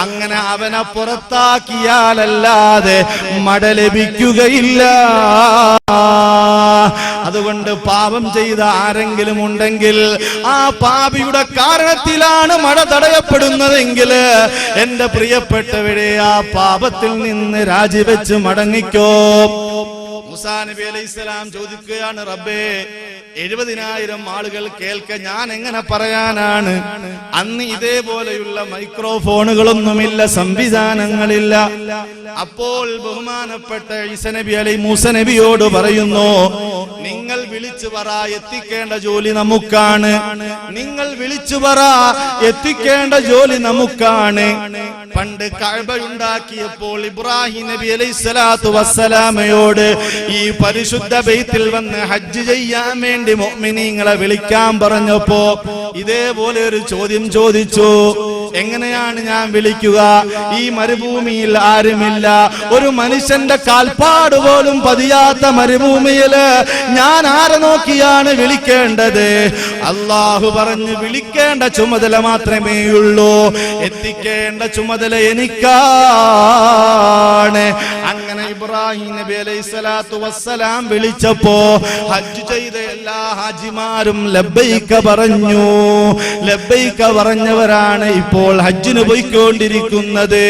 അങ്ങനെ അവനെ പുറത്താക്കിയാലല്ലാതെ മട ലഭിക്കുകയില്ല. അതുകൊണ്ട് പാപം ചെയ്ത ആരെങ്കിലും ഉണ്ടെങ്കിൽ ആ പാപിയുടെ കാരണത്തിലാണ് മഴ തടയപ്പെടുന്നതെങ്കിൽ എന്റെ പ്രിയപ്പെട്ടവരെ ആ പാപത്തിൽ നിന്ന് രാജിവെച്ച് മടങ്ങിക്കോ. മൂസാ നബി അലൈഹിസ്സലാം ചോദിക്കുകയാണ്, റബ്ബേ 70,000 ആളുകൾ കേൾക്ക ഞാൻ എങ്ങനെ പറയാനാണ്? അന്ന് ഇതേപോലെയുള്ള മൈക്രോഫോണുകളൊന്നുമില്ല, സംവിധാനങ്ങളില്ല. അപ്പോൾ ബഹുമാനപ്പെട്ട മൂസ നബിയോട് പറയുന്നു, നിങ്ങൾ വിളിച്ചു പറ, എത്തിക്കേണ്ട ജോലി നമുക്കാണ്. നിങ്ങൾ വിളിച്ചു പറ, എത്തിക്കേണ്ട ജോലി നമുക്കാണ്. പണ്ട് കഅബ ഉണ്ടാക്കിയപ്പോൾ ഇബ്രാഹിം നബി അലൈഹിസ്സലാത്തു വസ്സലാമയോട് ഈ പരിശുദ്ധ ബൈത്തിൽ വന്ന് ഹജ്ജ് ചെയ്യാൻ വേണ്ടി മുഅ്മിനീങ്ങളെ വിളിക്കാൻ പറഞ്ഞപ്പോ ഇതേപോലെ ഒരു ചോദ്യം ചോദിച്ചു, എങ്ങനെയാണ് ഞാൻ വിളിക്കുക? ഈ മരുഭൂമിയിൽ ആരുമില്ല, ഒരു മനുഷ്യന്റെ കാൽപ്പാട് പോലും പതിയാത്ത മരുഭൂമിയില് ഞാൻ ആരെ നോക്കിയാണ് വിളിക്കേണ്ടത്? അല്ലാഹു പറഞ്ഞു, വിളിക്കേണ്ട ചുമതല മാത്രമേ ഉള്ളൂ, എത്തിക്കേണ്ട ചുമതല എനിക്കാണ്. അങ്ങനെ ഇബ്രാഹിം നബി അലൈഹിസ്സലാത്തു വസ്സലാം വിളിച്ചപ്പോ ഹജ്ജ് ചെയ്ത എല്ലാ ഹാജിമാരും ലബ്ബൈക പറഞ്ഞു. ലബ്ബൈക പറഞ്ഞവരാണ് ഇപ്പോൾ ഹജ്ജിന് പോയിക്കൊണ്ടിരിക്കുന്നത്.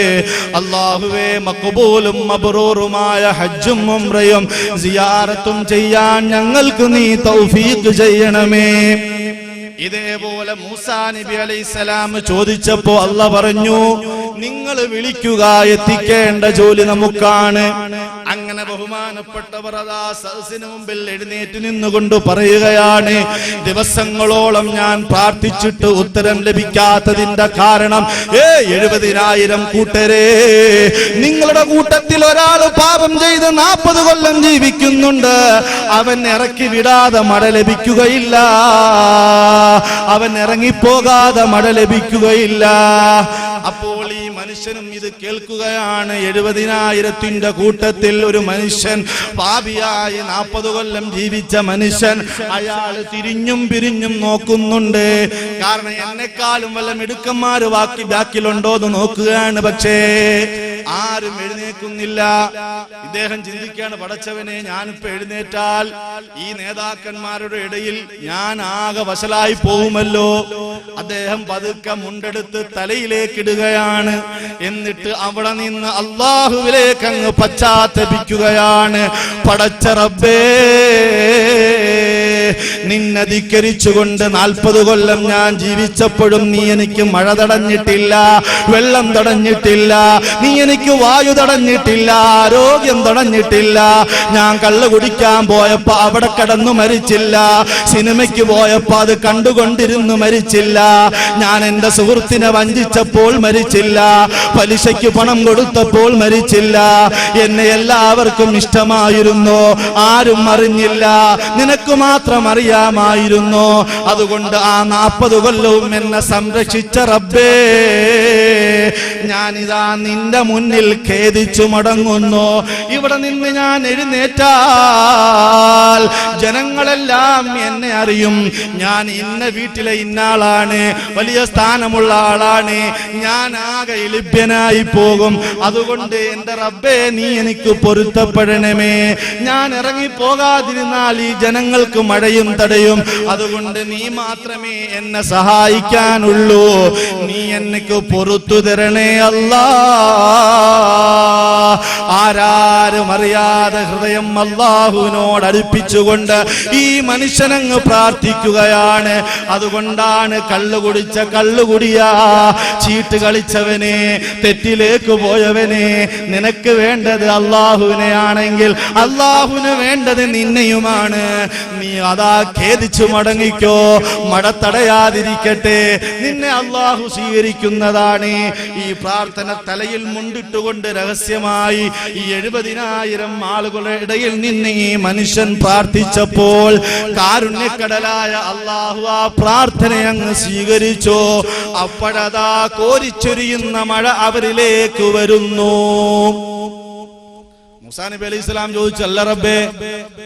അല്ലാഹുവേ, മഖ്ബൂലും മബ്റൂറുമായ ഹജ്ജും ഉംറയും സിയാറത്തും ചെയ്യാൻ ഞങ്ങൾക്ക് നീ തൗഫീഖ് ചെയ്യണമേ. ഇതേപോലെ മൂസാ നബി അലൈഹിസ്സലാം ചോദിച്ചപ്പോ അല്ലാഹ് പറഞ്ഞു, നിങ്ങൾ വിളിക്കുക, എത്തിക്കേണ്ട ജോലി നമുക്കാണ്. അങ്ങനെ ബഹുമാനപ്പെട്ടവർ അതാ സദസ്സിന് മുമ്പിൽ എഴുന്നേറ്റ് നിന്നുകൊണ്ട് പറയുകയാണ്, ദിവസങ്ങളോളം ഞാൻ പ്രാർത്ഥിച്ചിട്ട് ഉത്തരം ലഭിക്കാത്തതിന്റെ കാരണം 70,000 കൂട്ടരെ, നിങ്ങളുടെ കൂട്ടത്തിൽ ഒരാൾ പാപം ചെയ്ത് 40 കൊല്ലം ജീവിക്കുന്നുണ്ട്, അവൻ ഇറക്കി വിടാതെ മഴ ലഭിക്കുകയില്ല, അവൻ ഇറങ്ങിപ്പോകാതെ മഴ ലഭിക്കുകയില്ല. അപ്പോൾ ഈ മനുഷ്യനും ഇത് കേൾക്കുകയാണ്. 70,000 കൂട്ടത്തിൽ ഒരു മനുഷ്യൻ, പാപിയായി 40 കൊല്ലം ജീവിച്ച മനുഷ്യൻ, അയാൾ തിരിഞ്ഞും പിരിഞ്ഞും നോക്കുന്നുണ്ട്. കാരണം എന്നെക്കാളും വല്ല മിടുക്കന്മാര് ബാക്കിലുണ്ടോ എന്ന് നോക്കുകയാണ്. പക്ഷേ ആരും എഴുന്നേൽക്കുന്നില്ല. ഇദ്ദേഹം ചിന്തിക്കുകയാണ്, പടച്ചവനെ, ഞാനിപ്പോ എഴുന്നേറ്റാൽ ഈ നേതാക്കന്മാരുടെ ഇടയിൽ ഞാൻ ആകെ വശലായി പോകുമല്ലോ. അദ്ദേഹം പതുക്കെ മുണ്ടെടുത്ത് തലയിലേക്ക് ഇടുകയാണ്. എന്നിട്ട് അവിടെ നിന്ന് അല്ലാഹുവിലേക്ക് അങ്ങ് പശ്ചാത്തപിക്കുകയാണ്. പടച്ച റബ്ബേ, നിന്നെ ധിക്കരിച്ചുകൊണ്ട് 40 കൊല്ലം ഞാൻ ജീവിച്ചപ്പോഴും നീ എനിക്ക് മഴ തടഞ്ഞിട്ടില്ല, വെള്ളം തടഞ്ഞിട്ടില്ല, നീ എനിക്ക് വായു തടഞ്ഞിട്ടില്ല, ആരോഗ്യം തടഞ്ഞിട്ടില്ല. ഞാൻ കള്ള് കുടിക്കാൻ പോയപ്പോ അവിടെ കിടന്നു മരിച്ചില്ല, സിനിമയ്ക്ക് പോയപ്പോ അത് കണ്ടുകൊണ്ടിരുന്നു മരിച്ചില്ല, ഞാൻ എന്റെ സുഹൃത്തിനെ വഞ്ചിച്ചപ്പോൾ മരിച്ചില്ല, പലിശയ്ക്ക് പണം കൊടുത്തപ്പോൾ മരിച്ചില്ല, എന്നെ എല്ലാവർക്കും ഇഷ്ടമായിരുന്നു, ആരും അറിഞ്ഞില്ല, നിനക്ക് മാത്രം അറിയാമായിരുന്നു. അതുകൊണ്ട് ആ 40 കൊല്ലവും എന്നെ സംരക്ഷിച്ച റബ്ബേ, ഞാനിതാ നിന്റെ മുന്നിൽ ഖേദിച്ചു മടങ്ങുന്നു. ഇവിടെ നിന്ന് ഞാൻ എഴുന്നേറ്റാൽ ജനങ്ങളെല്ലാം എന്നെ അറിയും, ഞാൻ ഇന്ന വീട്ടിലെ ഇന്നാളാണ്, വലിയ സ്ഥാനമുള്ള ആളാണ്, ഞാൻ ആകെ ലഭ്യനായി പോകും. അതുകൊണ്ട് എന്റെ റബ്ബേ, നീ എനിക്ക് പൊരുത്തപ്പെടണമേ. ഞാൻ ഇറങ്ങിപ്പോകാതിരുന്നാൽ ഈ ജനങ്ങൾക്ക് മഴയും തടയും. അതുകൊണ്ട് നീ മാത്രമേ എന്നെ സഹായിക്കാനുള്ളൂ. നീ എനിക്ക് പൊറുത്തു തരണേ അല്ലാ. ആരാരും അറിയാതെ ഹൃദയം അല്ലാഹുവിനോട് അടുപ്പിച്ചുകൊണ്ട് ഈ മനുഷ്യനങ്ങ് പ്രാർത്ഥിക്കുകയാണ്. അതുകൊണ്ടാണ് കള്ളുകുടിച്ച കള്ളുകുടിയാ, ചീട്ട് കളിച്ചവനെ, തെറ്റിലേക്ക് പോയവനെ, നിനക്ക് വേണ്ടത് അല്ലാഹുവിനെ ആണെങ്കിൽ അല്ലാഹുവിന് വേണ്ടത് നിന്നെയുമാണ്. നീ അതാ ഖേദിച്ചു മടങ്ങിക്കോ, മഴ തടയാതിരിക്കട്ടെ, നിന്നെ അല്ലാഹു സ്വീകരിക്കുന്നതാണ്. ഈ പ്രാർത്ഥന തലയിൽ മുണ്ടിട്ടുകൊണ്ട് രഹസ്യമായി ഈ 70,000 ആളുകളുടെ ഇടയിൽ നിന്ന് ഈ മനുഷ്യൻ പ്രാർത്ഥിച്ചപ്പോൾ കാരുണ്യക്കടലായ അല്ലാഹു ആ പ്രാർത്ഥന അങ്ങ് സ്വീകരിച്ചു. അപ്പോഴതാ കോരിച്ചൊരിയുന്ന മഴ അവരിലേക്ക് വരുന്നു. മൂസാ നബി അലൈഹി സ്വലാം ചോദിച്ചു, അല്ല റബ്ബേ,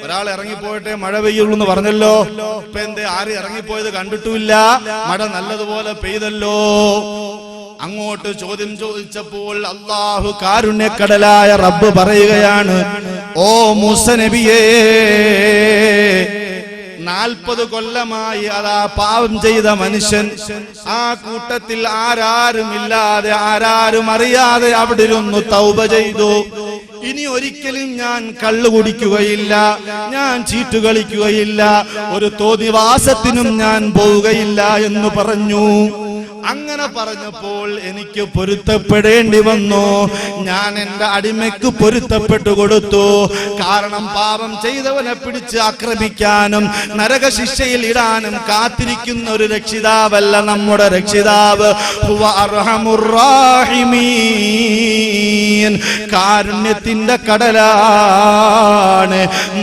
ഒരാൾ ഇറങ്ങിപ്പോയിട്ടെ മഴ പെയ്യുള്ളൂ എന്ന് പറഞ്ഞല്ലോ, ഇപ്പൊ എന്തേ ആരും ഇറങ്ങിപ്പോയത് കണ്ടിട്ടുമില്ല, മഴ നല്ലതുപോലെ പെയ്തല്ലോ. അങ്ങോട്ട് ചോദ്യം ചോദിച്ചപ്പോൾ അല്ലാഹു കാരുണ്യക്കടലായ റബ്ബ് പറയുകയാണ്, ഓ മൂസ നബിയേ, 40 കൊല്ലമായി അതാ പാപം ചെയ്ത മനുഷ്യൻ ആ കൂട്ടത്തിൽ ആരാരുമില്ലാതെ ആരാരും അറിയാതെ അവിടെ ഇരുന്നു തൗബ ചെയ്തു. ഇനി ഒരിക്കലും ഞാൻ കള്ളു കുടിക്കുകയില്ല, ഞാൻ ചീട്ടു കളിക്കുകയില്ല, ഒരു തോന്നിവാസത്തിനും ഞാൻ പോവുകയില്ല എന്ന് പറഞ്ഞു. അങ്ങനെ പറഞ്ഞപ്പോൾ എനിക്ക് പൊരുത്തപ്പെടേണ്ടി വന്നു. ഞാൻ എന്റെ അടിമയ്ക്ക് പൊരുത്തപ്പെട്ടു കൊടുത്തു. കാരണം പാപം ചെയ്തവനെ പിടിച്ച് ആക്രമിക്കാനും നരകശിക്ഷയിൽ ഇടാനും കാത്തിരിക്കുന്ന ഒരു രക്ഷിതാവല്ല നമ്മുടെ രക്ഷിതാവ്. ഹുവ അർഹമുർ റാഹിമീൻ. കാരുണ്യത്തിന്റെ കടലാണ്,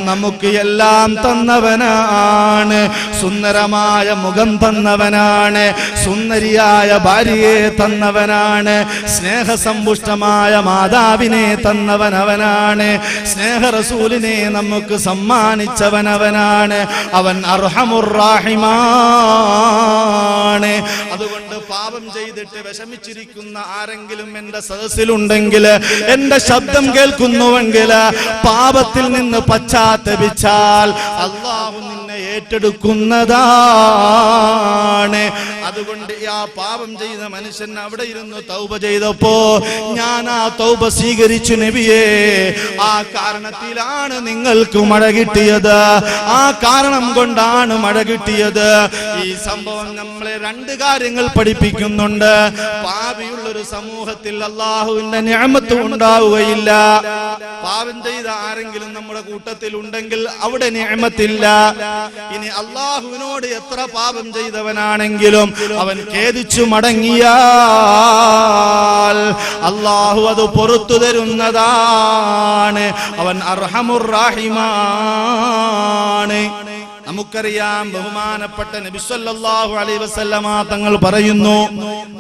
നമുക്ക് എല്ലാം തന്നവനാണ്, സുന്ദരമായ മുഖം തന്നവനാണ്, സുന്ദരിയായ ഭാര്യയെ തന്നവനാണ്, സ്നേഹസമ്പുഷ്ടമായ മാതാവിനെ തന്നവനവനാണ്, സ്നേഹ റസൂലിനെ നമുക്ക് സമ്മാനിച്ചവനവനാണ്. അവൻ അർഹമുർ റാഹിമാണ്. അതുകൊണ്ട് പാപം ചെയ്തിട്ട് വിഷമിച്ചിരിക്കുന്ന ആരെങ്കിലും എന്റെ സദസ്സിലുണ്ടെങ്കിൽ, എന്റെ ശബ്ദം കേൾക്കുന്നുവെങ്കിൽ, പാപത്തിൽ നിന്ന് പശ്ചാത്തപിച്ചാൽ അല്ലാഹു നിന്നെ ഏറ്റെടുക്കുന്നതാണ്. അതുകൊണ്ട് ആ പാപം ചെയ്ത മനുഷ്യൻ അവിടെ ഇരുന്ന് തൗബ ചെയ്തപ്പോ ഞാൻ ആ തൗബ സ്വീകരിച്ചു നബിയേ. ആ കാരണത്തിലാണ് നിങ്ങൾക്ക് മഴ കിട്ടിയത്, ആ കാരണം കൊണ്ടാണ് മഴ കിട്ടിയത്. ഈ സംഭവം നമ്മളെ 2 കാര്യങ്ങൾ പഠിപ്പിക്കുന്നുണ്ട്. പാപിയുള്ളൊരു സമൂഹത്തിൽ അല്ലാഹുവിന്റെ നിഅമത്ത് ഉണ്ടാവുകയില്ല. പാപം ചെയ്ത ആരെങ്കിലും നമ്മുടെ കൂട്ടത്തിൽ ഉണ്ടെങ്കിൽ അവിടെ നിഅമത്തില്ല. ഇനി അല്ലാഹുവിനോട് എത്ര പാപം ചെയ്തവനാണെങ്കിലും അവൻ ഖേദിച്ചു മടങ്ങിയാൽ അല്ലാഹു അത് പുറത്തു തരുന്നതാണ്. അവൻ അർഹമുർ റാഹിമാണ്. നമുക്കറിയാം, ബഹുമാനപ്പെട്ട നബി സല്ലല്ലാഹു അലൈഹി വസല്ലമ തങ്ങൾ പറയുന്നു,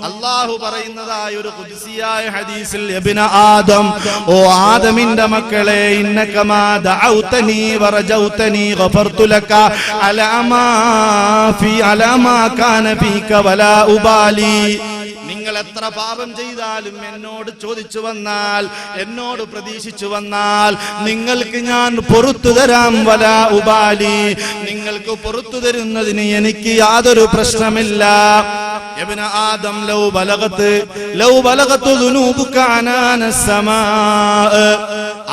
അല്ലാഹു പറയുന്നതായ ഒരു ഖുദ്സിയായ ഹദീസിൽ, ഇബ്ന ആദം, ഓ ആദമിന്റെ മക്കളെ, ഇന്നകമാ ദഅൗതനി വറജൗതനി ഗഫർതു ലക അലാ മാ കാന ഫീക വലാ ഉബാലി. നിങ്ങൾ എത്ര പാപം ചെയ്താലും എന്നോട് ചോദിച്ചു വന്നാൽ, എന്നോട് പ്രതീക്ഷിച്ചു വന്നാൽ നിങ്ങൾക്ക് ഞാൻ പുറത്തു തരാം. വലാ ഉബാലി, നിങ്ങൾക്ക് പുറത്തു തരുന്നതിന് എനിക്ക് യാതൊരു പ്രശ്നമില്ല. ഇബ്ന ആദം, ലൗ ബലഗതു ദുനൂബുക അനാനസ് സമാ,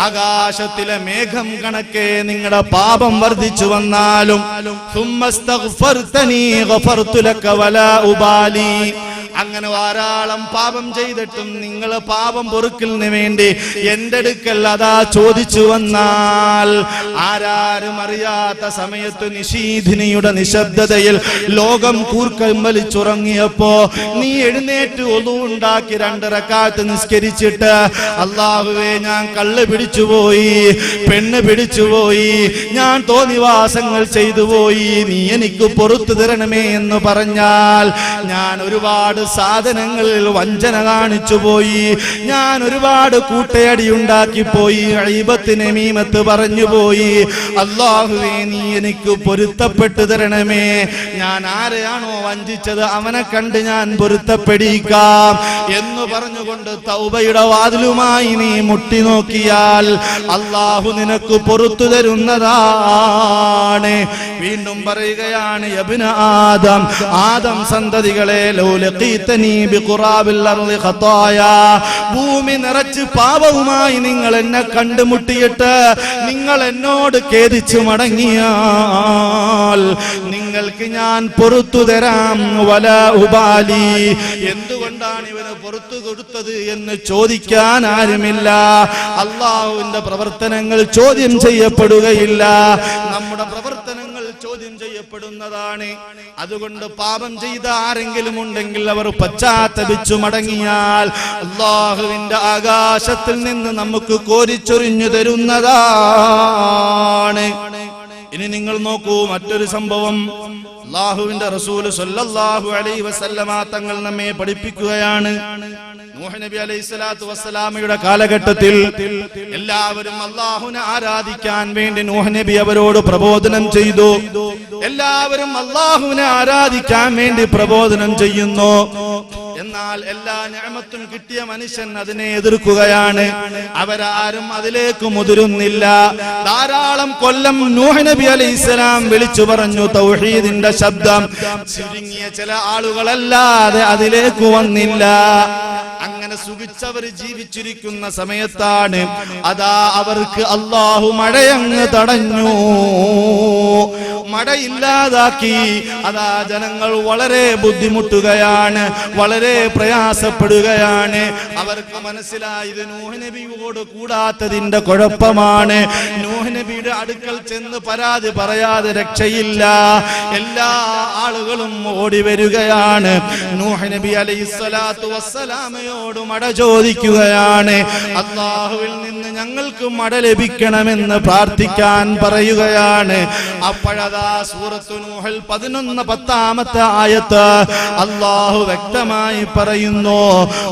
ആകാശത്തിലെ മേഘം കണക്കെ നിങ്ങളുടെ പാപം വർദ്ധിച്ചു വന്നാലും, സുമ്മസ്തഗ്ഫർതനി ഗഫർതു ലക വലാ ഉബാലി, അങ്ങനെ ധാരാളം പാപം ചെയ്തിട്ടും നിങ്ങൾ പാപം പൊറുക്കലിന് വേണ്ടി എന്റെ അടുക്കൽ അതാ ചോദിച്ചു വന്നാൽ, ആരാരും അറിയാത്ത സമയത്ത് നിശീധിനിയുടെ നിശബ്ദതയിൽ ലോകം കൂർക്കം വലിച്ചുറങ്ങിയപ്പോ നീ എഴുന്നേറ്റ് ഒളു ഉണ്ടാക്കി 2 റക്അത്ത് നിസ്കരിച്ചിട്ട്, അല്ലാഹുവേ, ഞാൻ കള്ള് പിടിച്ചുപോയി, പെണ്ണ് പിടിച്ചുപോയി, ഞാൻ തോന്നിവാസങ്ങൾ ചെയ്തു പോയി, നീ എനിക്ക് പുറത്തു തരണമേ എന്ന് പറഞ്ഞാൽ, ഞാൻ ഒരുപാട് സാധനങ്ങളിൽ വഞ്ചന കാണിച്ചു പോയി, ഞാൻ ഒരുപാട് കൂട്ടയടി ഉണ്ടാക്കി പോയി, ഗീബത്ത് നമീമത്ത് പറഞ്ഞു പോയി, അല്ലാഹുവേ, നീ എനിക്ക് പൊരുത്തപ്പെട്ടു തരണമേ, ഞാൻ ആരെയാണോ വഞ്ചിച്ചത് അവനെ കണ്ട് ഞാൻ പൊരുത്തപ്പെടിക്കാം എന്ന് പറഞ്ഞുകൊണ്ട് തൗബയുടെ വാതിലുമായി നീ മുട്ടി നോക്കിയാൽ അല്ലാഹു നിനക്ക് പൊറുത്തു തരുന്നതാണ്. വീണ്ടും പറയുകയാണ്, ഇബ്ന ആദം, ആദം സന്തതികളെ, ലൗ ലഖീതനി ബിഖുറാബിൽ അർളി ഖതായാ, ഭൂമി നിറച്ച് പാപവുമായി നിങ്ങൾ എന്നെ കണ്ടുമുട്ടിയിട്ട് നിങ്ങൾ എന്നോട് ഖേദിച്ചു മടങ്ങിയാൽ നിങ്ങൾക്ക് ഞാൻ പുറത്തു തരാം. വലാ ഉബാലി, എന്തുകൊണ്ടാണ് ഇവന് പുറത്തു കൊടുത്തത് എന്ന് ചോദിക്കാൻ ആരുമില്ല. അല്ലാഹുവിന്റെ പ്രവർത്തനങ്ങൾ ചോദ്യം ചെയ്യപ്പെടുകയില്ല, നമ്മുടെ പ്രവർത്തനങ്ങൾ ചോദ്യം ചെയ്യപ്പെടുന്നതാണ്. അതുകൊണ്ട് പാപം ചെയ്ത ആരെങ്കിലും ഉണ്ടെങ്കിൽ അവർ പശ്ചാത്തപിച്ചു മടങ്ങിയാൽ അല്ലാഹുവിന്റെ ആകാശത്തിൽ നിന്ന് നമുക്ക് കോരിച്ചൊരിഞ്ഞു തരുന്നതാണ്. ഇനി നിങ്ങൾ നോക്കൂ, മറ്റൊരു സംഭവം. അല്ലാഹുവിന്റെ റസൂൽ സ്വല്ലല്ലാഹു അലൈഹി വസല്ലമ തങ്ങൾ നമ്മെ പഠിപ്പിക്കുകയാണ്. നൂഹ് നബി അലൈഹിസ്സലാത്തു വസ്സലാമയുടെ കാലഘട്ടത്തിൽ എല്ലാവരും അല്ലാഹുവിനെ ആരാധിക്കാൻ വേണ്ടി നൂഹ് നബി അവരോട് പ്രബോധനം ചെയ്തു. എല്ലാവരും അല്ലാഹുവിനെ ആരാധിക്കാൻ വേണ്ടി പ്രബോധനം ചെയ്യുന്നു. എന്നാൽ എല്ലാ നിഅമത്തും കിട്ടിയ മനുഷ്യൻ അതിനെ എതിർക്കുകയാണ്. അവരാരും അതിലേക്ക് മുതിരുന്നില്ല. ധാരാളം കൊല്ലം നൂഹ് നബി അലൈഹിസ്സലാം വിളിച്ചു പറഞ്ഞു തൗഹീദിന്റെ ശബ്ദം. ചുരുങ്ങിയ ചില ആളുകളല്ലാതെ അതിലേക്ക് വന്നില്ല. അങ്ങനെ സുഖിച്ചവർ ജീവിച്ചിരിക്കുന്ന സമയത്താണ് അതാ അവർക്ക് അല്ലാഹു മഴയങ്ങ് തടഞ്ഞു, മഴയില്ലാതാക്കി. അതാ ജനങ്ങൾ വളരെ ബുദ്ധിമുട്ടുകയാണ്, വളരെ പ്രയാസപ്പെടുകയാണ്. അവർക്ക് മനസ്സിലായി ഇത് നൂഹ് നബിയോട് കൂടാത്തതിന്റെ കുഴപ്പമാണ്. നൂഹ് നബിയുടെ അടുക്കൽ ചെന്ന് പരാതി പറയാതെ രക്ഷയില്ല. എല്ലാ ആളുകളും ഓടി വരികയാണ്. നൂഹ് നബി അലൈഹിസ്സലാത്തു വസ്സലാമയോട് മഴ ചോദിക്കുകയാണ്. അല്ലാഹുവിൽ നിന്ന് ഞങ്ങൾക്ക് മഴ ലഭിക്കണമെന്ന് പ്രാർത്ഥിക്കാൻ പറയുകയാണ്. അപ്പോഴതാ സൂറത്തു നൂഹിൽ 11-10 ആയത്ത് അല്ലാഹു വ്യക്തമായി പറയുന്നു,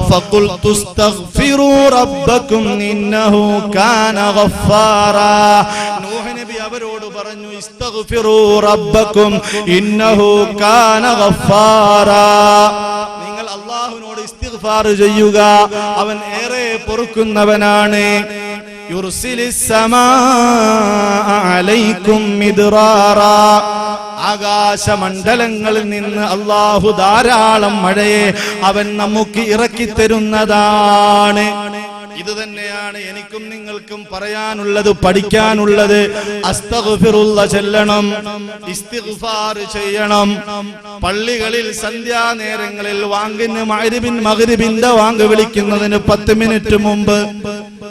ഫഖുൽതു ഇസ്തഗ്ഫിറൂ റബ്ബക്കും ഇന്നഹു കാന ഗഫാറാ. നൂഹ് നബി അവരോട് പറഞ്ഞു, ഇസ്തഗ്ഫിറൂ റബ്ബക്കും ഇന്നഹു കാന ഗഫാറാ. നിങ്ങൾ അല്ലാഹുവിനോട് ഇസ്തിഗ്ഫാർ ചെയ്യുക, അവൻ ഏറെ പൊറുക്കുന്നവനാണ്. യുർസിലിസ് സമാഅ അലൈക്കും മിദ്റാറാ. ആകാശമണ്ഡലങ്ങളിൽ നിന്ന് അല്ലാഹു ധാരാളം മഴയെ അവൻ നമുക്ക് ഇറക്കി തരുന്നതാണ്. ഇത് തന്നെയാണ് എനിക്കും നിങ്ങൾക്കും പറയാനുള്ളത്, പഠിക്കാനുള്ളത്. അസ്തഗ്ഫിറുള്ള ചൊല്ലണം, ഇസ്തിഗ്ഫാർ ചെയ്യണം. പള്ളികളിൽ സന്ധ്യാനേരങ്ങളിൽ വാങ്കിന് മഗ്രിബിന്റെ വാങ്ക് വിളിക്കുന്നതിന് 10 മിനിറ്റ് മുമ്പ്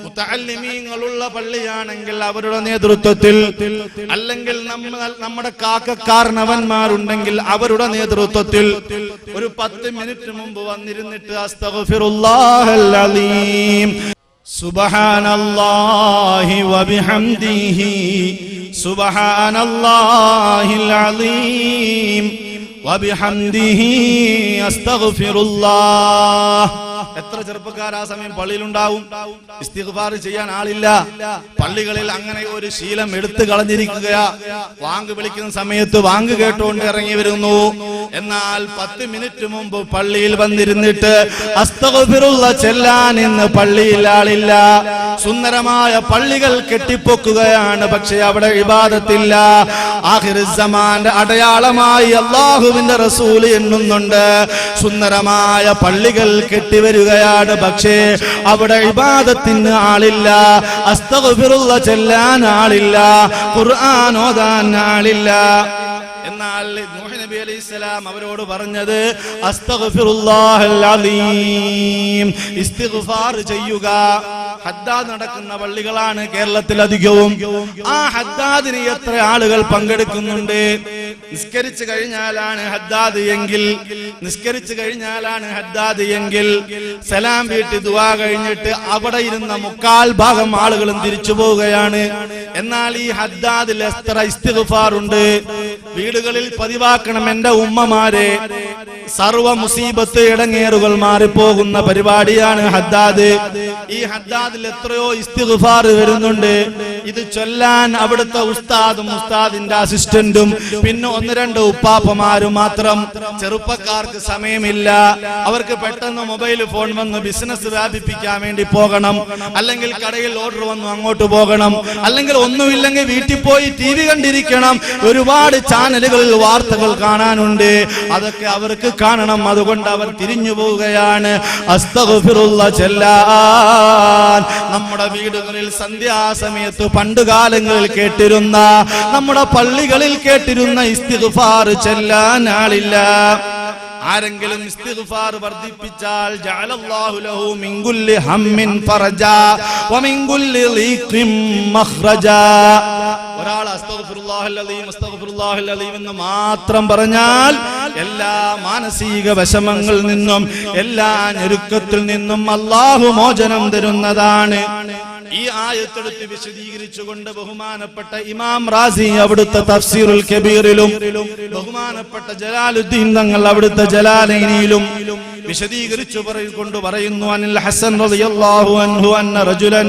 മുതഅല്ലിമീങ്ങളുള്ള പള്ളിയാണെങ്കിൽ അവരുടെ നേതൃത്വത്തിൽ, അല്ലെങ്കിൽ നമ്മുടെ കാരണവന്മാരുണ്ടെങ്കിൽ അവരുടെ നേതൃത്വത്തിൽ ഒരു 10 മിനിറ്റ് മുമ്പ് വന്നിരുന്നിട്ട് അസ്തഗ്ഫിറുല്ലാഹൽ അലീം സുബ്ഹാനല്ലാഹി വബിഹംദിഹി സുബ്ഹാനല്ലാഹിൽ അലീം വബിഹംദിഹി അസ്തഗ്ഫിറുല്ലാഹ്. എത്ര ചെറുപ്പക്കാർ ആ സമയം പള്ളിയിലുണ്ടാവും? ഇസ്തിഗ്ഫാർ ചെയ്യാൻ ആളില്ല. പള്ളികളിൽ അങ്ങനെ ഒരു ശീലം എടുത്തു കളഞ്ഞിരിക്കുകയാ. വാങ്ക് വിളിക്കുന്ന സമയത്ത് വാങ്ക് കേട്ടുകൊണ്ട് ഇറങ്ങി വരുന്നു. എന്നാൽ 10 മിനിറ്റ് മുമ്പ് പള്ളിയിൽ വന്നിരുന്നിട്ട് അസ്തഗ്ഫിറുള്ള ചെല്ലാൻ ഇന്ന് പള്ളിയിൽ ആളില്ല. സുന്ദരമായ പള്ളികൾ കെട്ടിപ്പൊക്കുകയാണ്, പക്ഷെ അവിടെ ഇബാദത്തില്ല. ആഖിറുസ് സമാന്റെ അടയാളമായി അല്ലാഹുവിന്റെ റസൂൽ എണ്ണുന്നുണ്ട്. സുന്ദരമായ പള്ളികൾ കെട്ടിവരികയാണ്, പക്ഷേ അവിടെ ഇബാദത്തിന് ആളില്ല. അസ്തഗ്ഫിറുള്ള ചെല്ലാൻ ആളില്ല, ഖുർആൻ ഓതാൻ ആളില്ല. എന്നാൽ നൂഹ് നബി അലൈഹിസ്സലാം അവരോട് പറഞ്ഞത് അസ്തഗ്ഫിറുല്ലാഹൽ അലീം, ഇസ്തിഗ്ഫാർ ചെയ്യുക. ഹദ്ദാദ് നടക്കുന്ന പള്ളികളാണ് കേരളത്തിൽ അധികവും. ആ ഹദ്ദാദിന് എത്ര ആളുകൾ പങ്കെടുക്കുന്നുണ്ട്? നിസ്കരിച്ചു കഴിഞ്ഞാലാണ് ഹദ്ദാദ് എങ്കിൽ സലാം വീട്ടി ദുആ കഴിഞ്ഞിട്ട് അവിടെ ഇരുന്ന 3/4 ആളുകളും തിരിച്ചു പോവുകയാണ്. എന്നാൽ ഈ ഹദ്ദാദിൽ എത്ര ഇസ്തിഗ്ഫാർ ഉണ്ട്? വീടുകളിൽ പതിവാക്കണം എന്റെ ഉമ്മമാരെ. സർവ മുസീബത്ത് ഇടങ്ങേറുകൾ മാറിപ്പോകുന്ന പരിപാടിയാണ് ഹദ്ദാദ്. ഈ ഹദ്ദാദിൽ എത്രയോ ഇസ്തിഗ്ഫാർ വരുന്നുണ്ട്. ഇത് ചൊല്ലാൻ അവിടുത്തെ ഉസ്താദും ഉസ്താദിന്റെ അസിസ്റ്റന്റും പിന്നെ 1-2 ഉപ്പാപ്പമാരും മാത്രം. ചെറുപ്പക്കാർക്ക് സമയമില്ല. അവർക്ക് പെട്ടെന്ന് മൊബൈൽ ഫോൺ വന്ന് ബിസിനസ് വ്യാപിപ്പിക്കാൻ വേണ്ടി പോകണം, അല്ലെങ്കിൽ കടയിൽ ഓർഡർ വന്നു അങ്ങോട്ട് പോകണം, അല്ലെങ്കിൽ ഒന്നുമില്ലെങ്കിൽ വീട്ടിൽ പോയി TV കണ്ടിരിക്കണം. ഒരുപാട് ചാനലുകളിൽ വാർത്തകൾ കാണാനുണ്ട്, അതൊക്കെ അവർക്ക് കാണണം. അതുകൊണ്ട് അവർ തിരിഞ്ഞു പോവുകയാണ്. അസ്തഗ്ഫിറുള്ള ചെല്ലാൻ നമ്മുടെ വീടുകളിൽ സന്ധ്യാസമയത്ത് പണ്ടുകാലങ്ങളിൽ കേട്ടിരുന്ന, നമ്മുടെ പള്ളികളിൽ കേട്ടിരുന്ന ഇസ്തിഗ്ഫാർ ചെല്ലാൻ ആളില്ല. ആരെങ്കിലും ഇസ്തിഗ്ഫാർ വർദ്ധിപ്പിച്ചാൽ ജഅലല്ലാഹു ലഹു മിൻ കുല്ലി ഹമ്മിൻ ഫറജാ വമിൻ കുല്ലി ലീഖിൻ മഖ്റജാ. ഒരാൾ അസ്തഗ്ഫിറുല്ലാഹൽ അലീം എന്ന് മാത്രം പറഞ്ഞാൽ എല്ലാ മാനസിക വിഷമങ്ങളിൽ നിന്നും എല്ലാ ഞെരുക്കത്തിൽ നിന്നും അല്ലാഹു മോചനം തരുന്നതാണ്. ഈ ആയത്തെടുത്ത് വിശദീകരിച്ചുകൊണ്ട് ബഹുമാനപ്പെട്ട ഇമാം റാസി അവിടുത്തെ തഫ്സീറുൽ കബീറിലും ബഹുമാനപ്പെട്ട ജലാലുദ്ദീൻ തങ്ങൾ അവിടുത്തെ ജലാലൈനിയിലും വിശദീകരിച്ചു പറയുന്നു അനിൽ ഹസൻ റളിയല്ലാഹു അൻഹു അന്ന റജുലൻ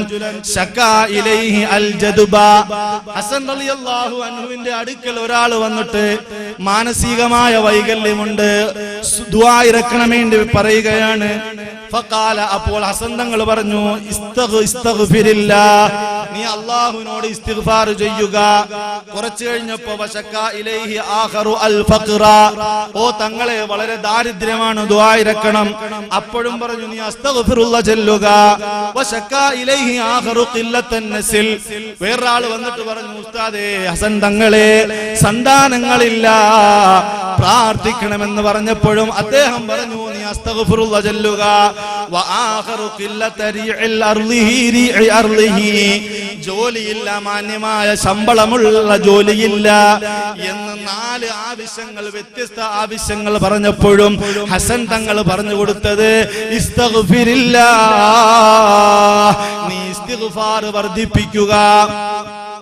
ശകാ ഇലൈഹി അൽ ജദ്ബ. ഹസൻ റളിയല്ലാഹു അൻഹുവിന്റെ അടുക്കൽ ഒരാൾ വന്നിട്ട് മാനസികമായ വൈകല്യമുണ്ട്, ദുആ ഇറക്കണം വേണ്ടി പറയുകയാണ്. ഫഖാല, അപ്പോൾ ഹസൻ തങ്ങൾ പറഞ്ഞു, ഇസ്തഗ്ഫിരില്ലാഹ്, നീ അല്ലാഹുവിനോട് ഇസ്തിഗ്ഫാർ ചെയ്യുക. കുറച്ചു കഴിഞ്ഞപ്പോ വശക്കാ ഇലൈഹി ആഖറു അൽ ഫഖറ, ഓ തങ്ങളെ വളരെ ദാരിദ്ര്യമാണ്, ദുആ ഇറക്കണം. അപ്പോഴും പറഞ്ഞു, നീ അസ്തഗ്ഫിറുല്ലാഹ് ചൊല്ലുക. വശക്കാ ഇലൈഹി ആഖറു ഖില്ലത്തൻ നസ്ൽ, വേറൊരാൾ വന്നിട്ട് പറഞ്ഞു, ഉസ്താദേ ഹസൻ തങ്ങളെ സന്താനങ്ങളില്ല, പ്രാർത്ഥിക്കണമെന്ന് പറഞ്ഞപ്പോഴും അദ്ദേഹം പറഞ്ഞു, നീ അസ്തഗ്ഫിറുല്ലാഹ് ചൊല്ലുക. വആഖറു ഖില്ലതരിഇൽ അർളിഹി, ജോലിയില്ല, മാന്യമായ ശമ്പളമുള്ള ജോലിയില്ല എന്ന് 4 ആവശ്യങ്ങൾ, വ്യത്യസ്ത ആവശ്യങ്ങൾ പറഞ്ഞപ്പോഴും ഹസൻ തങ്ങൾ പറഞ്ഞു കൊടുത്തത് ഇസ്തഗ്ഫിരില്ലാഹ്, നീ ഇസ്തിഗ്ഫാർ വർദ്ധിപ്പിക്കുക.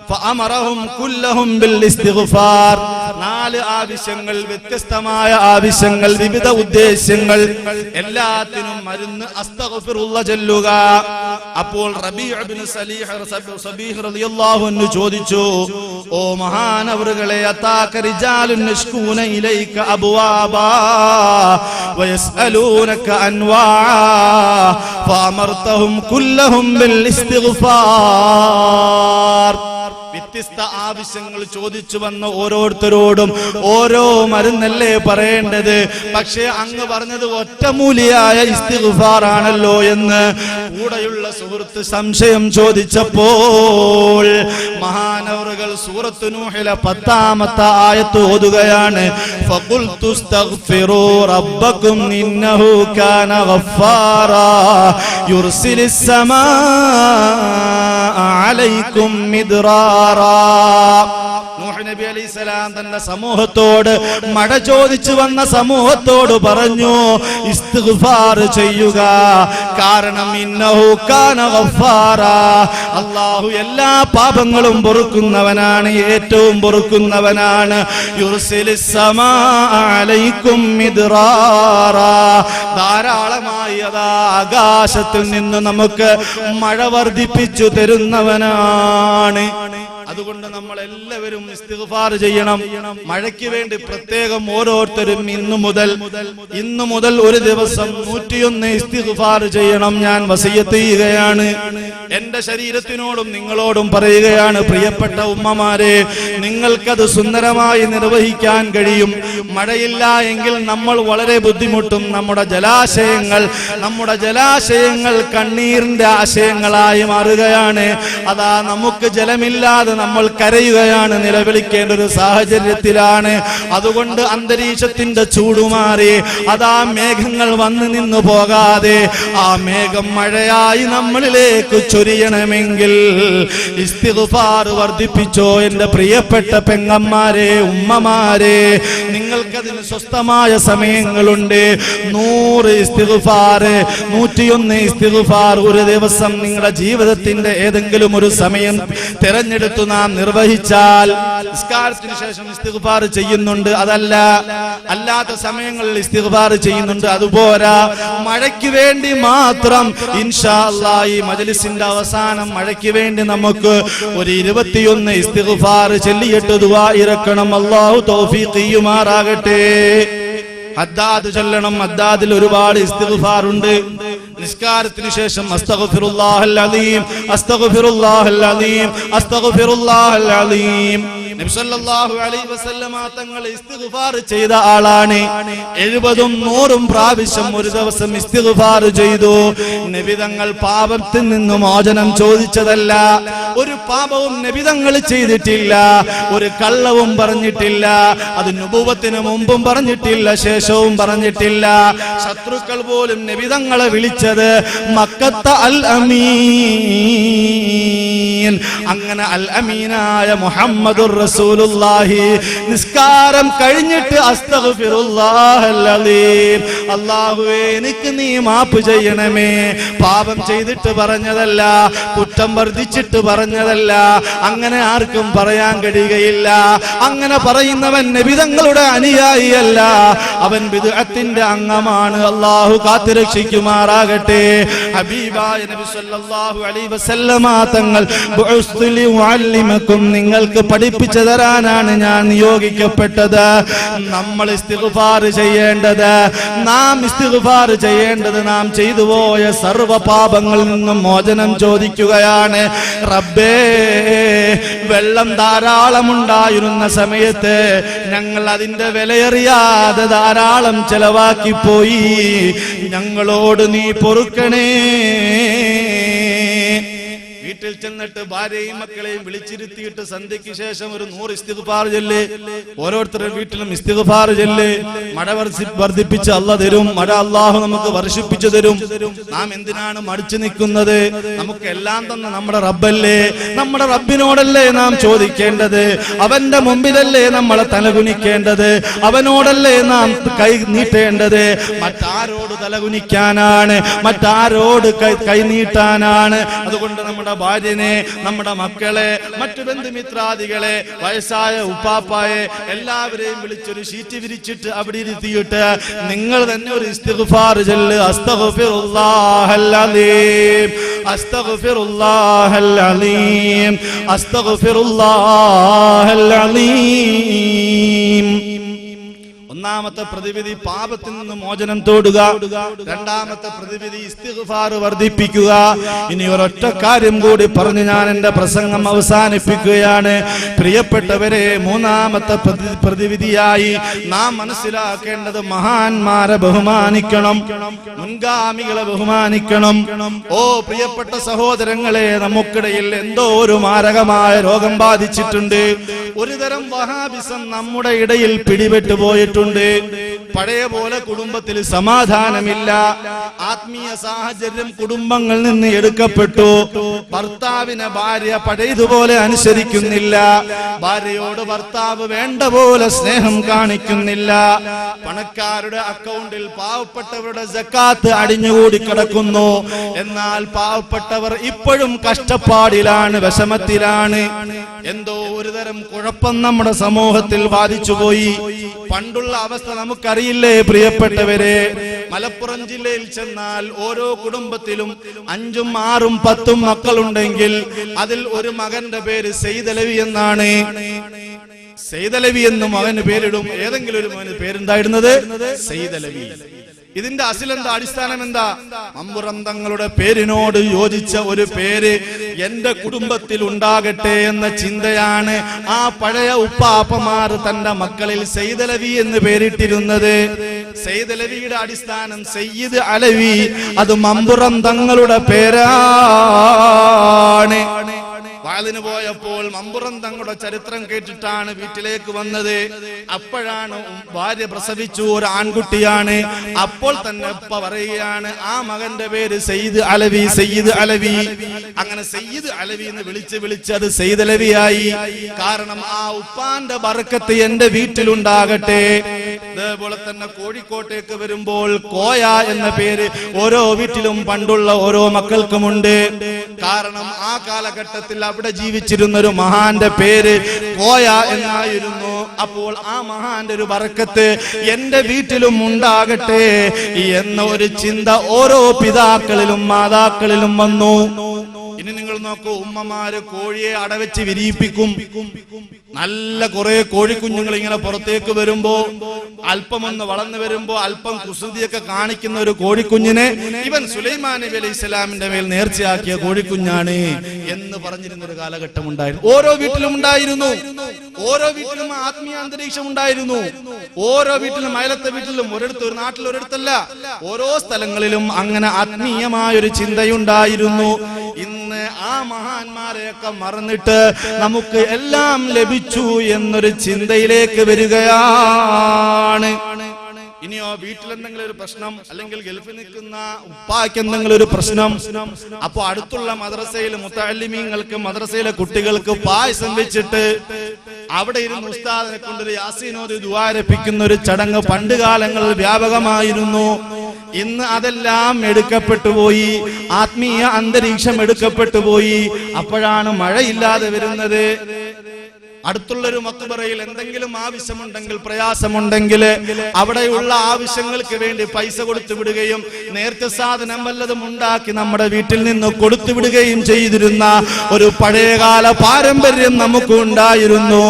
ഫഅമറഹും കുല്ലഹും ബിൽ ഇസ്തിഗ്ഫാർ, 4 ആവശ്യങ്ങൾ, വ്യത്യസ്തമായ ആവശ്യങ്ങൾ, വിവിധ ഉദ്ദേശ്യങ്ങൾ, എല്ലാത്തിനും മരുന്ന് അസ്തഗ്ഫിറുല്ലാഹ് ചൊല്ലുക. അപ്പോൾ റബീഉ ഇബ്നു സബീഹ് റളിയല്ലാഹു അൻഹു ചോദിച്ചു, ഓ മഹാനവറുകളെ, അതാക റിജാലുൻ യശ്കൂന ഇലൈക അബ്വാബാ വയസ്അലൂനക അൻവാ ഫഅമർതഹും കുല്ലഹും ബിൽ ഇസ്തിഗ്ഫാർ. വ്യത്യസ്ത ആവശ്യങ്ങൾ ചോദിച്ചു വന്ന ഓരോരുത്തരോടും ഓരോ മരുന്നല്ലേ പറയേണ്ടത്, പക്ഷേ അങ്ങ് പറഞ്ഞത് ഒറ്റമൂലിയായ ഇസ്തിഗ്ഫാർ ആണല്ലോ എന്ന് കൂടെയുള്ള സുഹൃത്ത് സംശയം ചോദിച്ചപ്പോൾ മഹാനവറുകൾ സൂറത്ത് നൂഹിലെ 10-ാമത്തെ ആയത്ത് ഓതുകയാണ്. ഫഖുൽതു ഇസ്തഗ്ഫിറൂ റബ്ബക്കും ഇന്നഹു കാന ഗഫാറാ യുർസിലിസ് സമാഅ അലൈക്കും മിദ്റാറാ. നൂഹ് നബി അലൈഹിസ്സലാം തന്റെ സമൂഹത്തോട്, മഴ ചോദിച്ചു വന്ന സമൂഹത്തോട് പറഞ്ഞു, ഇസ്തിഗ്ഫാർ ചെയ്യുക, കാരണം ഇന്നഹു കാന ഗഫാറാ, അല്ലാഹു എല്ലാ പാപങ്ങളും പൊറുക്കുന്നവനാണ്, ഏറ്റവും പൊറുക്കുന്നവനാണ്. യുർസിലിസ് സമാഅ അലൈക്കും മിദ്റാറാ, ധാരാളമായി അതാ ആകാശത്തിൽ നിന്ന് നമുക്ക് മഴ വർദ്ധിപ്പിച്ചു തരുന്നവനാണ്. അതുകൊണ്ട് നമ്മൾ എല്ലാവരും ഇസ്തിഗ്ഫാർ ചെയ്യണം. മഴയ്ക്ക് വേണ്ടി പ്രത്യേകം ഓരോരുത്തരും ഇന്നു മുതൽ ഒരു ദിവസം 101 ഇസ്തിഗ്ഫാർ ചെയ്യണം. ഞാൻ വസിയത്ത് ചെയ്യുകയാണ്. എന്റെ ശരീരത്തിനോടും നിങ്ങളോടും പറയുകയാണ്, പ്രിയപ്പെട്ട ഉമ്മമാരെ, നിങ്ങൾക്കത് സുന്ദരമായി നിർവഹിക്കാൻ കഴിയും. മഴയില്ല എങ്കിൽ നമ്മൾ വളരെ ബുദ്ധിമുട്ടും. നമ്മുടെ ജലാശയങ്ങൾ കണ്ണീരിന്റെ ആശയങ്ങളായി മാറുകയാണ്. അതാ നമുക്ക് ജലമില്ലാതെ നമ്മൾ കരയുകയാണ്, നിലവിളിക്കേണ്ട ഒരു സാഹചര്യത്തിലാണ്. അതുകൊണ്ട് അന്തരീക്ഷത്തിന്റെ ചൂടുമാറി അതാ മേഘങ്ങൾ വന്നു നിന്നു പോകാതെ ആ മേഘം മഴയായി നമ്മളിലേക്ക് ചൊരിയണമെങ്കിൽ ഇസ്തിഗ്ഫാർ വർദ്ധിപ്പിച്ചോ. എന്റെ പ്രിയപ്പെട്ട പെങ്ങന്മാരെ, ഉമ്മമാരെ, നിങ്ങൾക്കതിന് സ്വസ്ഥമായ സമയങ്ങളുണ്ട്. 100 ഇസ്തിഗ്ഫാർ, 101 ഇസ്തിഗ്ഫാർ ഒരു ദിവസം നിങ്ങളുടെ ജീവിതത്തിന്റെ ഏതെങ്കിലും ഒരു സമയം തിരഞ്ഞെടുത്തു നാം നിർവഹിച്ചാൽ, നിസ്കാരത്തിന് ശേഷം ഇസ്തിഗ്ഫാർ ചെയ്യുന്നുണ്ട്, അല്ലാത്ത സമയങ്ങളിൽ ഇസ്തിഗ്ഫാർ ചെയ്യുന്നുണ്ട്, അതുപോരാ. മഴയ്ക്ക് വേണ്ടി മാത്രം ഇൻഷാ അല്ലാഹ് ഈ മജ്ലിസിന്റെ അവസാനം മഴയ്ക്ക് വേണ്ടി നമുക്ക് ഒരു 21 ഇസ്തിഗ്ഫാർ ചൊല്ലിയിട്ട് ദുആ ഇറക്കണം. അല്ലാഹു തൗഫീഖ് ചെയ്യുമാറാകട്ടെ. ഹദ്ദാദ് ചൊല്ലണം. ഹദ്ദാദിൽ ഒരുപാട് ഇസ്തിഗ്ഫാർ ഉണ്ട്. നിസ്കാരത്തിന് ശേഷം അസ്തഗ്ഫിറുല്ലാഹൽ അലീം, അസ്തഗ്ഫിറുല്ലാഹൽ അലീം, അസ്തഗ്ഫിറുല്ലാഹൽ അലീം. നബി സല്ലല്ലാഹു അലൈഹി വസല്ലമ തങ്ങൾ ഇസ്തിഗ്ഫാർ ചെയ്ത ആളാണ്. 70ഉം 100ഉം പ്രാവശ്യം ഒരു ദിവസം ഇസ്തിഗ്ഫാർ ചെയ്തു. നബി തങ്ങൾ പാപത്തിൽ നിന്ന് മോചനം ചോദിച്ചതല്ല. ഒരു പാപവും നബി തങ്ങൾ ചെയ്തിട്ടില്ല. ഒരു കള്ളവും പറഞ്ഞിട്ടില്ല. അത് നുബുവത്തിന് മുമ്പും പറഞ്ഞിട്ടില്ല, ശേഷവും പറഞ്ഞിട്ടില്ല. ശത്രുക്കൾ പോലും നബി തങ്ങളെ വിളിച്ചത് മക്കത്ത അൽ അമീൻ. അങ്ങനെ അൽ അമീനായ മുഹമ്മദുർ റസൂലുള്ളാഹി. നിസ്കാരം കഴിഞ്ഞിട്ട് അസ്തഗ്ഫിറുല്ലാഹൽ അലീം, അല്ലാഹുവേ എനിക്ക് നീ മാപ്പ് ചെയ്യണമേ. പാപം ചെയ്തിട്ട് പറഞ്ഞതല്ല, കുറ്റം വർദ്ധിച്ചിട്ട് പറഞ്ഞതല്ല. അങ്ങനെ ആർക്കും പറയാൻ കഴിയുകയില്ല. അങ്ങനെ പറയുന്നവൻ നബി തങ്ങളുടെ അനുയായിയല്ല, അവൻ ബിദ്അത്തിന്റെ അംഗമാണ്. അല്ലാഹു കാത്തുരക്ഷിക്കുമാറാകട്ടെ. ഹബീബായ നബി സല്ലല്ലാഹു അലൈഹി വസല്ലമ തങ്ങൾ ബുഅസ്തു ലിഉഅല്ലിമകും, നിങ്ങൾക്ക് പഠിപ്പിച്ചു തരാനാണ് ഞാൻ നിയോഗിക്കപ്പെട്ടത്. നമ്മൾ ഇസ്തിഗ്ഫാർ ചെയ്യേണ്ടത്, നാം ഇസ്തിഗ്ഫാർ ചെയ്യേണ്ടത് നാം ചെയ്തു പോയ സർവ്വ പാപങ്ങളിൽ നിന്നും മോചനം ചോദിക്കുകയാണ്. റബ്ബേ, വെള്ളം ധാരാളം ഉണ്ടായിരുന്ന സമയത്ത് ഞങ്ങൾ അതിന്റെ വിലയറിയാതെ ധാരാളം ചെലവാക്കിപ്പോയി, ഞങ്ങളോട് നീ പൊറുക്കണേ. വീട്ടിൽ ചെന്നിട്ട് ഭാര്യയും മക്കളെയും വിളിച്ചിരുത്തിയിട്ട് സന്ധ്യയ്ക്ക് ശേഷം ഒരു 100 ഇസ്തിഗ്ഫാർ ചൊല്ല്. ഓരോരുത്തരുടെ വീട്ടിലും ഇസ്തിഗ്ഫാർ ചൊല്ല്. മഴ വർദ്ധിപ്പിച്ച് അല്ലാഹ് തരും, മഴ അല്ലാഹു നമുക്ക് വർഷിപ്പിച്ചു തരും. നാം എന്തിനാണ് മടിച്ചു നിൽക്കുന്നത്? നമുക്ക് എല്ലാം തന്ന നമ്മുടെ റബ്ബല്ലേ, നമ്മുടെ റബ്ബിനോടല്ലേ നാം ചോദിക്കേണ്ടത്, അവന്റെ മുമ്പിലല്ലേ നമ്മളെ തലകുനിക്കേണ്ടത്, അവനോടല്ലേ നാം കൈ നീട്ടേണ്ടത്. മറ്റാരോട് തലകുനിക്കാനാണ്, മറ്റാരോട് കൈ നീട്ടാനാണ്? അതുകൊണ്ട് നമ്മുടെ ഭാര്യനെ, നമ്മുടെ മക്കളെ, മറ്റു ബന്ധുമിത്രാദികളെ, വയസ്സായ ഉപ്പാപ്പായെ എല്ലാവരെയും വിളിച്ചൊരു ഷീറ്റ് വിരിച്ചിട്ട് അവിടെ ഇരുത്തിയിട്ട് നിങ്ങൾ തന്നെ ഒരു ഇസ്തിഗ്ഫാർ ചൊല്ല്. അസ്തഗ്ഫിറുല്ലാഹൽ അലീം, അസ്തഗ്ഫിറുല്ലാഹൽ അലീം, അസ്തഗ്ഫിറുല്ലാഹൽ അലീം. ഒന്നാമത്തെ പ്രതിവിധി പാപത്തിൽ നിന്ന് മോചനം തേടുക. രണ്ടാമത്തെ പ്രതിവിധി ഇസ്തിഗ്ഫാർ വർദ്ധിപ്പിക്കുക. ഇനി ഒരൊറ്റ കാര്യം കൂടി പറഞ്ഞ് ഞാൻ എന്റെ പ്രസംഗം അവസാനിപ്പിക്കുകയാണ്. പ്രിയപ്പെട്ടവരെ, മൂന്നാമത്തെ പ്രതിവിധിയായി നാം മനസ്സിലാക്കേണ്ടത് മഹാന്മാരെ ബഹുമാനിക്കണം, മുൻഗാമികളെ ബഹുമാനിക്കണം. ഓ പ്രിയപ്പെട്ട സഹോദരങ്ങളെ, നമുക്കിടയിൽ എന്തോ ഒരു മാരകമായ രോഗം ബാധിച്ചിട്ടുണ്ട്. ഒരുതരം വഹാബിസം നമ്മുടെ ഇടയിൽ പിടിപെട്ടു പോയിട്ടുണ്ട്. പഴയ പോലെ കുടുംബത്തിൽ സമാധാനമില്ല. ആത്മീയ സാഹചര്യം കുടുംബങ്ങളിൽ നിന്ന് എടുക്കപ്പെട്ടു. ഭർത്താവിനെ ഭാര്യ പഴയതുപോലെ അനുസരിക്കുന്നില്ല. ഭാര്യയോട് ഭർത്താവ് വേണ്ട പോലെ സ്നേഹം കാണിക്കുന്നില്ല. പണക്കാരുടെ അക്കൗണ്ടിൽ പാവപ്പെട്ടവരുടെ സക്കാത്ത് അടിഞ്ഞുകൂടി കിടക്കുന്നു. എന്നാൽ പാവപ്പെട്ടവർ ഇപ്പോഴും കഷ്ടപ്പാടിലാണ്, വിഷമത്തിലാണ്. എന്തോ ഒരുതരം കുഴപ്പം നമ്മുടെ സമൂഹത്തിൽ ബാധിച്ചുപോയി. പണ്ടുള്ള അവസ്ഥ നമുക്കറിയില്ലേ പ്രിയപ്പെട്ടവരെ? മലപ്പുറം ജില്ലയിൽ ചെന്നാൽ ഓരോ കുടുംബത്തിലും 5ഉം 6ഉം 10ഉം മക്കളുണ്ടെങ്കിൽ അതിൽ ഒരു മകന്റെ പേര് സെയ്ദലവി എന്നാണ്. സെയ്ദലവി എന്ന് മകന് പേരിടും. ഏതെങ്കിലും ഒരു മകന് പേരുണ്ടായിരുന്നത് സെയ്ദലവി. ഇതിന്റെ അസിലെന്താ, അടിസ്ഥാനം എന്താ? മമ്പുറം തങ്ങളുടെ പേരിനോട് യോജിച്ച ഒരു പേര് എന്റെ കുടുംബത്തിൽ ഉണ്ടാകട്ടെ എന്ന ചിന്തയാണ് ആ പഴയ ഉപ്പാപ്പമാർ തന്റെ മക്കളിൽ സെയ്ദലവി എന്ന് പേരിട്ടിരുന്നത്. സെയ്ദലവിയുടെ അടിസ്ഥാനം സയ്യിദ് അലവി, അത് മമ്പുറം തങ്ങളുടെ പേരാണ്. വാളിന് പോയപ്പോൾ മമ്പുറം തങ്ങളുടെ ചരിത്രം കേട്ടിട്ടാണ് വീട്ടിലേക്ക് വന്നത്. അപ്പോഴാണ് ഭാര്യ പ്രസവിച്ചു, ഒരു ആൺകുട്ടിയാണ്. അപ്പോൾ തന്നെ ഉപ്പ പറയുകയാണ് ആ മകന്റെ പേര് സയ്യിദ് അലവി, സയ്യിദ് അലവി. അങ്ങനെ സയ്യിദ് അലവി എന്ന് വിളിച്ച് അത് സെയ്ദ് അലവിയായി. കാരണം ആ ഉപ്പാന്റെ ബർക്കത്ത് എന്റെ വീട്ടിലുണ്ടാകട്ടെ. അതേപോലെ തന്നെ കോഴിക്കോട്ടേക്ക് വരുമ്പോൾ കോയ എന്ന പേര് ഓരോ വീട്ടിലും പണ്ടുള്ള ഓരോ മക്കൾക്കുമുണ്ട്. കാരണം ആ കാലഘട്ടത്തിൽ അവിടെ ജീവിച്ചിരുന്ന ഒരു മഹാന്റെ പേര് കോയ എന്നായിരുന്നു. അപ്പോൾ ആ മഹാന്റെ ഒരു ബർക്കത്ത് എന്റെ വീട്ടിലും ഉണ്ടാകട്ടെ എന്ന ഒരു ചിന്ത ഓരോ പിതാക്കളിലും മാതാക്കളിലും വന്നു. ഇനി നിങ്ങൾ നോക്കൂ, ഉമ്മമാര് കോഴിയെ അടവെച്ച് വിരിയിപ്പിക്കും. നല്ല കുറെ കോഴിക്കുഞ്ഞുങ്ങൾ ഇങ്ങനെ പുറത്തേക്ക് വരുമ്പോ, അല്പമൊന്ന് വളർന്നു വരുമ്പോ അല്പം കുസൃതിയൊക്കെ കാണിക്കുന്ന ഒരു കോഴിക്കുഞ്ഞിനെ ഇവൻ സുലൈമാൻ നബി അലൈഹി സ്വലാമിന്റെ മേൽ നേർച്ചയാക്കിയ കോഴിക്കുഞ്ഞാണ് എന്ന് പറഞ്ഞിരുന്ന ഒരു കാലഘട്ടം ഉണ്ടായിരുന്നു. ഓരോ വീട്ടിലും ഉണ്ടായിരുന്നു. ഓരോ വീട്ടിലും ആത്മീയ അന്തരീക്ഷം ഉണ്ടായിരുന്നു. ഓരോ വീട്ടിലും, അയലത്തെ വീട്ടിലും, ഒരിടത്ത്, ഒരു നാട്ടിൽ ഒരിടത്തല്ല, ഓരോ സ്ഥലങ്ങളിലും അങ്ങനെ ആത്മീയമായൊരു ചിന്തയുണ്ടായിരുന്നു. ഇന്ന് ആ മഹാന്മാരെയൊക്കെ മറന്നിട്ട് നമുക്ക് എല്ലാം ലഭിച്ചു എന്നൊരു ചിന്തയിലേക്ക് വരികയാണ്. ഇനിയോ വീട്ടിൽ എന്തെങ്കിലും ഒരു പ്രശ്നം, അല്ലെങ്കിൽ ഗൾഫിൽ നിൽക്കുന്ന ഉപ്പാക്ക് എന്തെങ്കിലും ഒരു പ്രശ്നം, അപ്പൊ അടുത്തുള്ള മദ്രസയിലെ മുത്തഅല്ലിമീങ്ങൾക്ക്, മദ്രസയിലെ കുട്ടികൾക്ക് പായസം വെച്ചിട്ട് അവിടെ ഇരുന്ന് ഉസ്താദിനെ കൊണ്ടൊരു യാസീനോദി ദുആരപ്പിക്കുന്ന ഒരു ചടങ്ങ് പണ്ട് കാലങ്ങളിൽ വ്യാപകമായിരുന്നു. ഇന്ന് അതെല്ലാം എടുക്കപ്പെട്ടു പോയി, ആത്മീയ അന്തരീക്ഷം എടുക്കപ്പെട്ടു പോയി. അപ്പോഴാണ് മഴയില്ലാതെ വരുന്നത്. അടുത്തുള്ളൊരു മക്ബറയിൽ എന്തെങ്കിലും ആവശ്യമുണ്ടെങ്കിൽ, പ്രയാസമുണ്ടെങ്കിൽ അവിടെയുള്ള ആവശ്യങ്ങൾക്ക് വേണ്ടി പൈസ കൊടുത്തു വിടുകയും നേർച്ച സാധനം വല്ലതും ഉണ്ടാക്കി നമ്മുടെ വീട്ടിൽ നിന്ന് കൊടുത്തു വിടുകയും ചെയ്തിരുന്ന ഒരു പഴയകാല പാരമ്പര്യം നമുക്ക് ഉണ്ടായിരുന്നു.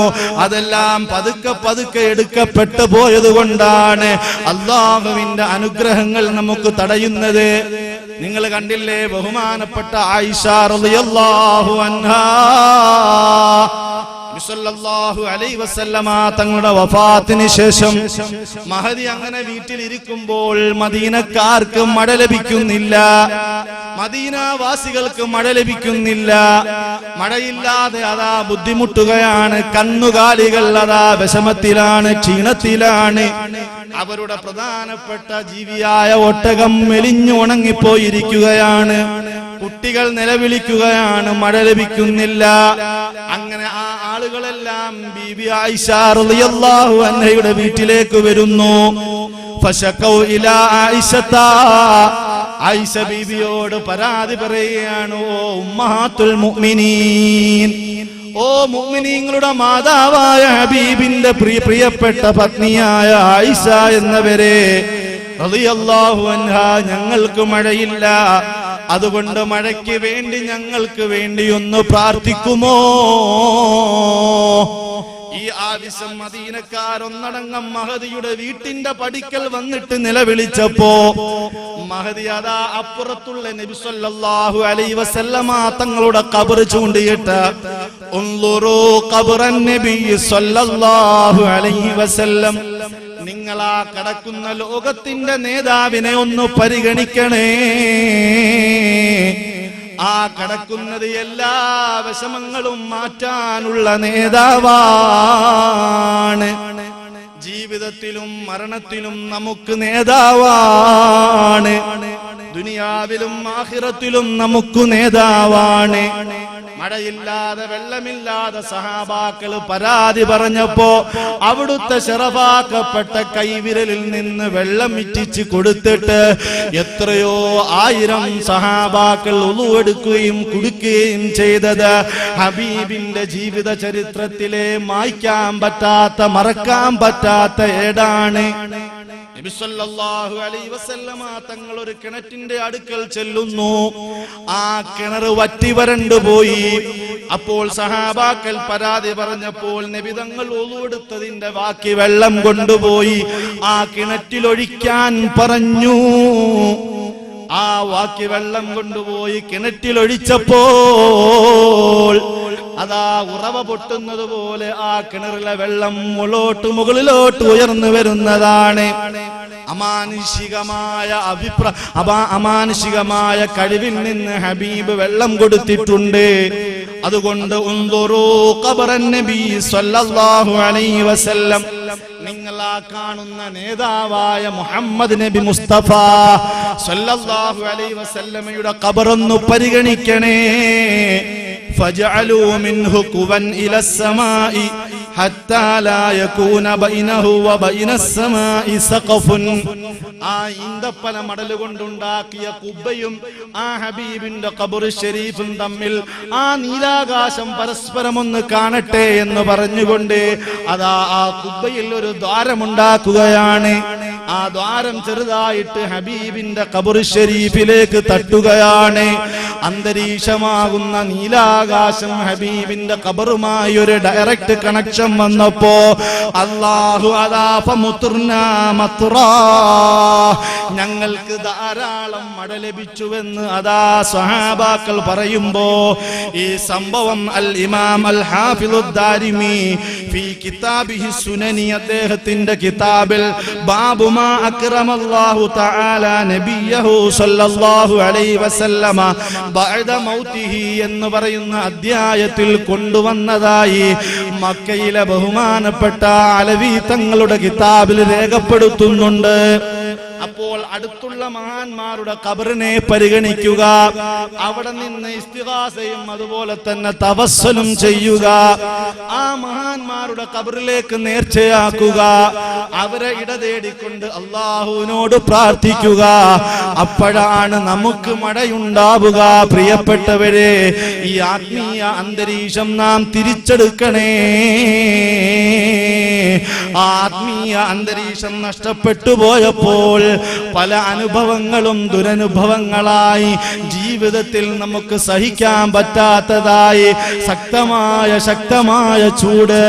അതെല്ലാം പതുക്കെ പതുക്കെ എടുക്കപ്പെട്ടു പോയത് കൊണ്ടാണ് അല്ലാഹുവിന്റെ അനുഗ്രഹങ്ങൾ നമുക്ക് തടയുന്നത്. നിങ്ങൾ കണ്ടില്ലേ, ബഹുമാനപ്പെട്ട ആയിഷ റളിയല്ലാഹു അൻഹാ സല്ലല്ലാഹു അലൈഹി വസല്ലമ തങ്ങളുടെ വഫാത്തിന് ശേഷം മഹദി അങ്ങനെ വീട്ടിലിരിക്കുമ്പോൾ മദീനക്കാർക്ക് മഴ ലഭിക്കുന്നില്ല, മദീനവാസികൾക്ക് മഴ ലഭിക്കുന്നില്ല. മഴയില്ലാതെ അതാ ബുദ്ധിമുട്ടുകയാണ്, കന്നുകാലികൾ അതാ വിഷമത്തിലാണ്, ക്ഷീണത്തിലാണ്. അവരുടെ പ്രധാനപ്പെട്ട ജീവിയായ ഒട്ടകം മെലിഞ്ഞു ഉണങ്ങിപ്പോയിരിക്കുകയാണ്. കുട്ടികൾ നിലവിളിക്കുകയാണ്, മഴ ലഭിക്കുന്നില്ല. അങ്ങനെ ആ ആളുകളെല്ലാം ബീബി ആയിഷ റളിയല്ലാഹു അൻഹയുടെ വീട്ടിലേക്ക് വരുന്നു. ഫശകൗ ഇലാ ആയിഷത, ആയിഷ ബീബിയോട് പരാതി പറയുകയാണ്, ഓ ഉമ്മഹാത്തുൽ മുഅ്മിനീൻ, ഓ മുഅ്മിനീങ്ങളുടെ മാതാവായ ഹബീബിന്റെ പ്രിയപ്പെട്ട പത്നിയായ ആയിഷ എന്നവരെ റളിയല്ലാഹു അൻഹ, ഞങ്ങൾക്ക് മഴയില്ല, അതുകൊണ്ട് മഴയ്ക്ക് വേണ്ടി ഞങ്ങൾക്ക് വേണ്ടി ഒന്ന് പ്രാർത്ഥിക്കുമോ? ഈ ആവശ്യം മദീനക്കാരൊന്നടങ്കം മഹദിയുടെ വീട്ടിന്റെ പടിക്കൽ വന്നിട്ട് നിലവിളിച്ചപ്പോ മഹദി അതാ അപ്പുറത്തുള്ള നബി സല്ലല്ലാഹു അലൈഹി വസല്ലമ തങ്ങളുടെ ഖബർ ചൂണ്ടിയിട്ട്, ഉൻളുറൂ ഖബറൻ നബി സല്ലല്ലാഹു അലൈഹി വസല്ലം, നിങ്ങളാ കിടക്കുന്ന ലോകത്തിന്റെ നേതാവിനെ ഒന്ന് പരിഗണിക്കണേ. ആ കിടക്കുന്നത് എല്ലാ വിഷമങ്ങളും മാറ്റാനുള്ള നേതാവാണ്. ജീവിതത്തിലും മരണത്തിലും നമുക്ക് നേതാവാണ്. ദുനിയാവിലും ആഖിറത്തിലും നമുക്ക് നേതാവാണ്. മഴയില്ലാതെ വെള്ളമില്ലാതെ സഹാബാക്കൾ പരാതി പറഞ്ഞപ്പോ അവിടുത്തെ ശറഫാക്കപ്പെട്ട കൈവിരലിൽ നിന്ന് വെള്ളം ഇറ്റിച്ച് കൊടുത്തിട്ട് എത്രയോ ആയിരം സഹാബാക്കൾ ഉളു എടുക്കുകയും കുടിക്കുകയും ചെയ്തത് ഹബീബിന്റെ ജീവിത ചരിത്രത്തിലെ മായ്ക്കാൻ പറ്റാത്ത, മറക്കാൻ പറ്റാത്ത ഏടാണ്. നബി സല്ലല്ലാഹു അലൈഹി വസല്ലമ തങ്ങൾ ഒരു കിണറ്റിന്റെ അടുക്കൽ ചെല്ലുന്നു. ആ കിണർ വറ്റി വരണ്ടു പോയി. അപ്പോൾ സഹാബാക്കൾ പരാതി പറഞ്ഞപ്പോൾ നബി തങ്ങൾ ഒളു എടുത്തതിന്റെ ബാക്കി വെള്ളം കൊണ്ടുപോയി ആ കിണറ്റിലൊഴിക്കാൻ പറഞ്ഞു. ആ ബാക്കി വെള്ളം കൊണ്ടുപോയി കിണറ്റിലൊഴിച്ചപ്പോൾ അതാ ഉറവ പൊട്ടുന്നത് പോലെ ആ കിണറിലെ വെള്ളം മുകളിലോട്ട് ഉയർന്നു വരുന്നതാണ്. അമാനുഷികമായ കഴിവിൽ നിന്ന് ഹബീബ് വെള്ളം കൊടുത്തിട്ടുണ്ട്. അതുകൊണ്ട് ഉൻദുറൂ ഖബറൻ നബി സല്ലല്ലാഹു അലൈഹി വസല്ലം, നിങ്ങൾ ആ കാണുന്ന നേതാവായ മുഹമ്മദ് നബി മുസ്തഫ സല്ലല്ലാഹു അലൈഹി വസല്ലമയുടെ ഖബറൊന്ന് പരിഗണിക്കണേ. ഫജഅലൂ മിൻഹു കുവൻ ഇലസ്സമാഇ ഹത്താ ലാ യകൂന ബൈനഹു വബൈനസ് സമാഇ സഖഫുൻ. ആ ഈന്തപ്പന മടൽ കൊണ്ടുണ്ടാക്കിയ കുബ്ബയും ആ ഹബീബിന്റെ ഖബർ ഷരീഫും തമ്മിൽ ആ നീലാകാശം പരസ്പരം ഒന്ന് കാണട്ടെ എന്ന് പറഞ്ഞുകൊണ്ട് അതാ ആ കുബ്ബയിൽ ഒരു ദ്വാരമുണ്ടാക്കുകയാണ്. ആ ദ്വാരം ചെറുതായിട്ട് ഹബീബിന്റെ ഖബർ ഷരീഫിലേക്ക് തട്ടുകയാണ്. അന്തരീക്ഷമാകുന്ന നീലാകാശം ഹബീബിന്റെ ഖബറുമായി ഒരു ഡയറക്റ്റ് കണക്ഷൻ വന്നപ്പോ അല്ലാഹു അദാ ഫമുത്ർനാ മത്റാ, ഞങ്ങൾക്ക് ധാരാളം മഴ ലഭിച്ചുവെന്ന് അതാ സ്വഹാബാക്കൾ പറയുമ്പോ ഈ സംഭവം അൽ ഇമാം അൽ ഹാഫിദുദ്ദാരിമി ഫീ കിതാബിഹി സുനനി, അദ്ദേഹത്തിന്റെ കിതാബിൽ ബാബു ബാബുമാ അക്രമല്ലാഹു തആല നബിയഹു സല്ലല്ലാഹു അലൈഹി വസല്ലമ ബഅദ മൗതിഹി എന്ന് പറയുന്ന അധ്യായത്തിൽ കൊണ്ടുവന്നതായി മക്കയിലെ ബഹുമാനപ്പെട്ട അലവി തങ്ങളുടെ കിതാബിൽ രേഖപ്പെടുത്തുന്നുണ്ട്. അപ്പോൾ അടുത്തുള്ള മഹാന്മാരുടെ ഖബറിനെ പരിഗണിക്കുക, അവിടെ നിന്ന് ഇസ്തിഗാസയും അതുപോലെ തന്നെ തവസ്സുലും ചെയ്യുക, ആ മഹാന്മാരുടെ ഖബറിലേക്ക് നേർച്ചയാക്കുക, അവരെ ഇടതേടിക്കൊണ്ട് അല്ലാഹുവിനോട് പ്രാർത്ഥിക്കുക. അപ്പോഴാണ് നമുക്ക് മഴയുണ്ടാവുക. പ്രിയപ്പെട്ടവരെ, ഈ ആത്മീയ അന്തരീക്ഷം നാം തിരിച്ചെടുക്കണേ. ആത്മീയ അന്തരീക്ഷം നഷ്ടപ്പെട്ടു പോയപ്പോൾ പല അനുഭവങ്ങളും ദുരനുഭവങ്ങളായി ജീവിതത്തിൽ നമുക്ക് സഹിക്കാൻ പറ്റാത്തതായി ശക്തമായ ചൂട്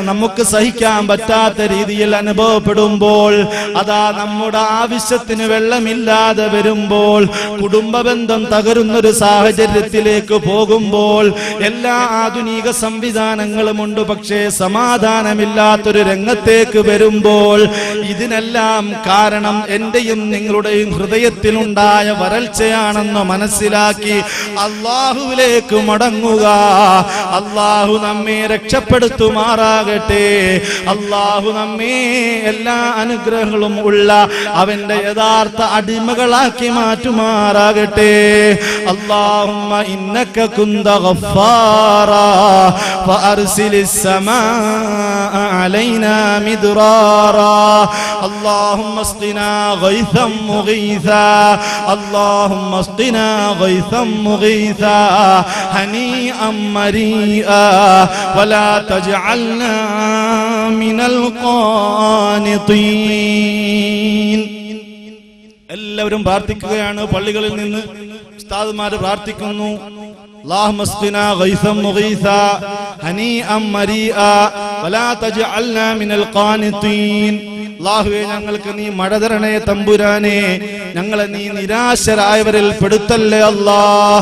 നമുക്ക് സഹിക്കാൻ പറ്റാത്ത രീതിയിൽ അനുഭവപ്പെടുമ്പോൾ, അതാ നമ്മുടെ ആവശ്യത്തിന് വെള്ളമില്ലാതെ വരുമ്പോൾ, കുടുംബ ബന്ധം തകരുന്നൊരു സാഹചര്യത്തിലേക്ക് പോകുമ്പോൾ, എല്ലാ ആധുനിക സംവിധാനങ്ങളുമുണ്ട്, പക്ഷേ സമാധാനമില്ലാത്തൊരു രംഗത്തേക്ക് വരുമ്പോൾ, ഇതിനെല്ലാം കാരണം എന്റെയും നിങ്ങളുടെയും ഹൃദയത്തിലുണ്ടായ വരൾച്ചയാണെന്ന് മനസ്സിലാക്കി അല്ലാഹുവിലേക്ക് മടങ്ങുക. അല്ലാഹു നമ്മെ രക്ഷപ്പെടുത്തുമാറാകട്ടെ. അല്ലാഹു നമ്മെ എല്ലാ അനുഗ്രഹങ്ങളും ഉള്ള അവന്റെ യഥാർത്ഥ അടിമകളാക്കി മാറ്റുമാറാകട്ടെ. അല്ലാഹുമ്മ ഇന്നക കുന്ത ഗഫാറാ ഫഅർസിലിസ് സമാഅ അലൈനാ മിദ്റാറാ. اللهم اسقنا غيثا مغيثا اللهم اسقنا غيثا مغيثا هنيئا مريئا ولا تجعلنا من القانطين. എല്ലാവരും പ്രാർത്ഥിക്കുകയാണ്. പള്ളികളിൽ നിന്ന് ഉസ്താദുമാർ പ്രാർത്ഥിക്കുന്നു. اللهم اسقنا غيثا مغيثا هنيئا مريئا ولا تجعلنا من القانطين. അല്ലാഹുവേ, ഞങ്ങൾക്ക് നീ മഴ തരണേ തമ്പുരാനെ, ഞങ്ങളെ നീ നിരാശരായവരിൽ പെടുത്തല്ലേ അല്ലാഹ്.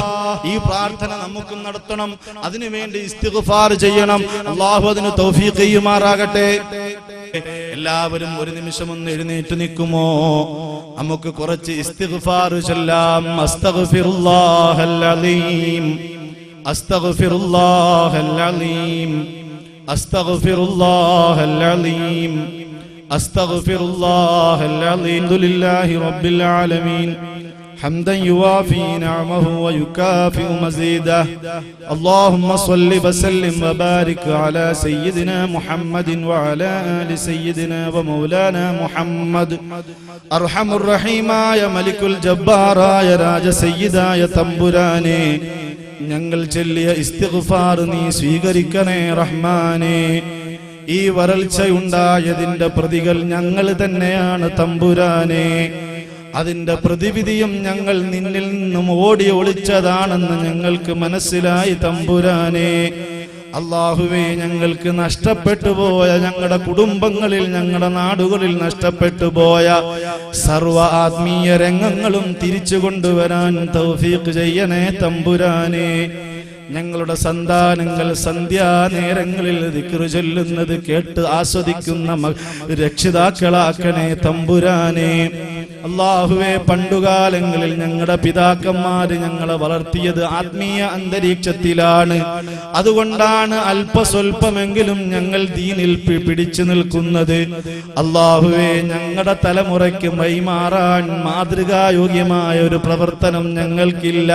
ഈ പ്രാർത്ഥന നമുക്ക് നടത്തണം. അതിനുവേണ്ടി ഇസ്തിഗ്ഫാർ ചെയ്യണം. അല്ലാഹു അതിന് തൗഫീഖ് ചെയ്യുമാറാകട്ടെ. എല്ലാവരും ഒരു നിമിഷം ഒന്ന് എഴുന്നേറ്റ് നിൽക്കുമോ? നമുക്ക് കുറച്ച് ഇസ്തിഗ്ഫാർ ചൊല്ലാം. അസ്തഗ്ഫിറുല്ലാഹൽ അലീം അസ്തഗ്ഫിറുല്ലാഹൽ അലീം അസ്തഗ്ഫിറുല്ലാഹൽ അലീം അസ്തഗ്ഫിറുല്ലാഹൽ അലീം. അൽഹംദുലില്ലാഹി റബ്ബിൽ ആലമീൻ حمدا يوافي نعمه ويكافئ مزيده. اللهم صل وسلم وبارك على سيدنا محمد وعلى آل سيدنا ومولانا محمد. أرحم الرحيم يا ملك الجبار يا راج سيدا يا തമ്പുരാനെ, ഞങ്ങൾ ചൊല്ലിയ ഇസ്തിഗ്ഫാർ നീ സ്വീകരിക്കണേ റഹ്മാനേ. ഈ വരൾച്ചയുണ്ടായതിന്റെ പ്രതികൾ ഞങ്ങൾ തന്നെയാണ് തമ്പുരാനെ. അതിന്റെ പ്രതിവിധിയും ഞങ്ങൾ നിന്നിൽ നിന്നും ഓടി ഒളിച്ചതാണെന്ന് ഞങ്ങൾക്ക് മനസ്സിലായി തമ്പുരാനെ. അല്ലാഹുവേ, ഞങ്ങൾക്ക് നഷ്ടപ്പെട്ടു പോയ ഞങ്ങളുടെ കുടുംബങ്ങളിൽ, ഞങ്ങളുടെ നാടുകളിൽ നഷ്ടപ്പെട്ടു പോയ സർവ്വ ആത്മീയ രംഗങ്ങളും തിരിച്ചു കൊണ്ടുവരാൻ തൗഫീഖ് ചെയ്യണേ തമ്പുരാനെ. ഞങ്ങളുടെ സന്താനങ്ങൾ സന്ധ്യാനേരങ്ങളിൽ ദിക്റ് ചൊല്ലുന്നത് കേട്ട് ആസ്വദിക്കുന്ന രക്ഷിതാക്കളാക്കണേ തമ്പുരാനെ. അല്ലാഹുവേ, പണ്ടുകാലങ്ങളിൽ ഞങ്ങളുടെ പിതാക്കന്മാര് ഞങ്ങളെ വളർത്തിയത് ആത്മീയ അന്തരീക്ഷത്തിലാണ്. അതുകൊണ്ടാണ് അല്പസ്വല്പമെങ്കിലും ഞങ്ങൾ ദീനിൽ പിടിച്ചു നിൽക്കുന്നത്. അല്ലാഹുവേ, ഞങ്ങളുടെ തലമുറയ്ക്ക് കൈമാറാൻ മാതൃകായോഗ്യമായ ഒരു പ്രവർത്തനം ഞങ്ങൾക്കില്ല.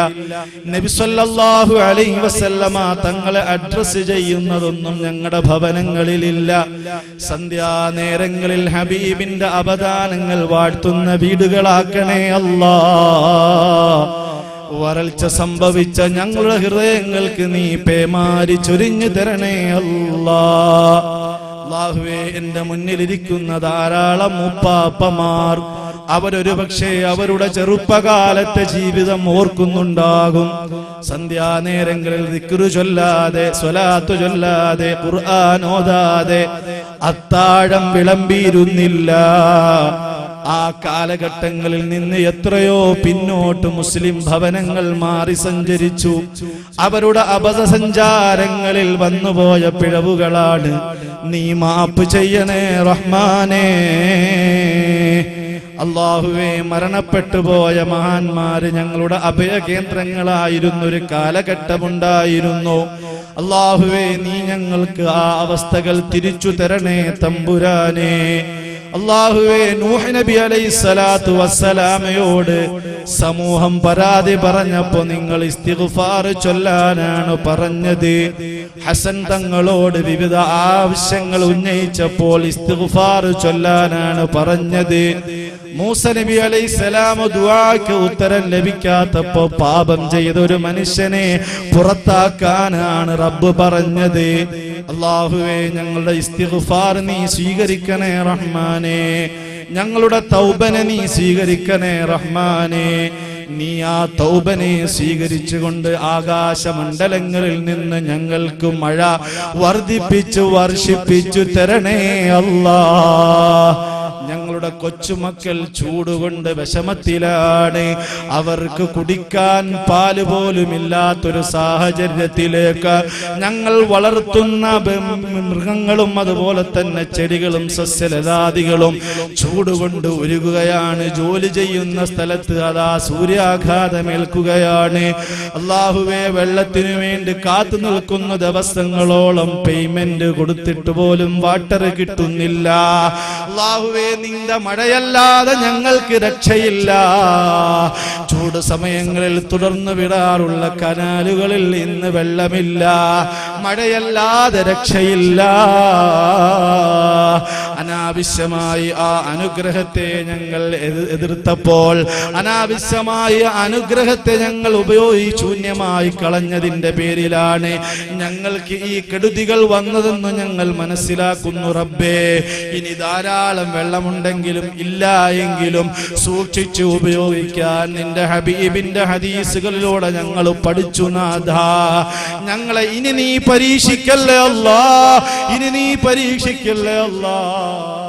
നബി സല്ലല്ലാഹു അലൈഹി വസല്ലമ തങ്ങളെ അഡ്രസ് ചെയ്യുന്നതൊന്നും ഞങ്ങളുടെ ഭവനങ്ങളിലില്ല. സന്ധ്യാനേരങ്ങളിൽ ഹബീബിന്റെ അവദാനങ്ങൾ വാഴ്ത്തുന്ന വീടുകളാക്കണേ അല്ലാഹ്. വരൾച്ച സംഭവിച്ച ഞങ്ങളുടെ ഹൃദയങ്ങൾക്ക് നീ പേമാരി ചൊരിഞ്ഞു തരണേ അല്ലാഹ്. അല്ലാഹുവേ, എന്റെ മുന്നിലിരിക്കുന്ന ധാരാളം ഉപ്പാപ്പമാർ, അവരൊരു പക്ഷേ അവരുടെ ചെറുപ്പകാലത്തെ ജീവിതം ഓർക്കുന്നുണ്ടാകും. സന്ധ്യാനേരങ്ങളിൽ ദിക്റ് ചൊല്ലാതെ, സ്വലാത്ത് ചൊല്ലാതെ, ഖുർആൻ ഓതാതെ അത്താഴം വിളമ്പിയിരുന്നില്ല. ആ കാലഘട്ടങ്ങളിൽ നിന്ന് എത്രയോ പിന്നോട്ട് മുസ്ലിം ഭവനങ്ങൾ മാറി സഞ്ചരിച്ചു. അവരുടെ അബദ്ധസഞ്ചാരങ്ങളിൽ വന്നുപോയ പിഴവുകളാണ് നീ മാപ്പ് ചെയ്യണേ റഹ്മാനേ. അല്ലാഹുവേ, മരണപ്പെട്ടു പോയ മഹാന്മാര് ഞങ്ങളുടെ അഭയകേന്ദ്രങ്ങളായിരുന്നൊരു കാലഘട്ടമുണ്ടായിരുന്നു. അല്ലാഹുവേ, നീ ഞങ്ങൾക്ക് ആ അവസ്ഥകൾ തിരിച്ചു തരണേ തമ്പുരാനേ. അല്ലാഹുവേ, നൂഹ് നബി അലൈഹിസ്സലാത്തു വസ്സലാമയോട് സമൂഹം പരാതി പറഞ്ഞപ്പോ നിങ്ങൾ ഇസ്തിഗ്ഫാർ ചൊല്ലാനാണ് പറഞ്ഞത്. ഹസൻ തങ്ങളോട് വിവിധ ആവശ്യങ്ങൾ ഉന്നയിച്ചപ്പോൾ ഇസ്തിഗ്ഫാർ ചൊല്ലാനാണ് പറഞ്ഞത്. മൂസ നബി അലൈഹിസ്സലാം ദുആക്ക് ഉത്തരം ലഭിക്കാത്തപ്പോ പാപം ചെയ്ത ഒരു മനുഷ്യനെ പുറത്താക്കാനാണ് റബ്ബ് പറഞ്ഞത്. അല്ലാഹുവേ, ഞങ്ങളുടെ ഇസ്തിഗ്ഫാർ നീ സ്വീകരിക്കണേ റഹ്മാനേ. ഞങ്ങളുടെ തൗബനെ നീ സ്വീകരിക്കണേ റഹ്മാനേ. നീ ആ തൗബനെ സ്വീകരിച്ചുകൊണ്ട് ആകാശമണ്ഡലങ്ങളിൽ നിന്ന് ഞങ്ങൾക്ക് മഴ വർദ്ധിപ്പിച്ചു വർഷിപ്പിച്ചു തരണേ അല്ലാഹ്. ഞങ്ങളുടെ കൊച്ചുമക്കൾ ചൂടുകൊണ്ട് വിഷമത്തിലാണ്. അവർക്ക് കുടിക്കാൻ പാല് പോലുമില്ലാത്തൊരു സാഹചര്യത്തിലേക്ക് ഞങ്ങൾ വളർത്തുന്ന മൃഗങ്ങളും അതുപോലെ തന്നെ ചെടികളും സസ്യലതാദികളും ചൂടുകൊണ്ട് ഉരുകുകയാണ്. ജോലി ചെയ്യുന്ന സ്ഥലത്ത് അതാ സൂര്യാഘാതമേൽക്കുകയാണ്. അല്ലാഹുവേ, വെള്ളത്തിനു വേണ്ടി കാത്തു നിൽക്കുന്ന ദിവസങ്ങളോളം പേയ്മെന്റ് കൊടുത്തിട്ട് പോലും വാട്ടർ കിട്ടുന്നില്ല. അല്ലാഹുവേ, നിന്റെ മഴയല്ലാതെ ഞങ്ങൾക്ക് രക്ഷയില്ല. ചൂട് സമയങ്ങളിൽ തുടർന്നു വിടാറുള്ള കനാലുകളിൽ ഇന്ന് വെള്ളമില്ല. മഴയല്ലാതെ രക്ഷയില്ല. അനാവശ്യമായി ആ അനുഗ്രഹത്തെ ഞങ്ങൾ എതിർത്തപ്പോൾ, അനാവശ്യമായ അനുഗ്രഹത്തെ ഞങ്ങൾ ശൂന്യമായി കളഞ്ഞതിന്റെ പേരിലാണ് ഞങ്ങൾക്ക് ഈ കെടുതികൾ വന്നതെന്ന് ഞങ്ങൾ മനസ്സിലാക്കുന്നു റബ്ബേ. ഇനി ധാരാളം വെള്ളമുണ്ടെങ്കിലും ഇല്ല എങ്കിലും സൂക്ഷിച്ചു ഉപയോഗിക്കാൻ നിന്റെ ഹബീബിന്റെ ഹദീസുകളിലൂടെ ഞങ്ങൾ പഠിച്ചു നാഥാ. ഞങ്ങളെ ഇനി നീ പരീക്ഷിക്കല്ലേ അല്ലാഹ്, ഇനി നീ പരീക്ഷിക്കല്ലേ അല്ലാഹ്.